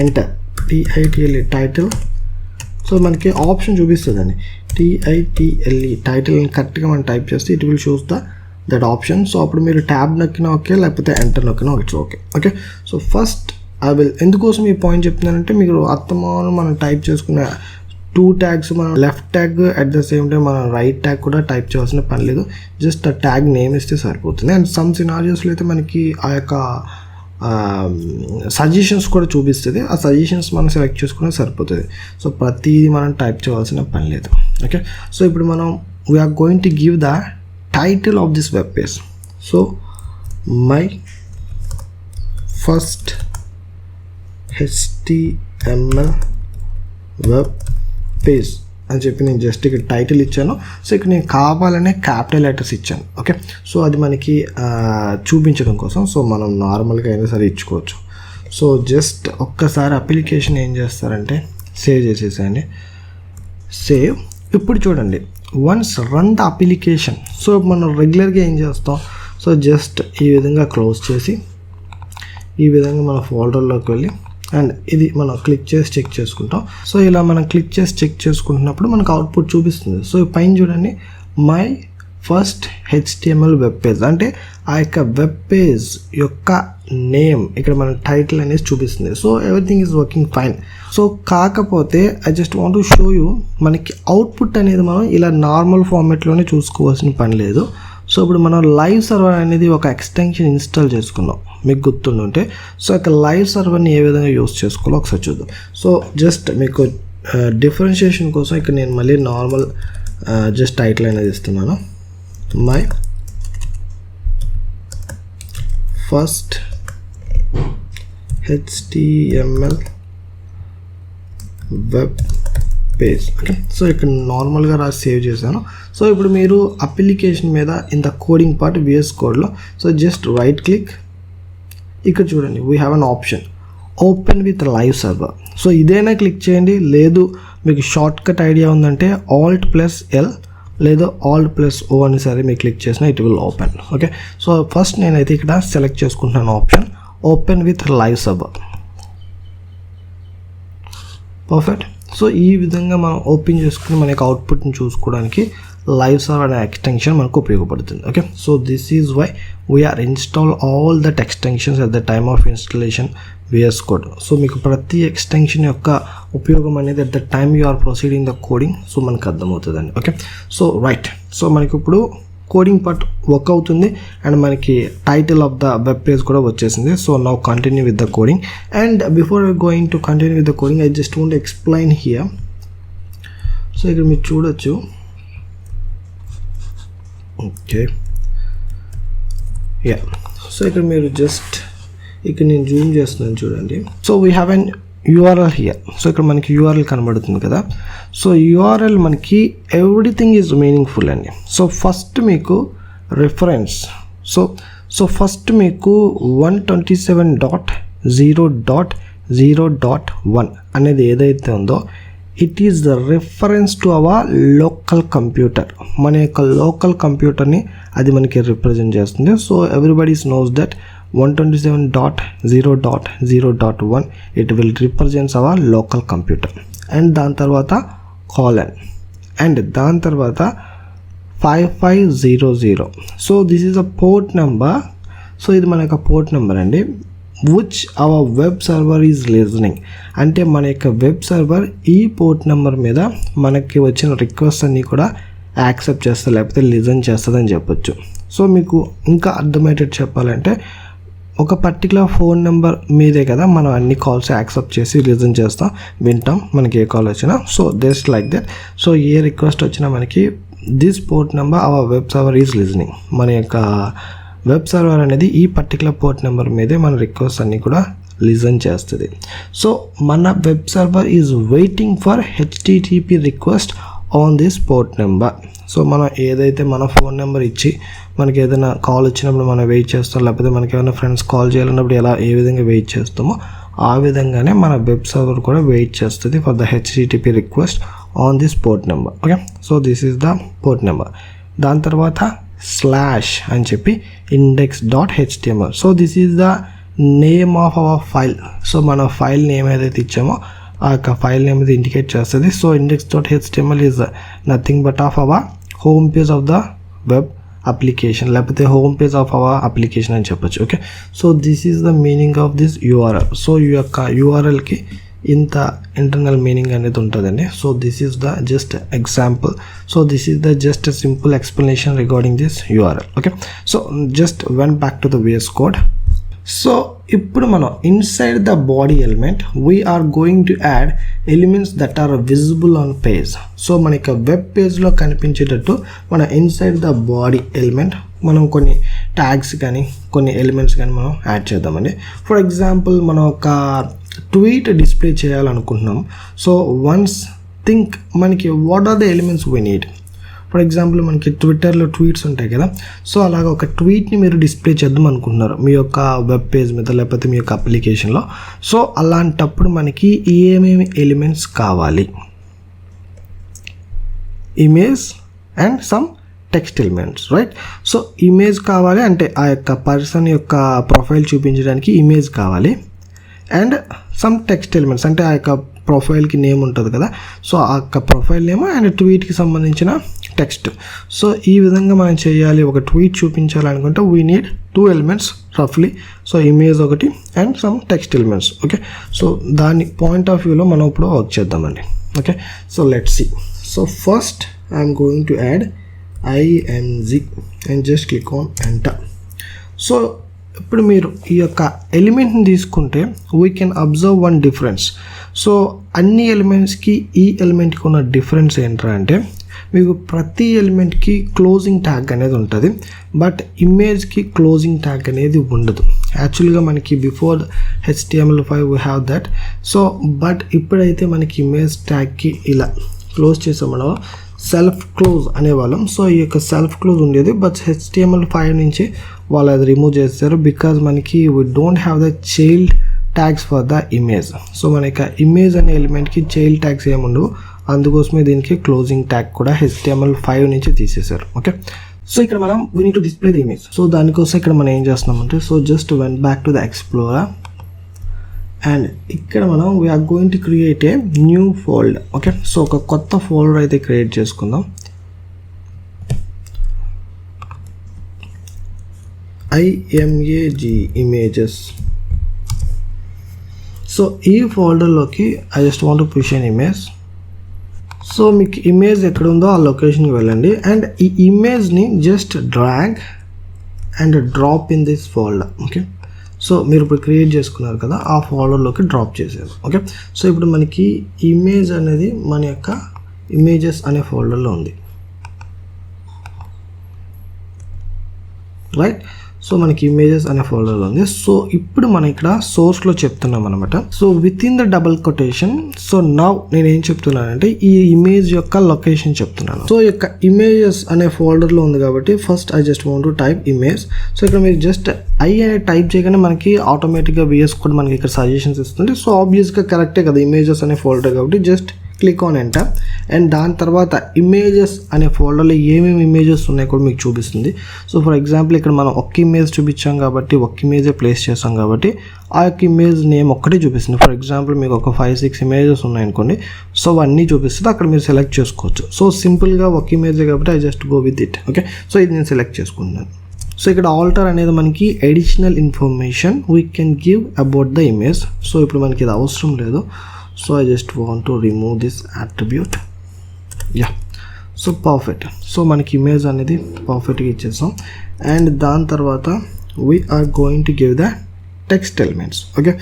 ఎంటర్ TITLE టైటిల్. సో మనకి ఆప్షన్ చూపిస్తుందండి TITLE టైటిల్ అని కరెక్ట్గా మనం టైప్ చేస్తే it will shows that option. So అప్పుడు మీరు ట్యాబ్ నొక్కినా ఓకే, లేకపోతే ఎంటర్ నొక్కినా it's okay. Okay, so first ఎందుకోసం ఈ పాయింట్ చెప్తున్నానంటే మీరు అర్థమాను మనం టైప్ చేసుకున్న 2 ట్యాగ్స్ మనం left tag at the same time మనం రైట్ ట్యాగ్ కూడా టైప్ చేయాల్సిన పని లేదు. జస్ట్ ఆ ట్యాగ్ నేమ్ ఇస్తే సరిపోతుంది. అండ్ సమ్ సినారియోస్లో అయితే మనకి ఆ యొక్క సజెషన్స్ కూడా చూపిస్తుంది. ఆ సజెషన్స్ మనం సెలెక్ట్ చేసుకునే సరిపోతుంది. సో ప్రతిదీ మనం టైప్ చేయాల్సిన పని లేదు. ఓకే, సో ఇప్పుడు మనం we are going to give the title of this web page. So my first HTML web page అని చెప్పి నేను జస్ట్ ఇక్కడ టైటిల్ ఇచ్చాను. సో ఇక్కడ నేను కావాలనే క్యాపిటల్ లెటర్స్ ఇచ్చాను. ఓకే, సో అది మనకి చూపించడం కోసం. సో మనం నార్మల్గా అయినా సరే ఇచ్చుకోవచ్చు. సో జస్ట్ ఒక్కసారి అప్లికేషన్ ఏం చేస్తారంటే సేవ్ చేసేసేయండి. సేవ్. ఇప్పుడు చూడండి, once run the application. So మనం రెగ్యులర్గా ఏం చేస్తాం, సో జస్ట్ ఈ విధంగా క్లోజ్ చేసి ఈ విధంగా మన ఫోల్డర్లోకి వెళ్ళి అండ్ ఇది మనం క్లిక్ చేసి చెక్ చేసుకుంటాం. సో ఇలా మనం క్లిక్ చేసి చెక్ చేసుకుంటున్నప్పుడు మనకు అవుట్పుట్ చూపిస్తుంది. సో పైన చూడండి, my first HTML web page అంటే ఆ యొక్క వెబ్ పేజ్ యొక్క నేమ్ ఇక్కడ మన టైటిల్ అనేది చూపిస్తుంది. So everything is working fine. So కాకపోతే I just want to show you, మనకి అవుట్పుట్ అనేది మనం ఇలా నార్మల్ ఫార్మాట్లోనే చూసుకోవాల్సిన పని లేదు. సో ఇప్పుడు మనం లైవ్ సర్వర్ అనేది ఒక ఎక్స్టెన్షన్ ఇన్స్టాల్ చేసుకున్నాం, మీకు గుర్తుంటే. సో ఇక లైవ్ సర్వర్ని ఏ విధంగా యూస్ చేసుకోవాలో ఒకసారి చూద్దాం. సో జస్ట్ మీకు డిఫరెన్షియేషన్ కోసం ఇక్కడ నేను మళ్ళీ నార్మల్ జస్ట్ టైటిల్ అనేది ఇస్తున్నాను. My first HTML web page. Okay, so ఇక్కడ నార్మల్గా రాసి సేవ్ చేశాను. సో ఇప్పుడు మీరు అప్లికేషన్ మీద in the coding part VS కోడ్లో సో జస్ట్ రైట్ క్లిక్, ఇక్కడ చూడండి we have an option open with live server. So ఇదైనా క్లిక్ చేయండి, లేదు మీకు షార్ట్ కట్ ఐడియా ఉందంటే Alt+L లేదా Alt+O అని సరే మీరు క్లిక్ చేసినా it will open. Okay, so first నేనైతే ఇక్కడ సెలెక్ట్ చేసుకుంటున్నాను option open with live server. Perfect. So ఈ విధంగా మనం ఓపెన్ చేసుకుని మనకి అవుట్పుట్ని చూసుకోవడానికి లైవ్ సర్వర్ అనే ఎక్స్టెన్షన్ మనకు ఉపయోగపడుతుంది. Okay, so this is why we are install all that extensions at the time of installation VS code. So మీకు ప్రతి ఎక్స్టెన్షన్ యొక్క ఉపయోగం అనేది at the time you are proceeding the coding so మనకు అర్థమవుతుందండి. Okay, so right. సో మనకి ఇప్పుడు coding part work అవుతుంది అండ్ మనకి title of the web page కూడా వచ్చేసింది. So now continue with the coding. And before going to continue with the coding I just want explain here. So ఇక్కడ మీరు చూడొచ్చు. Okay, yeah. So ఇక్కడ మీరు just ఇక్కడ నేను జూమ్ చేస్తున్నాను చూడండి. So we have an URL here. So ఇక్కడ మనకి URL కనబడుతుంది కదా. సో URL మనకి ఎవ్రీథింగ్ ఈజ్ మీనింగ్ఫుల్ అండి. సో ఫస్ట్ మీకు రిఫరెన్స్. సో ఫస్ట్ మీకు 127.0.0.1 అనేది ఏదైతే ఉందో it is the reference to our local computer. మన యొక్క లోకల్ కంప్యూటర్ని అది మనకి రిప్రజెంట్ చేస్తుంది. So everybody's knows that 127.0.0.1 it will represents hour local computer. And దాని తర్వాత కాలన్ అండ్ దాని తర్వాత 5500. So this is a port number. So ఇది మన యొక్క పోర్ట్ నెంబర్ అండి, which our web server is listening. అంటే మన యొక్క వెబ్ సర్వర్ ఈ పోర్ట్ నెంబర్ మీద మనకి వచ్చిన రిక్వెస్ట్ అన్నీ కూడా యాక్సెప్ట్ చేస్తుంది, లేకపోతే లిజన్ చేస్తుంది అని చెప్పొచ్చు. సో మీకు ఇంకా అర్థమయ్యేటట్టు చెప్పాలంటే ఒక పర్టికులర్ ఫోన్ నెంబర్ మీదే కదా మనం అన్ని కాల్స్ యాక్సెప్ట్ చేసి లిజన్ చేస్తాం, వింటాం మనకి ఏ కాల్ వచ్చినా. So just like that. So A request వచ్చినా మనకి this port number our web server is listening. మన యొక్క వెబ్ సర్వర్ అనేది ఈ పర్టికులర్ పోర్ట్ నెంబర్ మీదే మన రిక్వెస్ట్ అన్నీ కూడా లిజన్ చేస్తుంది. సో మన web server is waiting for HTTP request on this port number. So మనం ఏదైతే మన ఫోన్ నెంబర్ ఇచ్చి మనకి ఏదైనా కాల్ వచ్చినప్పుడు మనం వెయిట్ చేస్తాం, లేకపోతే మనకి ఏమైనా ఫ్రెండ్స్ కాల్ చేయాలన్నప్పుడు ఏ విధంగా వెయిట్ చేస్తామో ఆ విధంగానే మన వెబ్ సర్వర్ కూడా వెయిట్ చేస్తుంది for the HTTP request on this port number. Okay, so this is the port number. దాని తర్వాత స్లాష్ అని చెప్పి index.html. So this is the name of our file. So మన ఫైల్ నేమ్ ఏదైతే ఇచ్చామో ఆ యొక్క ఫైల్ నేమ్ ఇది ఇండికేట్ చేస్తుంది. So index.html is nothing but of our home page of the web application, లేకపోతే home page of our application అని చెప్పొచ్చు. Okay, so this is the meaning of this URL. So ఈ యొక్క URLకి ఇంత internal meaning అనేది ఉంటుందండి. So this is the just example. So this is the just simple explanation regarding this URL. Okay, so just went back to the VS code. So ఇప్పుడు మనం inside the body element we are going to add elements that are visible on page. So మనకి web పేజ్లో కనిపించేటట్టు మన inside the body element మనం కొన్ని tags కానీ కొన్ని ఎలిమెంట్స్ కానీ మనం యాడ్ చేద్దామండి. ఫర్ ఎగ్జాంపుల్ మనం ఒక ట్వీట్ డిస్ప్లే చేయాలనుకుంటున్నాం. సో వన్స్ థింక్ మనకి what are the elements we need. For example మనకి ట్విట్టర్లో ట్వీట్స్ ఉంటాయి కదా. సో అలాగ ఒక ట్వీట్ని మీరు డిస్ప్లే చేద్దాం అనుకుంటున్నారు మీ యొక్క వెబ్ పేజ్ మీద, లేకపోతే మీ యొక్క అప్లికేషన్లో. సో అలాంటప్పుడు మనకి ఏమేమి ఎలిమెంట్స్ కావాలి? Image and some text elements, right? So image కావాలి అంటే ఆ యొక్క పర్సన్ యొక్క ప్రొఫైల్ చూపించడానికి ఇమేజ్ కావాలి. అండ్ సమ్ టెక్స్ట్ ఎలిమెంట్స్ అంటే ఆ యొక్క ప్రొఫైల్కి నేమ్ ఉంటుంది కదా. సో ఆ యొక్క ప్రొఫైల్ నేమ్ అండ్ ట్వీట్కి సంబంధించిన టెక్స్ట్. సో ఈ విధంగా మనం చేయాలి. ఒక ట్వీట్ చూపించాలనుకుంటే వీ నీడ్ 2 ఎలిమెంట్స్ రఫ్లీ. సో ఇమేజ్ ఒకటి and some text elements. Okay, so దాని పాయింట్ ఆఫ్ వ్యూలో మనం ఇప్పుడు వర్క్ చేద్దామండి. Okay, so let's see. So first I'm going to add img and just click on enter. So ఇప్పుడు మీరు ఈ యొక్క ఎలిమెంట్ని తీసుకుంటే we can observe one difference. So అన్ని ఎలిమెంట్స్కి ఈ ఎలిమెంట్కి ఉన్న డిఫరెన్స్ ఏంట్రా అంటే మీకు ప్రతి ఎలిమెంట్కి క్లోజింగ్ ట్యాగ్ అనేది ఉంటుంది, బట్ ఇమేజ్కి క్లోజింగ్ ట్యాగ్ అనేది ఉండదు. యాక్చువల్గా మనకి before HTML5 we have that. So but ఇప్పుడైతే మనకి ఇమేజ్ ట్యాగ్కి ఇలా క్లోజ్ చేసామో సెల్ఫ్ క్లోజ్ అనేవాళ్ళం. సో ఈ యొక్క సెల్ఫ్ క్లోజ్ ఉండేది, బట్ HTML5 నుంచి వాళ్ళు అది రిమూవ్ చేస్తారు బికాజ్ మనకి we don't have the child tags for the image. So మన యొక్క ఇమేజ్ అనే ఎలిమెంట్కి చైల్డ్ ట్యాగ్స్ ఏముండవు, అందుకోసమే దీనికి క్లోజింగ్ ట్యాగ్ కూడా HTML5 నుంచి తీసేశారు. ఓకే, సో ఇక్కడ మనం we need to display the image. So దానికోసం ఇక్కడ మనం ఏం చేస్తున్నామంటే so just went back to the explorer and ఇక్కడ మనం we are going to create a new folder. Okay, so ఒక కొత్త ఫోల్డర్ అయితే క్రియేట్ చేసుకుందాం. imag images. సో ఈ ఫోల్డర్లోకి I just want to push an image. So మీకు ఇమేజ్ ఎక్కడ ఉందో ఆ లొకేషన్కి వెళ్ళండి అండ్ ఈ ఇమేజ్ని just drag and drop in this folder. Okay, so మీరు ఇప్పుడు క్రియేట్ చేసుకున్నారు కదా ఆ ఫోల్డర్లోకి డ్రాప్ చేశారు. ఓకే, సో ఇప్పుడు మనకి ఇమేజ్ అనేది మన యొక్క ఇమేజెస్ అనే ఫోల్డర్లో ఉంది, రైట్? సో మనకి ఇమేజెస్ అనే ఫోల్డర్లో ఉంది. సో ఇప్పుడు మనం ఇక్కడ సోర్స్లో చెప్తున్నాం అనమాట. So with in the double quotation. So now నేను ఏం చెప్తున్నానంటే ఈ ఇమేజ్ యొక్క లొకేషన్ చెప్తున్నాను. సో ఈ యొక్క ఇమేజెస్ అనే ఫోల్డర్లో ఉంది కాబట్టి first I just want to type image. So ఇక్కడ మీరు జస్ట్ ఐ అనే టైప్ చేయగానే మనకి ఆటోమేటిక్గా VS కోడ్ మనకి ఇక్కడ సజెషన్స్ ఇస్తుంది. సో ఆబ్వియస్గా కరెక్టే కదా, ఇమేజెస్ అనే ఫోల్డర్ కాబట్టి just click on enter. And దాని తర్వాత ఇమేజెస్ అనే ఫోల్డర్లో ఏమేమి ఇమేజెస్ ఉన్నాయో కూడా మీకు చూపిస్తుంది. సో ఫర్ ఎగ్జాంపుల్ ఇక్కడ మనం ఒక్క ఇమేజ్ చూపించాం కాబట్టి ఒక్క ఇమేజే ప్లేస్ చేస్తాం కాబట్టి ఆ యొక్క ఇమేజ్ నేమ్ ఒక్కటే చూపిస్తుంది. ఫర్ ఎగ్జాంపుల్ మీకు ఒక 5-6 ఇమేజెస్ ఉన్నాయనుకోండి, సో అవన్నీ చూపిస్తుంది, అక్కడ మీరు సెలెక్ట్ చేసుకోవచ్చు. సో సింపుల్గా ఒక ఇమేజే కాబట్టి I just go with it. Okay, so ఇది నేను సెలెక్ట్ చేసుకున్నాను. సో ఇక్కడ ఆల్టర్ అనేది మనకి additional information we can give about the image. So ఇప్పుడు మనకి ఇది అవసరం లేదు. So I just want to remove this attribute. Yeah, so perfect. So మనకి ఇమేజ్ అనేది పర్ఫెక్ట్గా ఇచ్చేసాం. అండ్ దాని తర్వాత we are going to give the text elements. Okay,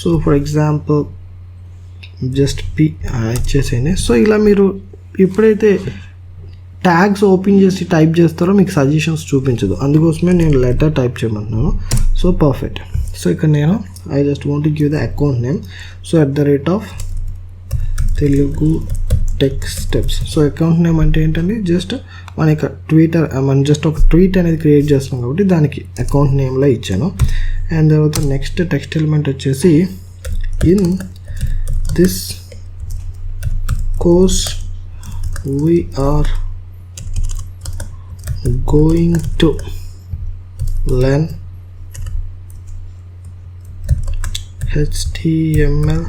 so for example just P ఇచ్చేసేయండి. సో ఇలా మీరు ఎప్పుడైతే ట్యాగ్స్ ఓపెన్ చేసి టైప్ చేస్తారో మీకు సజెషన్స్ చూపించదు, అందుకోసమే నేను లెటర్ టైప్ చేయమంటున్నాను. So perfect. సో ఇక్కడ నేను I just want to give the account name. So @ Telugu tech steps. So account name అంటే ఏంటంటే జస్ట్ మన యొక్క ట్విట్టర్, మనం జస్ట్ ఒక ట్వీట్ అనేది క్రియేట్ చేస్తున్నాం కాబట్టి దానికి అకౌంట్ నేమ్లో ఇచ్చాను. అండ్ తర్వాత నెక్స్ట్ టెక్స్ట్ ఎలిమెంట్ వచ్చేసి in this course we are going to learn HTML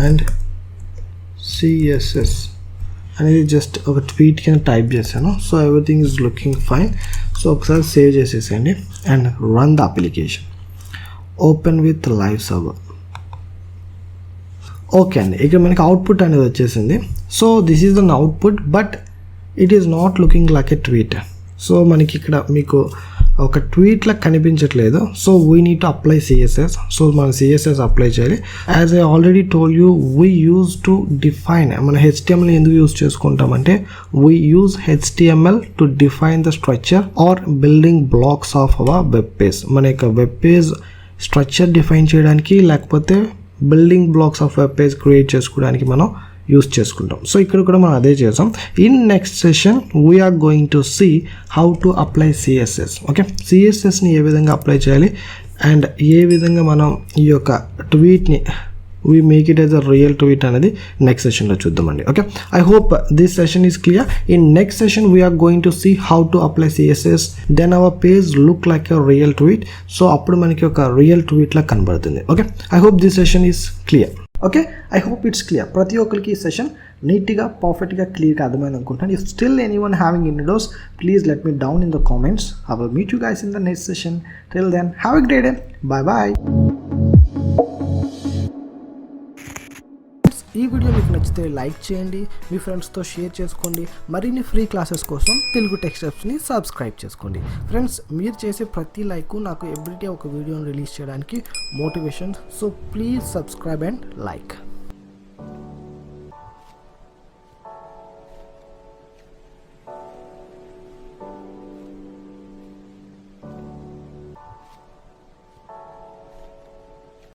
and CSS అనేది జస్ట్ ఒక ట్వీట్ కింద టైప్ చేశాను. So everything is looking fine. So ఒకసారి సేవ్ చేసేసేయండి and run the application. Open with live server. Okay అండి, ఇక్కడ మనకి అవుట్పుట్ అనేది వచ్చేసింది. So this is an output but it is not looking like a tweet. So మనకి ఇక్కడ మీకు ఒక ట్వీట్లా కనిపించట్లేదు. So we need to apply CSS. So మనం సిఎస్ఎస్ అప్లై చేయాలి. As I already told you, we use to define, మన HTML ఎందుకు use చేసుకుంటామంటే we use HTML to define the structure or building blocks of our web page. మన యొక్క web page structure define చేయడానికి లేకపోతే building blocks of web page create చేసుకోవడానికి మనం use చేసుకుంటాం. సో ఇక్కడ కూడా మనం అదే చేసాం. In next session we are going to see how to apply CSS. Okay, సిఎస్ఎస్ని ఏ విధంగా అప్లై చేయాలి అండ్ ఏ విధంగా మనం ఈ యొక్క ట్వీట్ని we make it as a real tweet అనేది నెక్స్ట్ సెషన్లో చూద్దామండి. Okay, I hope this session is clear. In next session we are going to see how to apply CSS, then our page look like a real tweet. So అప్పుడు మనకి ఒక real ట్వీట్లా కనబడుతుంది. Okay, I hope this session is clear. Okay, I hope it's clear. ప్రతి ఒక్కరికి ఈ session నీట్గా పర్ఫెక్ట్గా క్లియర్గా అర్థమైంది అనుకుంటాను. If still anyone having any doubts, please let me down in the comments. I will meet you guys in the next session. Till then have a great day. Bye bye. ఈ video మీకు నచ్చితే like చేయండి, మీ ఫ్రెండ్స్తో share చేసుకోండి. మరిన్ని free classes కోసం Telugu tech స్టెప్స్ని subscribe చేసుకోండి. Friends, మీరు చేసే ప్రతి లైక్ నాకు ఎవ్రీడే ఒక వీడియోని రిలీజ్ చేయడానికి motivation. So please subscribe and like.